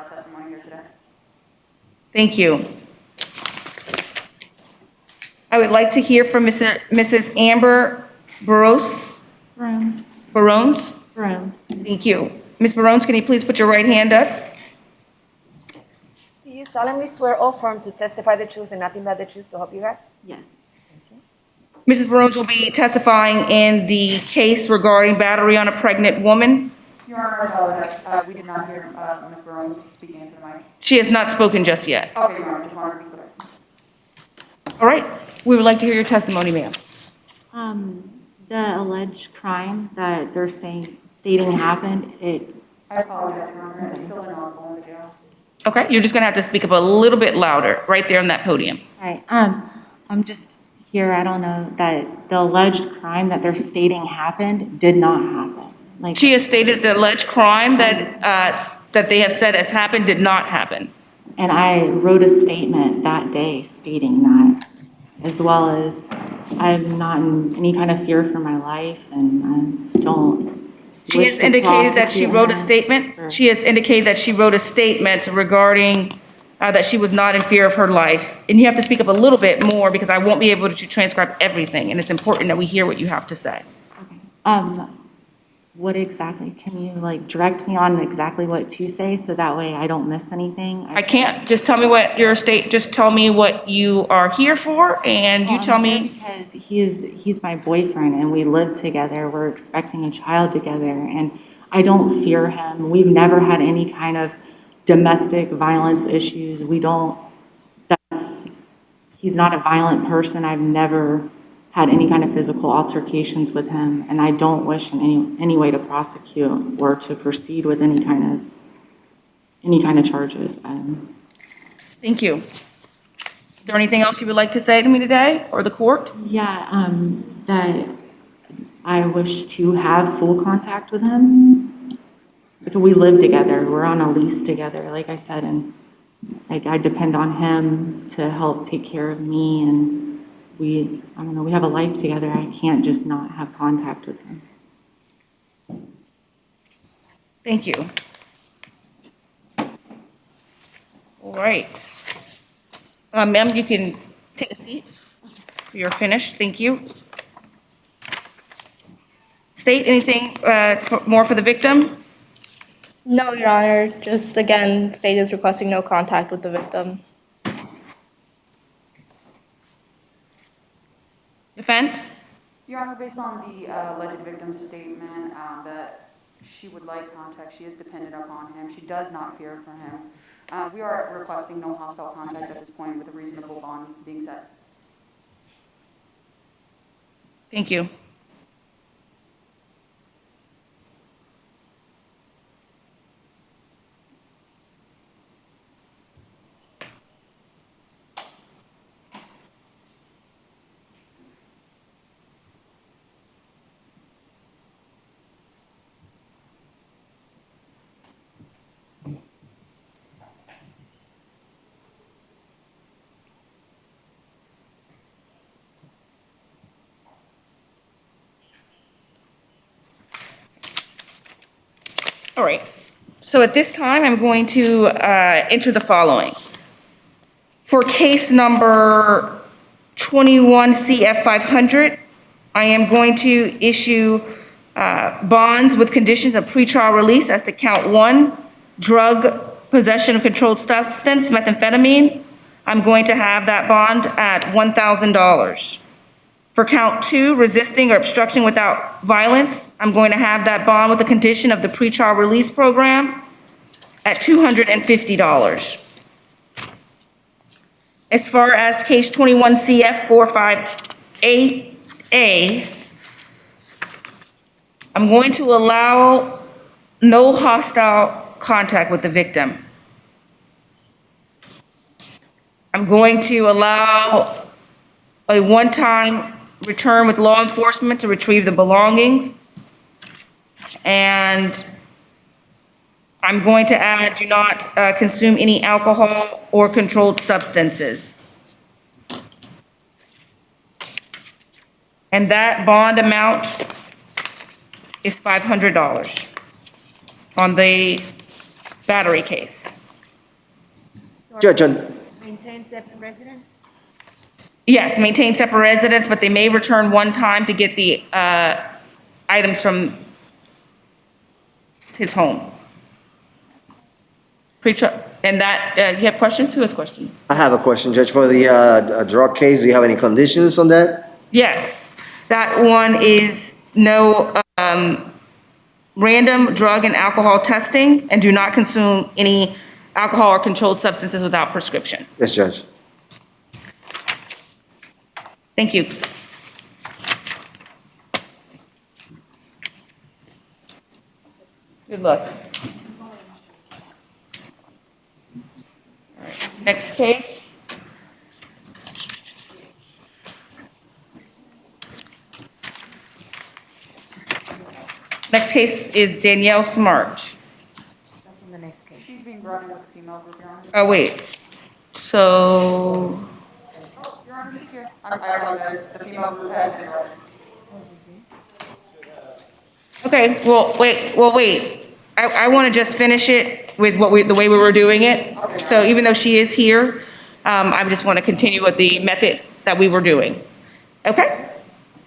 testimony here today. Thank you. I would like to hear from Mrs. Amber Barrones. Barrones? Thank you. Ms. Barrones, can you please put your right hand up? Do you solemnly swear or affirm to testify the truth and nothing but the truth, so help you God? Yes. Mrs. Barrones will be testifying in the case regarding battery on a pregnant woman. Your Honor, I apologize. We did not hear Ms. Barrones speaking into the mic. She has not spoken just yet. Okay, Your Honor, just wanted to be clear. All right. We would like to hear your testimony, ma'am. The alleged crime that they're stating happened, I apologize, Your Honor. It's still inaudible in the jail. Okay, you're just gonna have to speak up a little bit louder, right there on that podium. right, I'm just here, I don't know, that the alleged crime that they're stating happened did not happen. She has stated the alleged crime that they have said has happened did not happen. And I wrote a statement that day stating that, as well as I'm not in any kind of fear for my life, and I don't She wish has to indicated that she prosecute wrote a him. statement. She has indicated that she wrote a statement regarding that she was not in fear of her life. And you have to speak up a little bit more because I won't be able to transcribe everything, and it's important that we hear what you have to say. What exactly, can you like direct me on exactly what to say so that way I don't miss anything? I can't, just tell me what your just tell me what you are here for, and you tell I'm here me. because he's my boyfriend and we live together. We're expecting a child together and I don't fear him. We've never had any kind of domestic violence issues. He's not a violent person. I've never had any kind of physical altercations with him and I don't wish in any way to prosecute or to proceed with any kind of charges. Thank you. Is there anything else you would like to say to me today or the court? Yeah, that I wish to have full contact with him. Because we live together, we're on a lease together, like I said, and like I depend on him to help take care of me and we have a life together. I can't just not have contact with him. Thank you. All right. Ma'am, you can take a seat. You're finished. Thank you. State anything more for the victim? No, Your Honor, just again, state is requesting no contact with the victim. Defense? Your Honor, based on the alleged victim's statement that she would like contact, she is dependent upon him, she does not fear for him. We are requesting no hostile contact at this point with a reasonable bond being set. Thank you. All right. So at this time, I'm going to enter the following. For case number 21 CF 500, I am going to issue bonds with conditions of pretrial release as to count 1, drug possession of controlled substance, methamphetamine. I'm going to have that bond at $1,000. For count 2, resisting or obstructing without violence, I'm going to have that bond with the condition of the pretrial release program at $250. As far as case 21 CF 45A, I'm going to allow no hostile contact with the victim. I'm going to allow a one-time return with law enforcement to retrieve the belongings. And I'm going to add, do not consume any alcohol or controlled substances. And that bond amount is $500 on the battery case. Judge, Maintain separate residence? Yes, maintain separate residence, but they may return one time to get the items from his home. And that, you have questions? Who has questions? I have a question, Judge. For the drug case, do you have any conditions on that? Yes, that one is no random drug and alcohol testing, and do not consume any alcohol or controlled substances without prescription. Yes, Judge. Thank you. Good luck. All right, next case. Next case is Danielle Smart. That's in the next case. She's being brought in with a female group, Your Honor. Oh, wait. So, Your Honor, she's here. I apologize, the female group has been read. Okay, wait. I want to just finish it with the way we were doing it. So even though she is here, I just want to continue with the method that we were doing. Okay?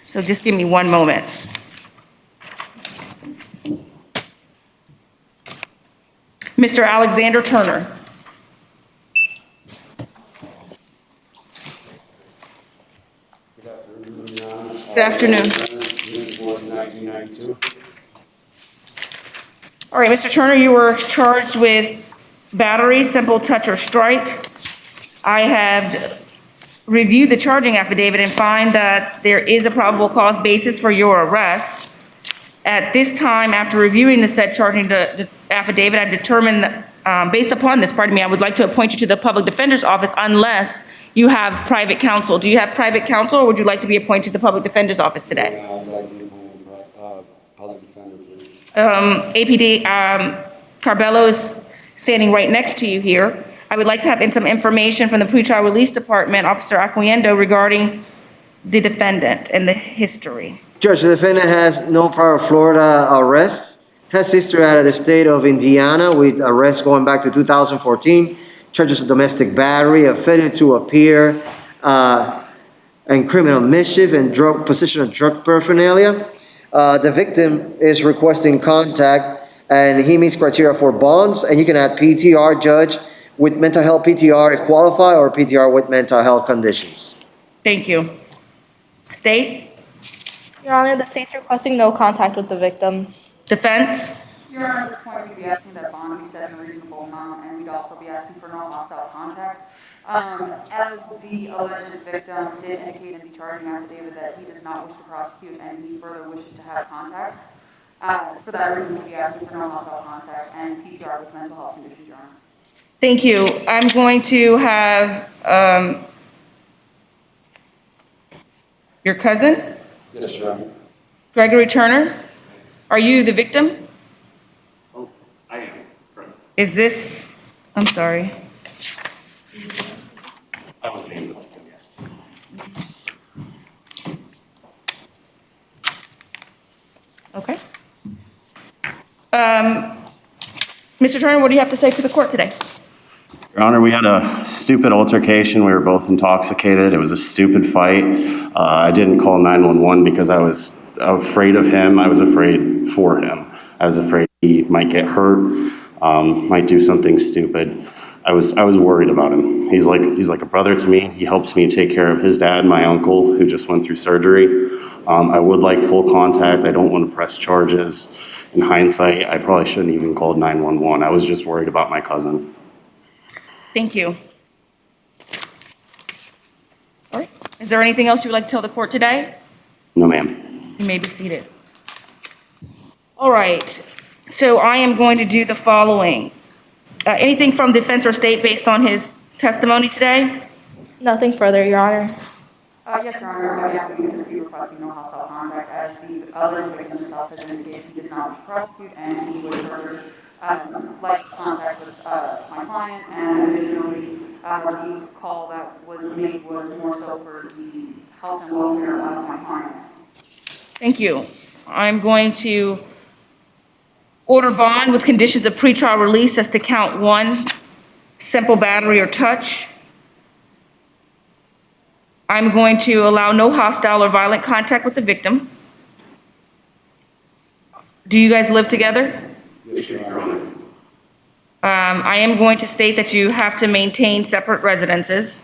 So just give me one moment. Mr. Alexander Turner. Good afternoon. All right, Mr. Turner, you were charged with battery, simple touch or strike. I have reviewed the charging affidavit and find that there is a probable cause basis for your arrest. At this time, after reviewing the said charging affidavit, I've determined that, based upon this, I would like to appoint you to the Public Defender's Office unless you have private counsel. Do you have private counsel, or would you like to be appointed to the Public Defender's Office today? I'd like to be appointed public defender, please. APD Carbello is standing right next to you here. I would like to have in some information from the Pretrial Release Department, Officer Acquiendo, regarding the defendant and the history. Judge, the defendant has no prior Florida arrests, has history out of the state of Indiana with arrests going back to 2014, charges of domestic battery, a failure to appear, and criminal mischief and possession of drug paraphernalia. The victim is requesting contact, and he meets criteria for bonds, and you can add PTR, Judge, with mental health PTR if qualified, or PTR with mental health conditions. Thank you. State? Your Honor, the state's requesting no contact with the victim. Defense? Your Honor, at this point, we'd be asking that bond be set in a reasonable amount, and we'd also be asking for no hostile contact. As the alleged victim did indicate in the charging affidavit that he does not wish to prosecute and he further wishes to have contact, for that reason, we'd be asking for no hostile contact and PTR with mental health conditions, Your Honor. Thank you. I'm going to have your cousin? Yes, Your Honor. Gregory Turner? Are you the victim? Oh, I am. Is this, I'm sorry. I was in the victim, yes. Okay. Mr. Turner, what do you have to say to the court today? Your Honor, we had a stupid altercation. We were both intoxicated. It was a stupid fight. I didn't call 911 because I was afraid of him. I was afraid for him. I was afraid he might get hurt, might do something stupid. I was worried about him. He's like a brother to me. He helps me take care of his dad, my uncle, who just went through surgery. I would like full contact. I don't want to press charges. In hindsight, I probably shouldn't even called 911. I was just worried about my cousin. Thank you. All right. Is there anything else you would like to tell the court today? No, ma'am. You may be seated. All right. So I am going to do the following. Anything from defense or state based on his testimony today? Nothing further, Your Honor. Yes, Your Honor, again, we would just be requesting no hostile contact, as the alleged victim himself has indicated he does not wish to prosecute, and he would further like contact with my client, and additionally, the call that was made was more so for the health and welfare of my client. Thank you. I'm going to order bond with conditions of pretrial release as to count 1, simple battery or touch. I'm going to allow no hostile or violent contact with the victim. Do you guys live together? Yes, Your Honor. I am going to state that you have to maintain separate residences.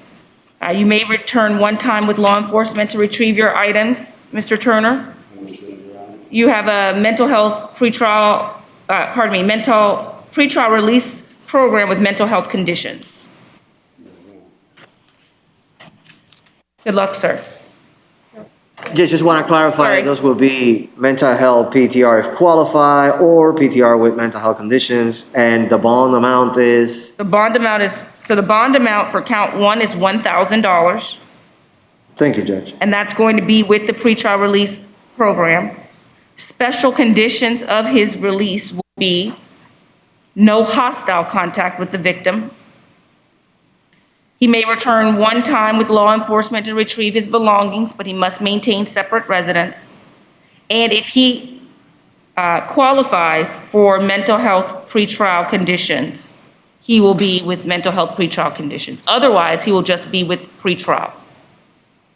You may return one time with law enforcement to retrieve your items, Mr. Turner. Understood, Your Honor. You have a mental health pretrial release program with mental health conditions. Good luck, sir. Just want to clarify, those will be mental health PTR if qualified, or PTR with mental health conditions, and the bond amount is? The bond amount for count 1 is $1,000, Thank you, Judge. and that's going to be with the pretrial release program. Special conditions of his release will be no hostile contact with the victim, He may return one time with law enforcement to retrieve his belongings, but he must maintain separate residence. And if he qualifies for mental health pretrial conditions, he will be with mental health pretrial conditions. Otherwise, he will just be with pretrial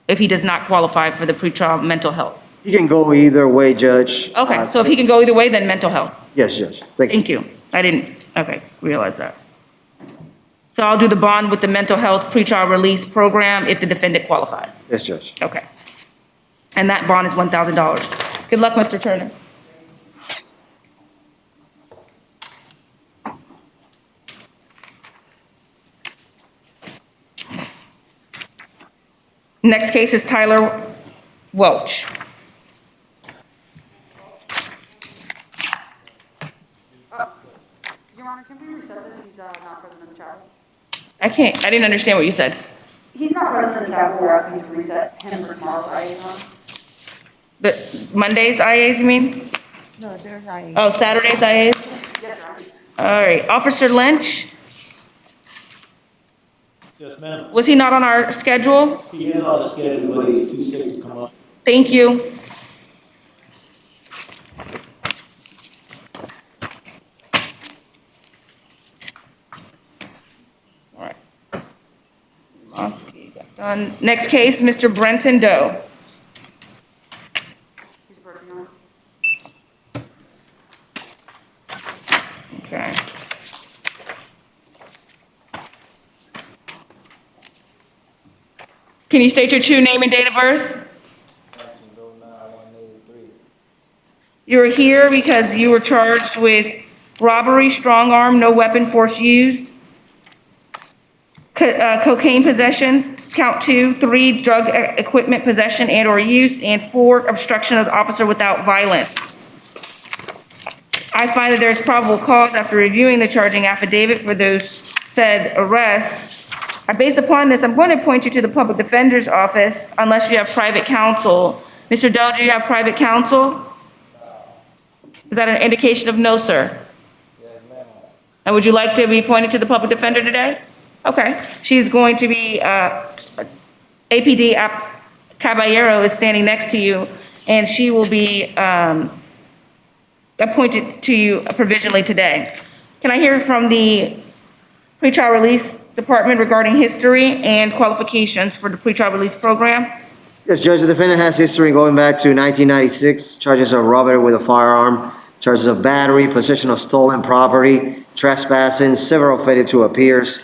if he does not qualify for the pretrial mental health. You can go either way, Judge. Okay, so if he can go either way, then mental health. Yes, Judge. Thank you. Thank you. I didn't, okay, realize that. So I'll do the bond with the mental health pretrial release program if the defendant qualifies. Yes, Judge. Okay. And that bond is $1,000. Good luck, Mr. Turner. Next case is Tyler Welch. Your Honor, can we reset this? He's not present in the chapel. I didn't understand what you said. He's not present in the chapel. We're asking you to reset him for tomorrow's IA. The Monday's IAs, you mean? No, there's IA. Oh, Saturday's IAs? Yes, Your Honor. All right. Officer Lynch, Yes, ma'am. was he not on our schedule? He is on the schedule, but he's too sick to come up. Thank you. All right. Lonsky got done. Next case, Mr. Brenton Doe. He's approaching, Your Honor. Okay. Can you state your true name and date of birth? You were here because you were charged with robbery, strong arm, no weapon, force used, cocaine possession, count 2, 3, drug equipment possession and or use, and 4, obstruction of the officer without violence. I find that there is probable cause after reviewing the charging affidavit for those said arrests. Based upon this, I'm going to point you to the public defender's office unless you have private counsel. Mr. Doe, do you have private counsel? Is that an indication of no, sir? Yes, ma'am. And would you like to be pointed to the public defender today? Okay. She's going to be, APD Caballero is standing next to you, and she will be appointed to you provisionally today. Can I hear from the pretrial release department regarding history and qualifications for the pretrial release program? Yes, Judge, the defendant has history going back to 1996, charges of robbery with a firearm, charges of battery, possession of stolen property, trespassing, several failure to appears.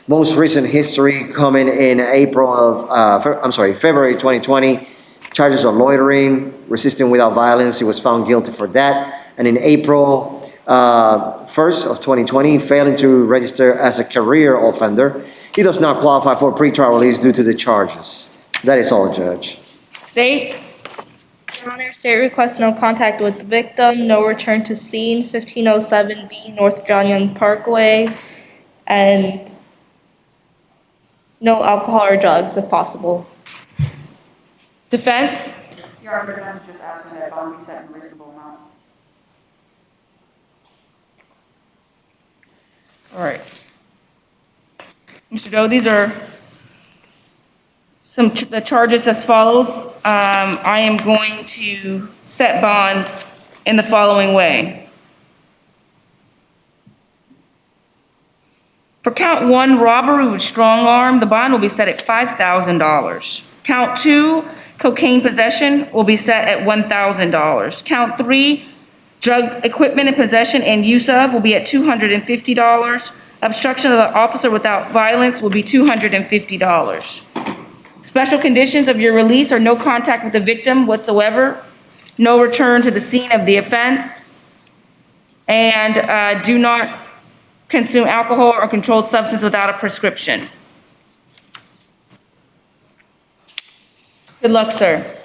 Most recent history coming in February 2020, charges of loitering, resisting without violence. He was found guilty for that. And in April 1st of 2020, failing to register as a career offender. He does not qualify for pretrial release due to the charges. That is all, Judge. State? Your Honor, state requests no contact with the victim, no return to scene, 1507B North John Young Parkway, and no alcohol or drugs if possible. Defense? Your Honor, defense is just asking that bond be set in a reasonable amount. All right. Mr. Doe, these are the charges as follows. I am going to set bond in the following way. For count 1, robbery with strong arm, the bond will be set at $5,000. Count 2, cocaine possession, will be set at $1,000. Count 3, drug equipment and possession and use of will be at $250. Obstruction of the officer without violence will be $250. Special conditions of your release are no contact with the victim whatsoever, no return to the scene of the offense, and do not consume alcohol or controlled substance without a prescription. Good luck, sir.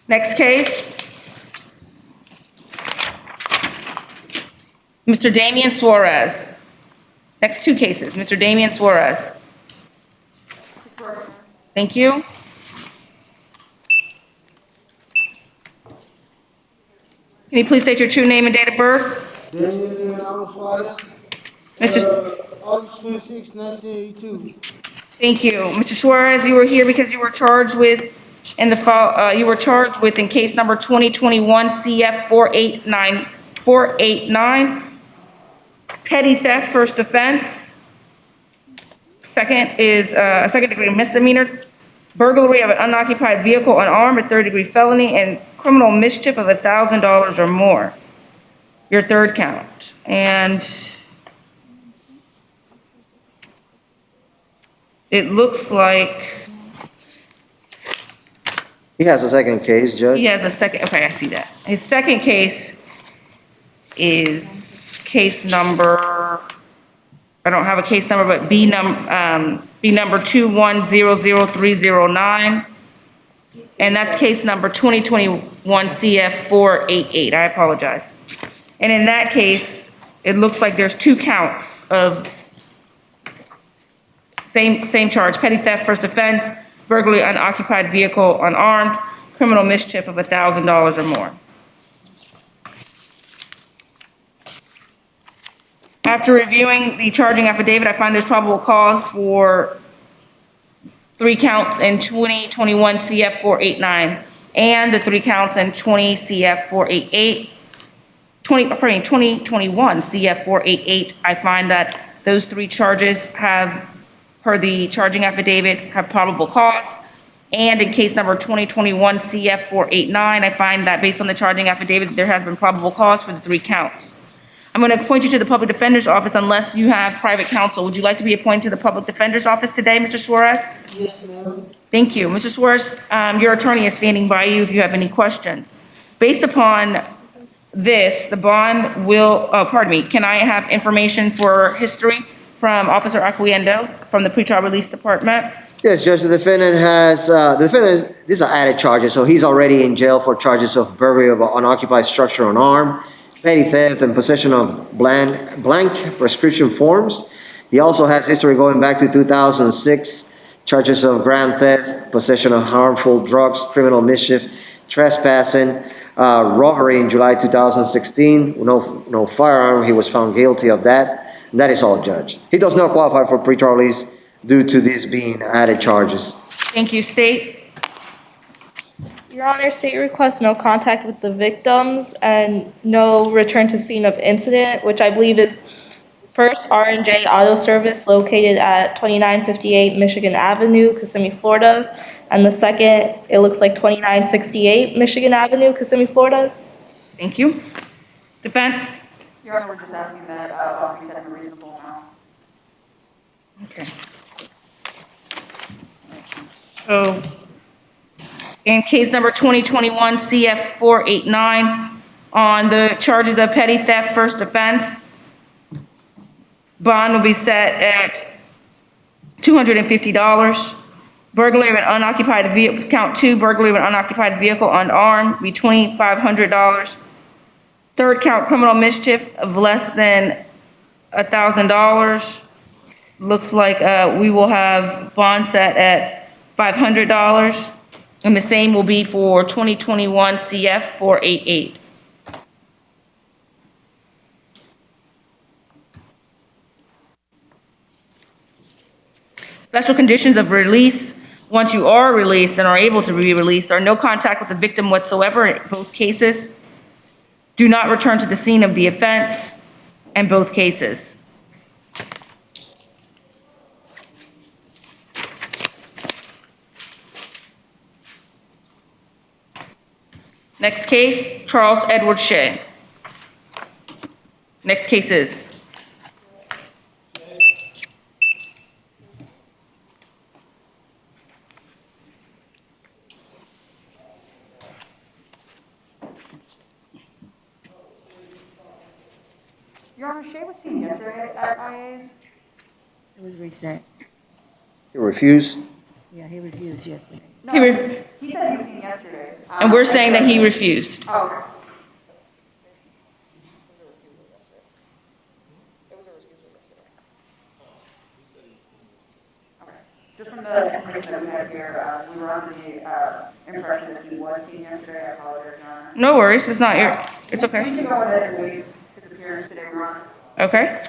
Next case. Mr. Damian Suarez. Next 2 cases. Mr. Damian Suarez. Thank you. Can you please state your true name and date of birth? Mr. August 26, 1982. Thank you. Mr. Suarez, you were here because you were charged with, in case number 2021 CF 489, petty theft, first offense. Second is a second-degree misdemeanor, burglary of an unoccupied vehicle unarmed, a third-degree felony, and criminal mischief of $1,000 or more. Your third count. And it looks like He has a second case, Judge. he has a second, okay, I see that. His second case is case number, I don't have a case number, but B number 2100309. And that's case number 2021 CF 488. I apologize. And in that case, it looks like there's two counts of same charge, petty theft, first offense, burglary, unoccupied vehicle, unarmed, criminal mischief of $1,000 or more. After reviewing the charging affidavit, I find there's probable cause for 3 counts in 2021 CF 489 and the 3 counts in 2021 CF 488. I find that those 3 charges have, per the charging affidavit, have probable cause. And in case number 2021 CF 489, I find that based on the charging affidavit, there has been probable cause for the 3 counts. I'm going to appoint you to the Public Defender's Office unless you have private counsel. Would you like to be appointed to the Public Defender's Office today, Mr. Suarez? Yes, ma'am. Thank you. Mr. Suarez, your attorney is standing by you if you have any questions. Based upon this, the bond will, can I have information for history from Officer Acquiendo from the Pretrial Release Department? Yes, Judge, the defendant, these are added charges, so he's already in jail for charges of burglary of an unoccupied structure unarmed, petty theft, and possession of blank prescription forms. He also has history going back to 2006, charges of grand theft, possession of harmful drugs, criminal mischief, trespassing, robbery in July 2016, no firearm. He was found guilty of that. And that is all, Judge. He does not qualify for pretrial release due to these being added charges. Thank you, State. Your Honor, state requests no contact with the victims and no return to scene of incident, which I believe is first R&J Auto Service located at 2958 Michigan Avenue, Kissimmee, Florida. And the second, it looks like 2968 Michigan Avenue, Kissimmee, Florida. Thank you. Defense? Your Honor, we're just asking that bond be set in a reasonable amount. Okay. So, in case number 2021 CF 489, on the charges of petty theft, first offense, bond will be set at $250. Burglary of an unoccupied vehicle, count 2, burglary of an unoccupied vehicle unarmed, be $2,500. Third count, criminal mischief of less than $1,000. Looks like we will have bond set at $500. And the same will be for 2021 CF 488. Special conditions of release. Once you are released and are able to be released, are no contact with the victim whatsoever in both cases. Do not return to the scene of the offense in both cases. Next case, Charles Edward Shea. Next case is. Your Honor, Shay was seen yesterday at IA's. It was reset. You refuse? Yeah, he refused yesterday. No, He he said he was seen yesterday. And we're saying that he refused. Oh, okay. Just from the information that we have here, we were under the impression that he was seen yesterday. I apologize, Your Honor. No worries, it's not your, it's okay. We can go ahead and waive his appearance today, Your Honor. Okay.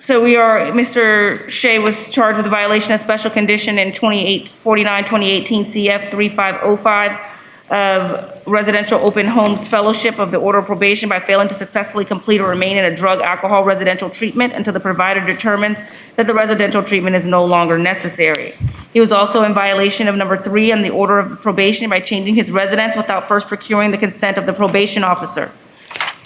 So Mr. Shea was charged with a violation of special condition in 2018 CF 3505 of Residential Open Homes Fellowship of the Order of Probation by failing to successfully complete or remain in a drug alcohol residential treatment until the provider determines that the residential treatment is no longer necessary. He was also in violation of number 3 on the order of probation by changing his residence without first procuring the consent of the probation officer.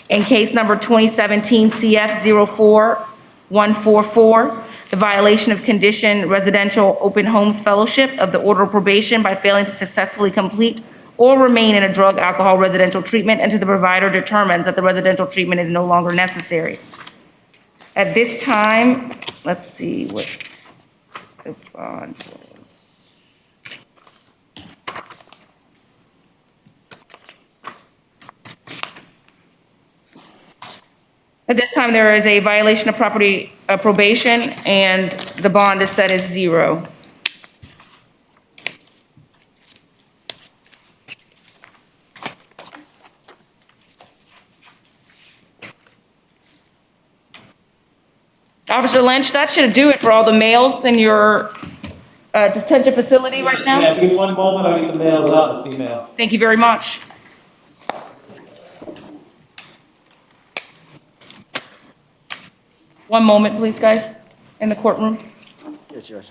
In case number 2017 CF 04144, the violation of condition Residential Open Homes Fellowship of the Order of Probation by failing to successfully complete or remain in a drug alcohol residential treatment until the provider determines that the residential treatment is no longer necessary. At this time, let's see what the bond was. At this time, there is a violation of property probation, and the bond is set as 0. Officer Lynch, that should do it for all the males in your detention facility right now. Yeah, give me one moment, I'll get the males out and the female. Thank you very much. One moment, please, guys, in the courtroom. Yes, Judge.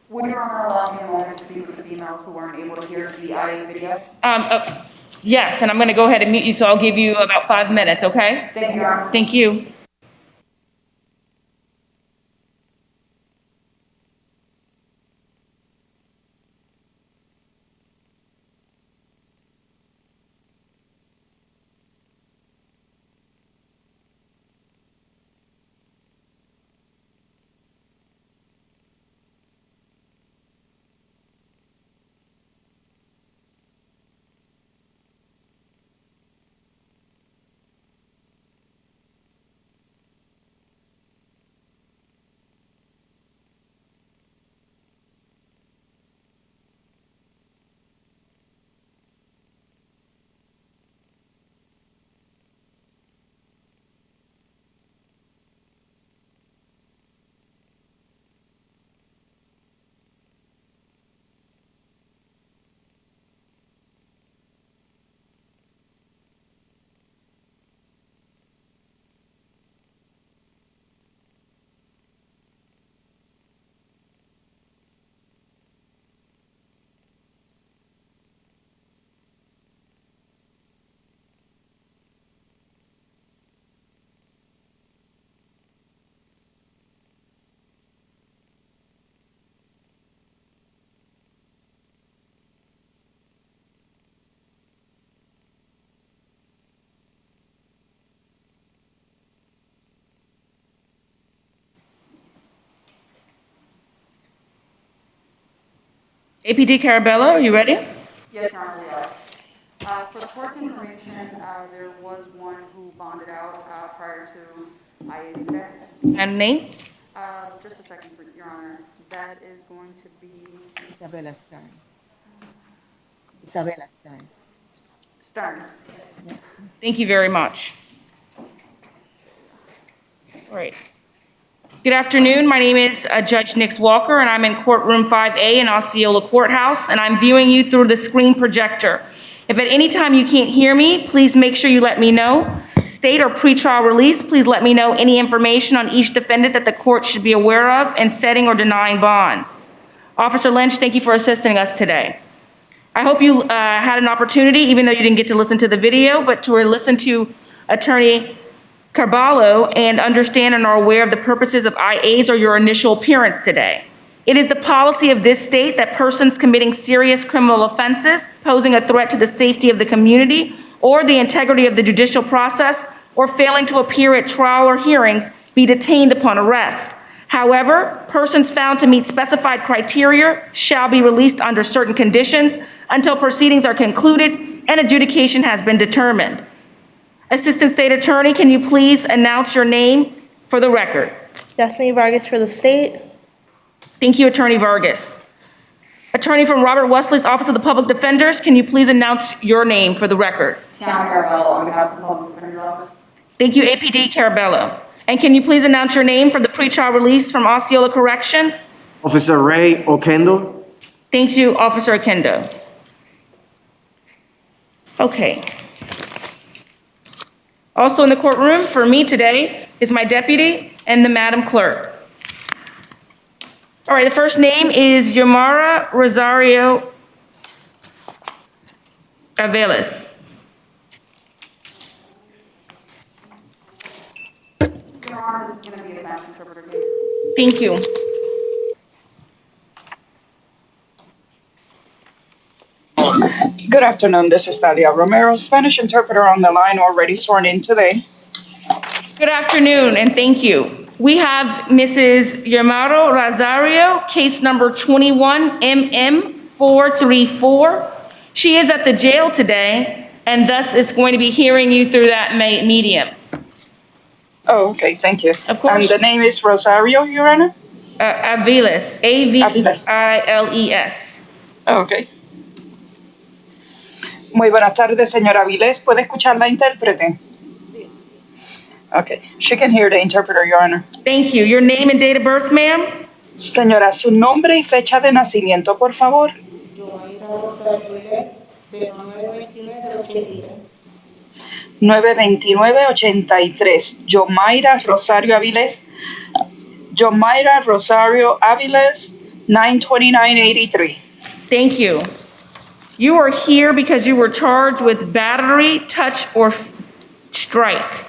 Would Your Honor allow me a moment to speak with the females who weren't able to hear the IA video? Yes, and I'm going to go ahead and mute you, so I'll give you about 5 minutes, okay? Thank you, Your Honor. Thank you. APD Carabello, are you ready? Yes, Your Honor, we are. For the court's information, there was one who bonded out prior to IA's stay. And name? Just a second, Your Honor. That is going to be Isabella Stern. Isabella Stern. Stern. Thank you very much. All right. Good afternoon. My name is Judge Nix Walker, and I'm in courtroom 5A in Osceola Courthouse, and I'm viewing you through the screen projector. If at any time you can't hear me, please make sure you let me know. State or pretrial release, please let me know any information on each defendant that the court should be aware of in setting or denying bond. Officer Lynch, thank you for assisting us today. I hope you had an opportunity, even though you didn't get to listen to the video, but to listen to Attorney Carballo and understand and are aware of the purposes of IAs or your initial appearance today. It is the policy of this state that persons committing serious criminal offenses, posing a threat to the safety of the community or the integrity of the judicial process, or failing to appear at trial or hearings, be detained upon arrest. However, persons found to meet specified criteria shall be released under certain conditions until proceedings are concluded and adjudication has been determined. Assistant State Attorney, can you please announce your name for the record? Destiny Vargas for the state. Thank you, Attorney Vargas. Attorney from Robert Wesley's Office of the Public Defenders, can you please announce your name for the record? Tiana Carvalho on behalf of the Public Defender's Office. Thank you, APD Carabello. And can you please announce your name for the pretrial release from Osceola Corrections? Officer Ray Okendo. Thank you, Officer Akendo. Okay. Also in the courtroom for me today is my deputy and the Madam Clerk. All right, the first name is Yomara Rosario Avelis. Your Honor, this is going to be a Spanish interpreter case. Thank you. Good afternoon, this is Talia Romero, Spanish interpreter on the line, already sworn in today. Good afternoon, and thank you. We have Mrs. Yamaro Rosario, case number 21MM434. She is at the jail today, and thus is going to be hearing you through that medium. Oh, okay, thank you. Of course. And the name is Rosario, Your Honor? Aviles, A-V-I-L-E-S. Okay. Muy buenas tardes, señora Avilés. ¿Puede escuchar la intérprete? Sí. Okay, she can hear the interpreter, Your Honor. Thank you. Your name and date of birth, ma'am? Señora, su nombre y fecha de nacimiento, por favor. Yomaira Rosario Avilés, 0929-83. 929-83. Yomaira Rosario Avilés. Yomaira Rosario Avilés, 929-83. Thank you. You are here because you were charged with battery, touch, or strike.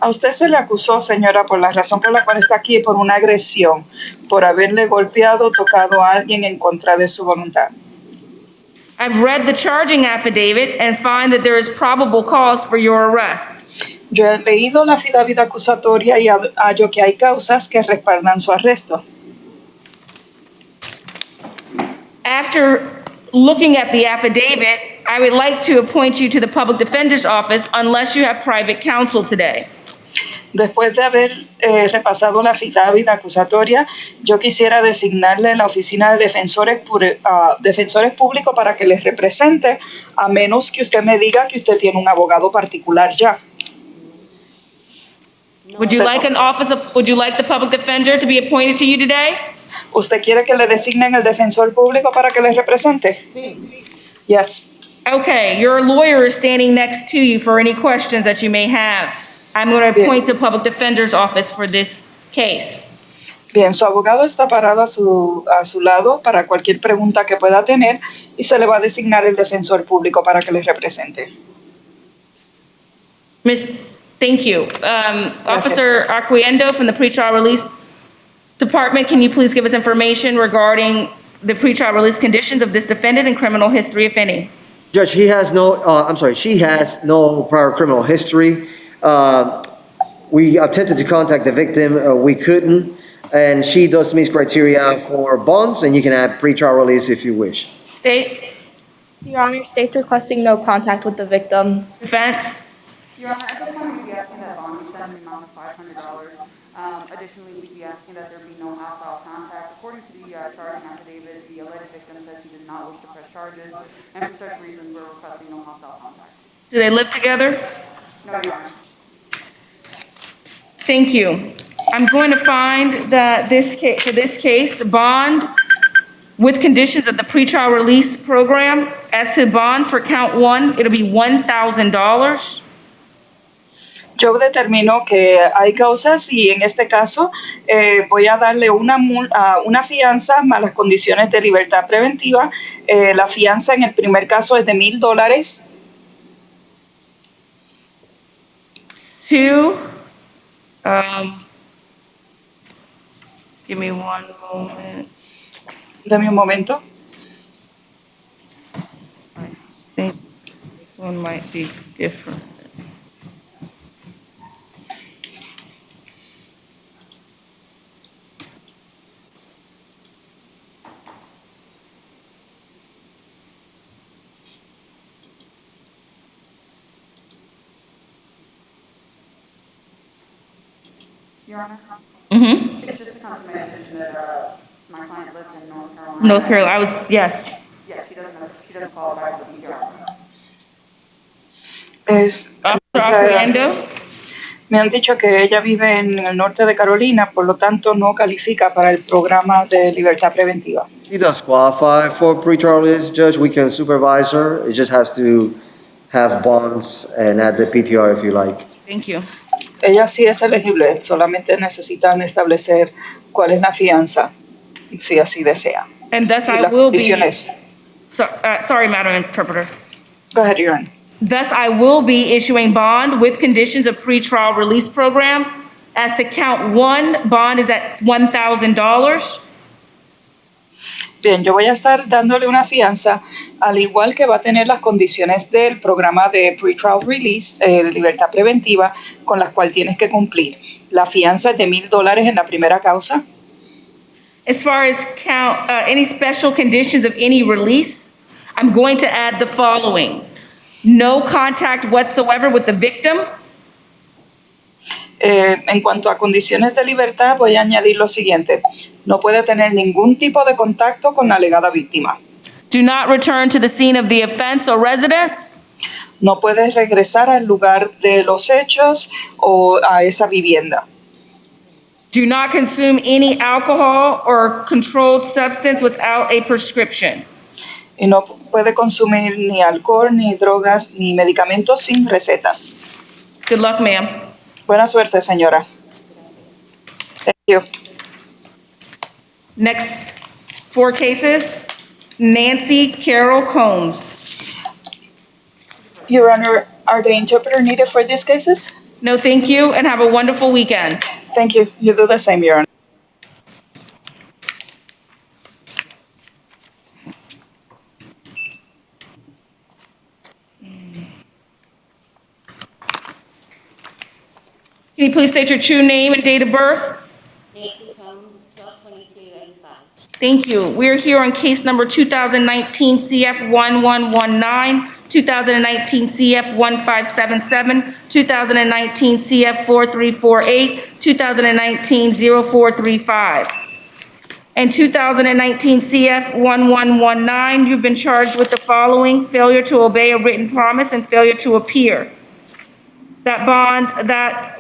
A usted se le acusó, señora, por la razón por la cual está aquí, por una agresión, por haberle golpeado, tocado a alguien en contra de su voluntad. I've read the charging affidavit and find that there is probable cause for your arrest. Yo he leído la affidavit acusatoria y hallo que hay causas que respaldan su arresto. After looking at the affidavit, I would like to appoint you to the Public Defender's Office unless you have private counsel today. Después de haber repasado la affidavit acusatoria, yo quisiera designarle la oficina de defensores públicos para que les represente, a menos que usted me diga que usted tiene un abogado particular ya. Would you like the public defender to be appointed to you today? ¿Usted quiere que le designen el defensor público para que les represente? Sí. Yes. Okay, your lawyer is standing next to you for any questions that you may have. I'm going to appoint the public defender's office for this case. Bien, su abogado está parado a su lado para cualquier pregunta que pueda tener y se le va a designar el defensor público para que les represente. Thank you. Officer Arquiendo from the Pretrial Release Department, can you please give us information regarding the pretrial release conditions of this defendant and criminal history, if any? Judge, she has no prior criminal history. We attempted to contact the victim, we couldn't, and she does meet criteria for bonds, and you can add pretrial release if you wish. State? Your Honor, state's requesting no contact with the victim. Defense? Your Honor, at this point, we'd be asking that bond be set in the amount of $500. Additionally, we'd be asking that there be no hostile contact. According to the charging affidavit, the alleged victim says he does not wish to press charges, and for such reasons, we're requesting no hostile contact. Do they live together? No, Your Honor. Thank you. I'm going to find that for this case, bond with conditions of the pretrial release program. As to bonds for count 1, it'll be $1,000. Yo determino que hay causas y en este caso voy a darle una fianza más las condiciones de libertad preventiva. La fianza en el primer caso es de $1,000. 2, give me one moment. Dame un momento. I think this one might be different. Your Honor? Mm-hmm. It's just come to my attention that my client lives in North Carolina. North Carolina, yes. Yes, she doesn't qualify for the BTR. Officer Arquiendo? Me han dicho que ella vive en el norte de Carolina, por lo tanto no califica para el programa de libertad preventiva. She does qualify for pretrial release, Judge. We can supervise her. It just has to have bonds and add the PTR if you like. Thank you. Ella sí es elegible, solamente necesitan establecer cuál es la fianza, si así desea. And thus Y I las will be, condiciones. sorry, Madam Interpreter. Go ahead, Your Honor. Thus, I will be issuing bond with conditions of pretrial release program. As to count one, bond is at $1,000. Bien, yo voy a estar dándole una fianza, al igual que va a tener las condiciones del programa de pretrial release, de libertad preventiva, con las cuales tienes que cumplir. La fianza es de $1,000 en la primera causa. As far as count, any special conditions of any release, I'm going to add the following. No contact whatsoever with the victim. En cuanto a condiciones de libertad, voy a añadir lo siguiente. No puede tener ningún tipo de contacto con la alegada víctima. Do not return to the scene of the offense or residence. No puede regresar al lugar de los hechos o a esa vivienda. Do not consume any alcohol or controlled substance without a prescription. Y no puede consumir ni alcohol, ni drogas, ni medicamentos sin recetas. Good luck, ma'am. Buena suerte, señora. Thank you. Next 4 cases, Nancy Carol Combs. Your Honor, are the interpreter needed for these cases? No, thank you, and have a wonderful weekend. Thank you. You do the same, Your Honor. Can you please state your true name and date of birth? Nancy Combs, 12/22/85. Thank you. We're here on case number 2019 CF1119, 2019 CF1577, 2019 CF4348, 2019 0435. And 2019 CF1119, you've been charged with the following: failure to obey a written promise and failure to appear. That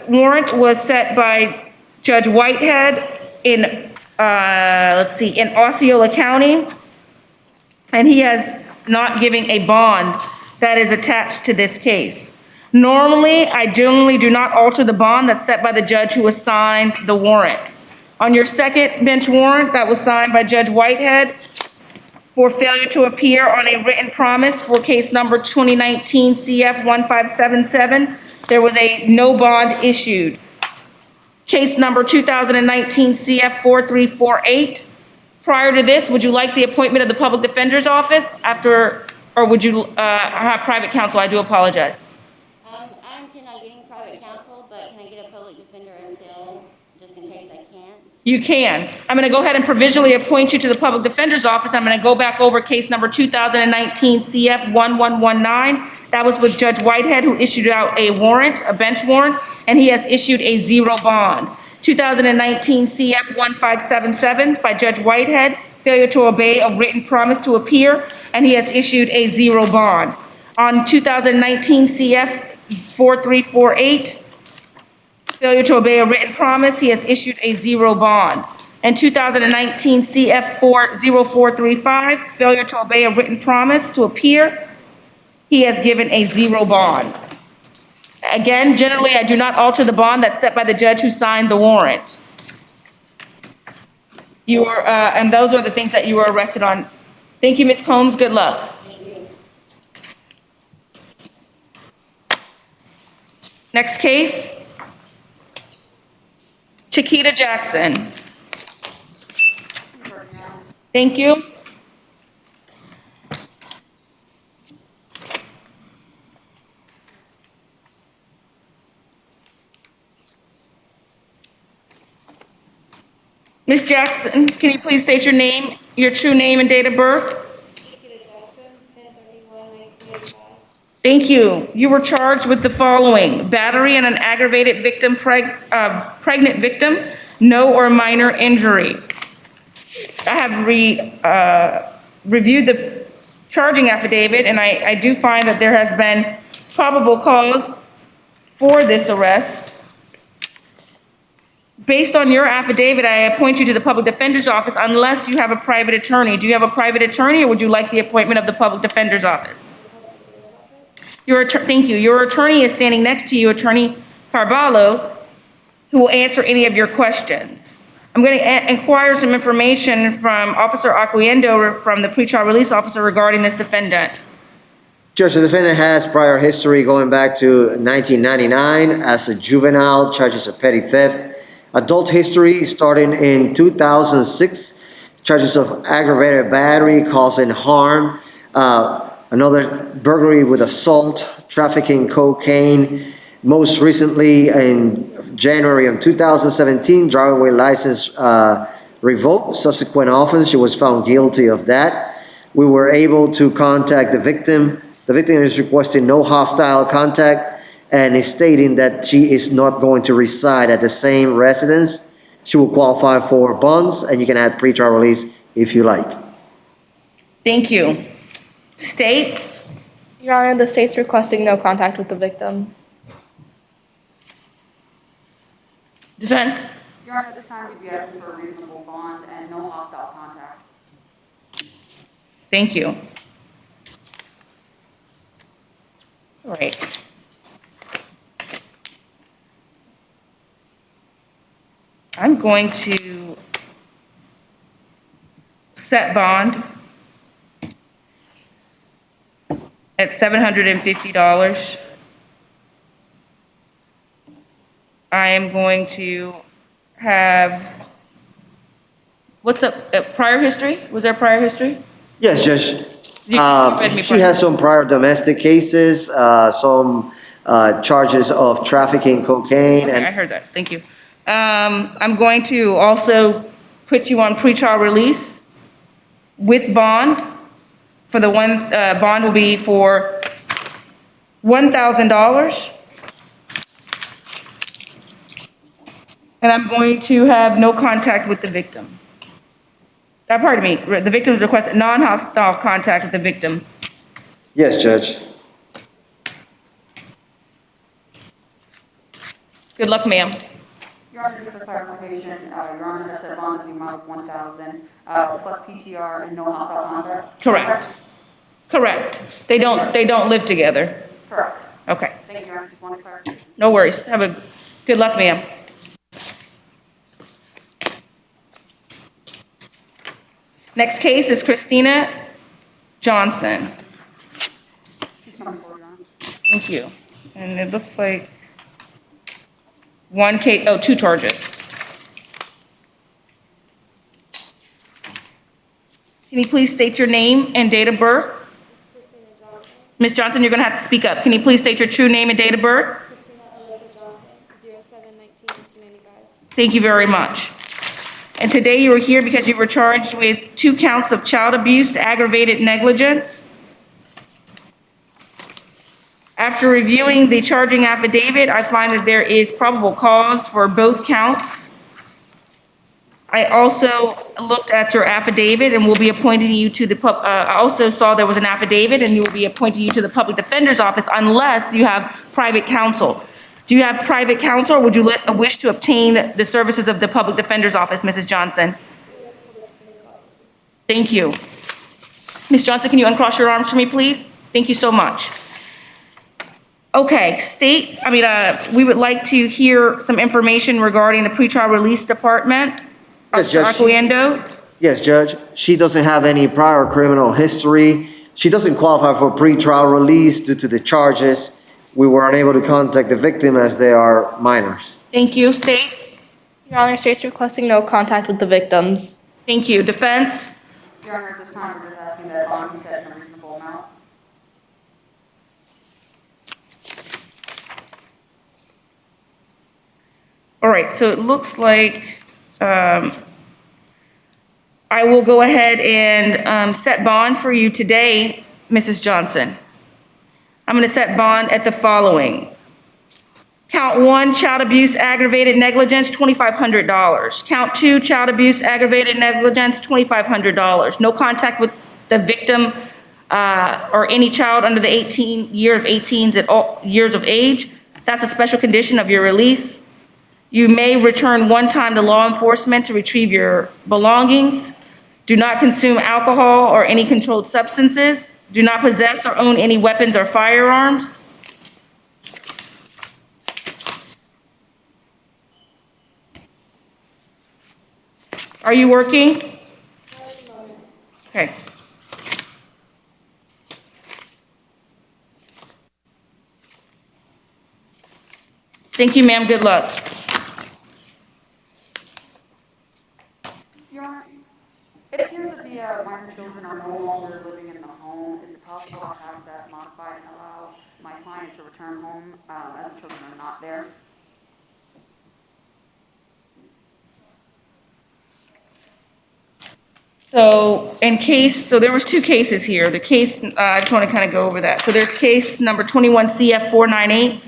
warrant was set by Judge Whitehead in, in Osceola County, and he has not given a bond that is attached to this case. Normally, I generally do not alter the bond that's set by the judge who assigned the warrant. On your second bench warrant that was signed by Judge Whitehead for failure to appear on a written promise for case number 2019 CF1577, there was a no bond issued. Case number 2019 CF4348. Prior to this, would you like the appointment of the public defender's office after, or would you have private counsel? I do apologize. I intend on getting private counsel, but can I get a public defender until, just in case I can't? You can. I'm going to go ahead and provisionally appoint you to the public defender's office. I'm going to go back over case number 2019 CF1119. That was with Judge Whitehead, who issued out a warrant, a bench warrant, and he has issued a zero bond. 2019 CF1577 by Judge Whitehead, failure to obey a written promise to appear, and he has issued a zero bond. On 2019 CF4348, failure to obey a written promise, he has issued a zero bond. And 2019 CF0435, failure to obey a written promise to appear, he has given a zero bond. Again, generally, I do not alter the bond that's set by the judge who signed the warrant. You were, and those are the things that you were arrested on. Thank you, Ms. Combs. Good luck. Next case. Chiquita Jackson. Thank you. Ms. Jackson, can you please state your name, your true name and date of birth? Thank you. You were charged with the following: battery and an aggravated victim, pregnant victim, no or minor injury. I have reviewed the charging affidavit, and I do find that there has been probable cause for this arrest. Based on your affidavit, I appoint you to the public defender's office unless you have a private attorney. Do you have a private attorney, or would you like the appointment of the public defender's office? Thank you. Your attorney is standing next to you, Attorney Carvalho, who will answer any of your questions. I'm going to inquire some information from Officer Acquiendo from the pretrial release officer regarding this defendant. Judge, the defendant has prior history going back to 1999 as a juvenile, charges of petty theft. Adult history starting in 2006, charges of aggravated battery causing harm. Another burglary with assault, trafficking cocaine. Most recently, in January of 2017, driveway license revoked. Subsequent offense, she was found guilty of that. We were able to contact the victim. The victim is requesting no hostile contact and is stating that she is not going to reside at the same residence. She will qualify for bonds, and you can add pretrial release if you like. Thank you. State? Your Honor, the state's requesting no contact with the victim. Defense? Your Honor, at this time, we'd be asking for a reasonable bond and no hostile contact. Thank you. All right. I'm going to set bond at $750. I am going to have, what's up, prior history? Was there prior history? Yes, Judge. read me She has some prior domestic cases, some charges of trafficking cocaine. Okay, And I heard that, thank you. I'm going to also put you on pretrial release with bond. For the one, bond will be for $1,000. And I'm going to have no contact with the victim. Pardon me, the victim's requested non-hostile contact with the victim. yes, Judge. Good luck, ma'am. Your Honor, just for clarification, Your Honor has set bond in the amount of $1,000 plus PTR and no hostile contact? Correct. Correct. They don't live together. Correct. Okay. Thank you, Your Honor. Just wanted clarification. No worries. Have a good luck, ma'am. Next case is Christina Johnson. She's coming forward, Your Honor. Thank you. And it looks like two charges. Can you please state your name and date of birth? Ms. Johnson, you're going to have to speak up. Can you please state your true name and date of birth? Thank you very much. And today you were here because you were charged with 2 counts of child abuse, aggravated negligence. After reviewing the charging affidavit, I find that there is probable cause for both counts. I also looked at your affidavit and will be appointing you to the I also saw there was an affidavit and you will be appointing you to the public defender's office unless you have private counsel. Do you have private counsel, or would you wish to obtain the services of the public defender's office, Mrs. Johnson? Thank you. Ms. Johnson, can you uncross your arms for me, please? Thank you so much. Okay, we would like to hear some information regarding the pretrial release department. Yes, Officer Judge. Acquiendo? Yes, Judge. She doesn't have any prior criminal history. She doesn't qualify for pretrial release due to the charges. We were unable to contact the victim as they are minors. Thank you. State? Your Honor, state's requesting no contact with the victims. Thank you. Defense? Your Honor, at this time, we're just asking that bond be set in a reasonable amount. All right, so it looks like I will go ahead and set bond for you today, Mrs. Johnson. I'm going to set bond at the following. Count 1, child abuse, aggravated negligence, $2,500. Count 2, child abuse, aggravated negligence, $2,500. No contact with the victim or any child under the years of age. That's a special condition of your release. You may return one time to law enforcement to retrieve your belongings. Do not consume alcohol or any controlled substances. Do not possess or own any weapons or firearms. Are you working? Okay. Thank you, ma'am. Good luck. Your Honor, it appears that the minor children are no longer living in the home. Is it possible to have that modified and allow my client to return home as the children are not there? So so there was two cases here. The case, I just want to kind of go over that. So there's case number 21 CF 498.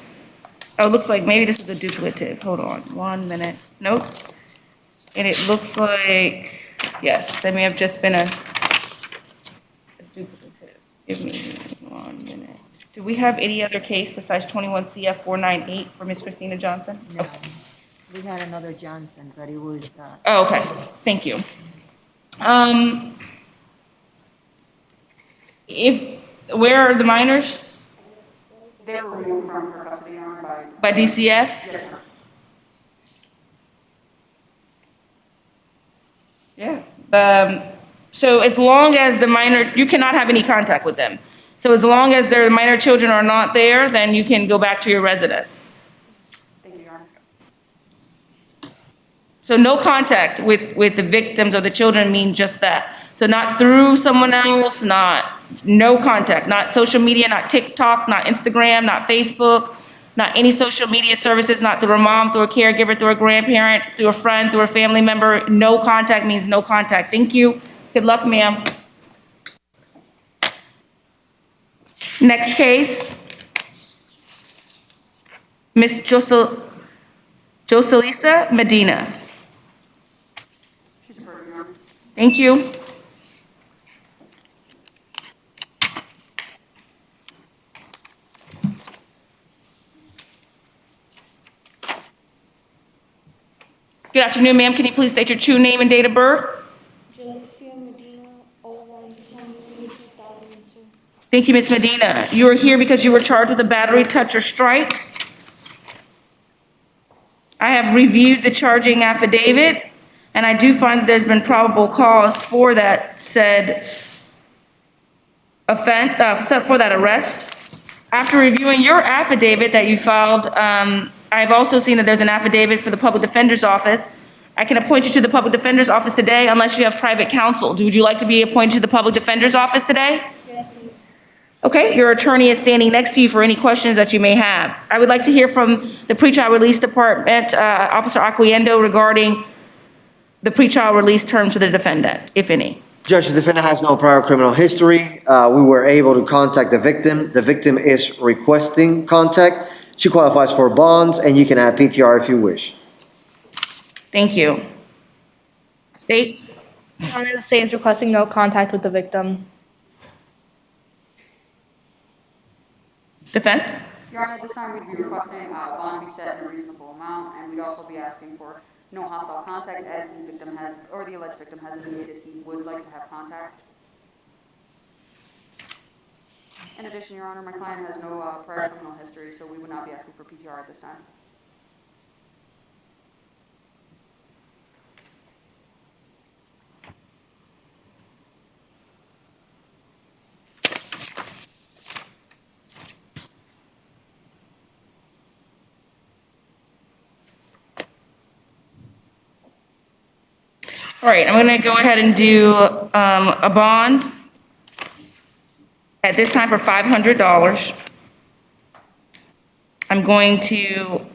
Oh, it looks like maybe this is a duplicative. Hold on, 1 minute. Nope. And it looks like, yes, there may have just been a duplicative. Give me 1 minute. Do we have any other case besides 21 CF 498 for Miss Christina Johnson? No. We had another Johnson, but it was, Oh, okay. Thank you. Where are the minors? They were removed from her custody, Your Honor, By DCF? Yes, sir. Yeah. So as long as the minor, you cannot have any contact with them. So as long as their minor children are not there, then you can go back to your residence. Thank you, Your Honor. So no contact with the victims or the children mean just that. So not through someone else, no contact, not social media, not TikTok, not Instagram, not Facebook, not any social media services, not through a mom, through a caregiver, through a grandparent, through a friend, through a family member. No contact means no contact. Thank you. Good luck, ma'am. Next case. Miss Joselisa Medina. She's approved, Your Honor. Thank you. Good afternoon, ma'am. Can you please state your true name and date of birth? Josephine Medina, 01/22/2002. Thank you, Ms. Medina. You are here because you were charged with a battery, touch, or strike. I have reviewed the charging affidavit, and I do find that there's been probable cause for that said offense, for that arrest. After reviewing your affidavit that you filed, I've also seen that there's an affidavit for the public defender's office. I can appoint you to the public defender's office today unless you have private counsel. Would you like to be appointed to the public defender's office today? Yes, please. Okay, your attorney is standing next to you for any questions that you may have. I would like to hear from the pretrial release department, Officer Acquiendo, regarding the pretrial release terms for the defendant, if any. Judge, the defendant has no prior criminal history. We were able to contact the victim. The victim is requesting contact. She qualifies for bonds, and you can add PTR if you wish. Thank you. State? The state is requesting no contact with the victim. Defense? Your Honor, this time we'd be requesting bond be set in a reasonable amount, and we'd also be asking for no hostile contact as the victim has, or the alleged victim has indicated he would like to have contact. In addition, Your Honor, my client has no prior criminal history, so we would not be asking for PTR at this time. All right, I'm going to go ahead and do a bond at this time for $500. I'm going to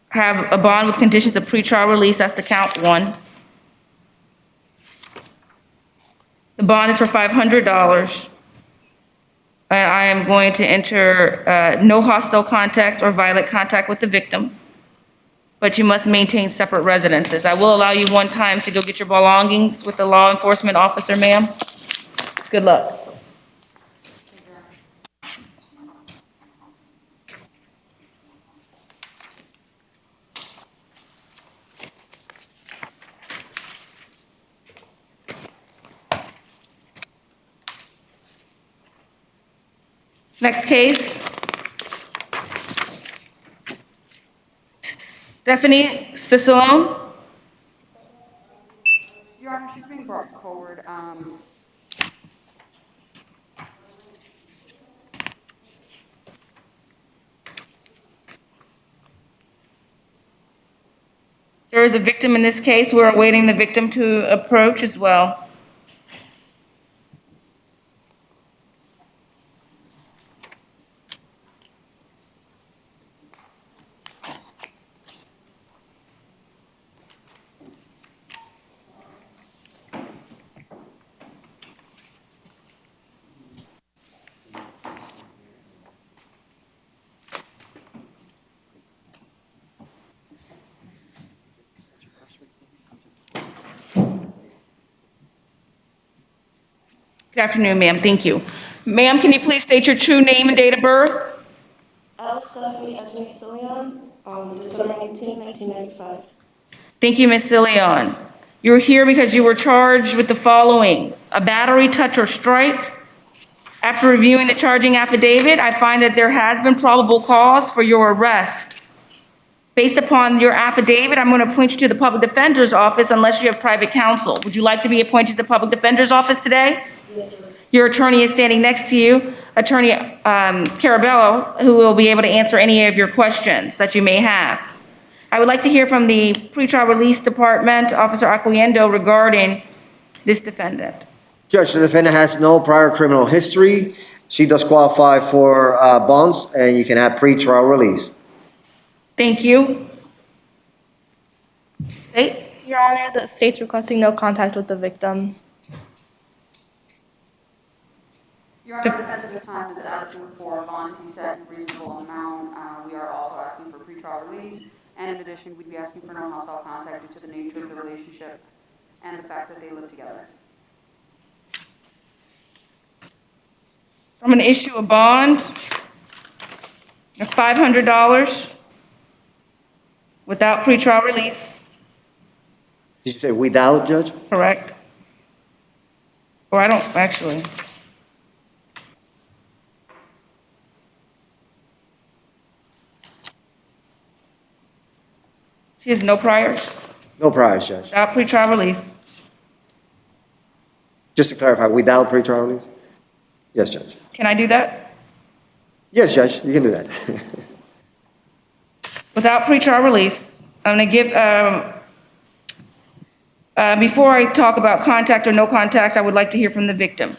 have a bond with conditions of pretrial release. That's the count one. The bond is for $500. And I am going to enter no hostile contact or violent contact with the victim, but you must maintain separate residences. I will allow you one time to go get your belongings with the law enforcement officer, ma'am. Good luck. Next case. Stephanie Cicerone. Your Honor, she's being brought forward. There is a victim in this case. We're awaiting the victim to approach as well. Good afternoon, ma'am. Thank you. Ma'am, can you please state your true name and date of birth? Stephanie Esme Silion, December 19, 1995. Thank you, Ms. Cilion. You're here because you were charged with the following: a battery, touch, or strike. After reviewing the charging affidavit, I find that there has been probable cause for your arrest. Based upon your affidavit, I'm going to appoint you to the public defender's office unless you have private counsel. Would you like to be appointed to the public defender's office today? Yes, sir. Your attorney is standing next to you, Attorney Carabello, who will be able to answer any of your questions that you may have. I would like to hear from the pretrial release department, Officer Acquiendo, regarding this defendant. Judge, the defendant has no prior criminal history. She does qualify for bonds, and you can have pretrial release. Thank you. State. Your Honor, the state's requesting no contact with the victim. Your Honor, defense at this time is asking for a bond to be set in a reasonable amount. We are also asking for pretrial release, and in addition, we'd be asking for no hostile contact due to the nature of the relationship and the fact that they live together. I'm going to issue a bond of $500 without pretrial release. Did you say without, Judge? Correct. Or I don't, actually. She has no priors? No priors, Judge. Without pretrial release? Just to clarify, without pretrial release? Yes, Judge. Can I do that? Yes, Judge, you can do that. Without pretrial release, I'm going to give, before I talk about contact or no contact, I would like to hear from the victim.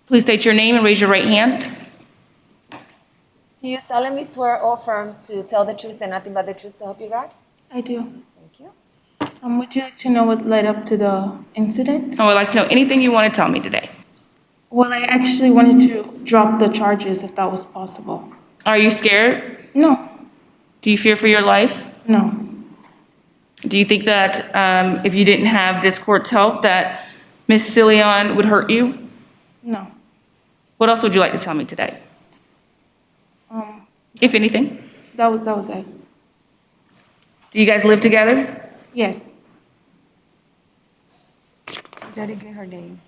Please state your name and raise your right hand. Do you solemnly swear or affirm to tell the truth and nothing but the truth to help you God? I do. Thank you. Would you like to know what led up to the incident? I would like to know anything you want to tell me today. Well, I actually wanted to drop the charges if that was possible. Are you scared? No. Do you fear for your life? No. Do you think that if you didn't have this court's help, that Ms. Cilion would hurt you? No. What else would you like to tell me today? If anything? That was it. Do you guys live together? Yes. Daddy, get her name.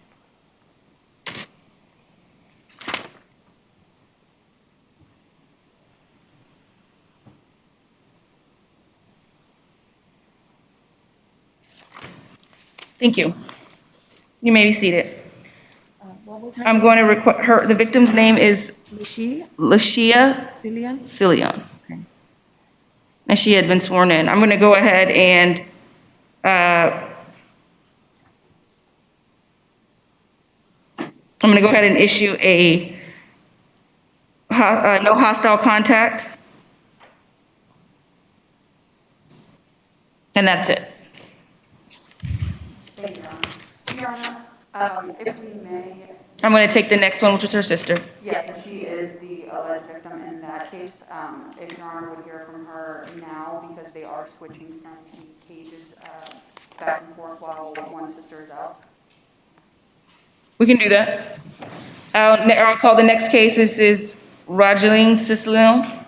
Thank you. You may be seated. What was her I'm going to request the victim's name is Lashia? Lashia Cillian? Cilion. Okay. And she had been sworn in. I'm going to go ahead and issue a no hostile contact. And that's it. Thank you, Your Honor. If we may. I'm going to take the next one, which is her sister. Yes, and she is the alleged victim in that case. If Your Honor would hear from her now, because they are switching from cages back and forth while one sister is out. We can do that. I'll call the next case. This is Rogeline Cicilline.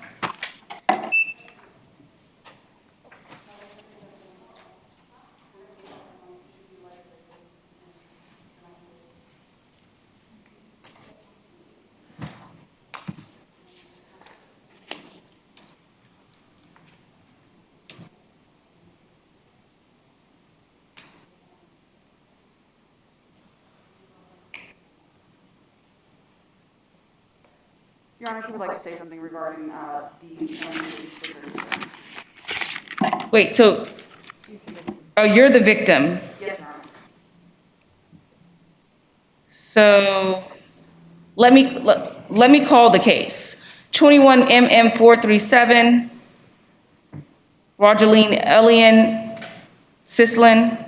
Your Honor, she would like to say something regarding the stickers. Wait, so, oh, you're the victim. Yes, Your Honor. So let me call the case. 21 MM 437, Rogeline Elian Sicilion.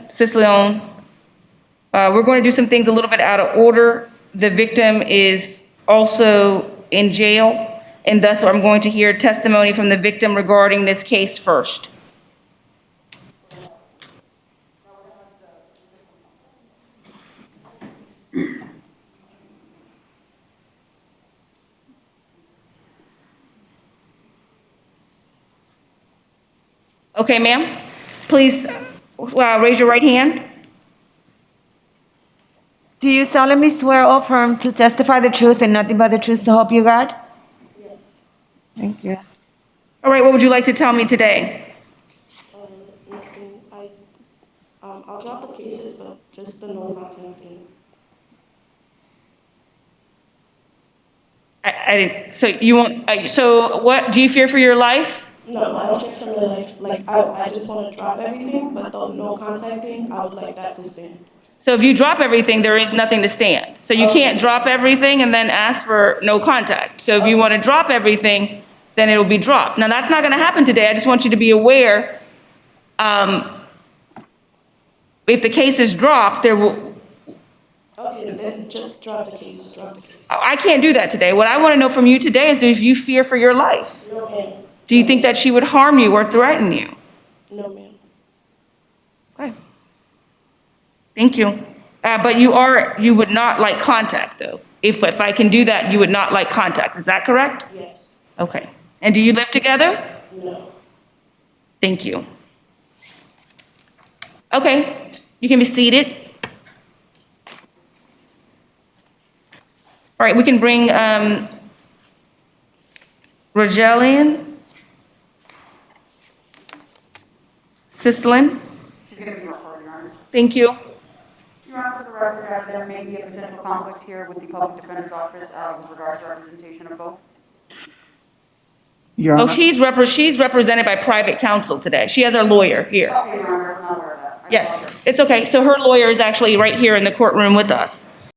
We're going to do some things a little bit out of order. The victim is also in jail, and thus I'm going to hear testimony from the victim regarding this case first. Okay, ma'am, please raise your right hand. Do you solemnly swear or affirm to testify the truth and nothing but the truth to help you God? Yes. Thank you. All right, what would you like to tell me today? Nothing. I'll drop the cases, but just the no contact thing. I didn't, so you won't, so what, do you fear for your life? No, I don't check for my life. Like, I just want to drop everything, but the no contact thing, I would like that to stand. So if you drop everything, there is nothing to stand. So you can't drop everything and then ask for no contact. So if you want to drop everything, then it'll be dropped. Now, that's not going to happen today. I just want you to be aware, if the case is dropped, there will, Okay, then just drop the case, drop the case. I can't do that today. What I want to know from you today is if you fear for your life. No, ma'am. Do you think that she would harm you or threaten you? No, ma'am. Okay. Thank you. But you would not like contact though. If I can do that, you would not like contact. Is that correct? Yes. Okay. And do you live together? No. Thank you. Okay, you can be seated. All right, we can bring Rogeline Sicilion. She's going to be recorded, Your Honor. Thank you. Your Honor, for the record, there may be a potential conflict here with the Public Defender's Office with regards to representation of both. Oh, she's represented by private counsel today. She has her lawyer here. Okay, Your Honor, I was not aware of that. Yes, it's okay. So her lawyer is actually right here in the courtroom with us.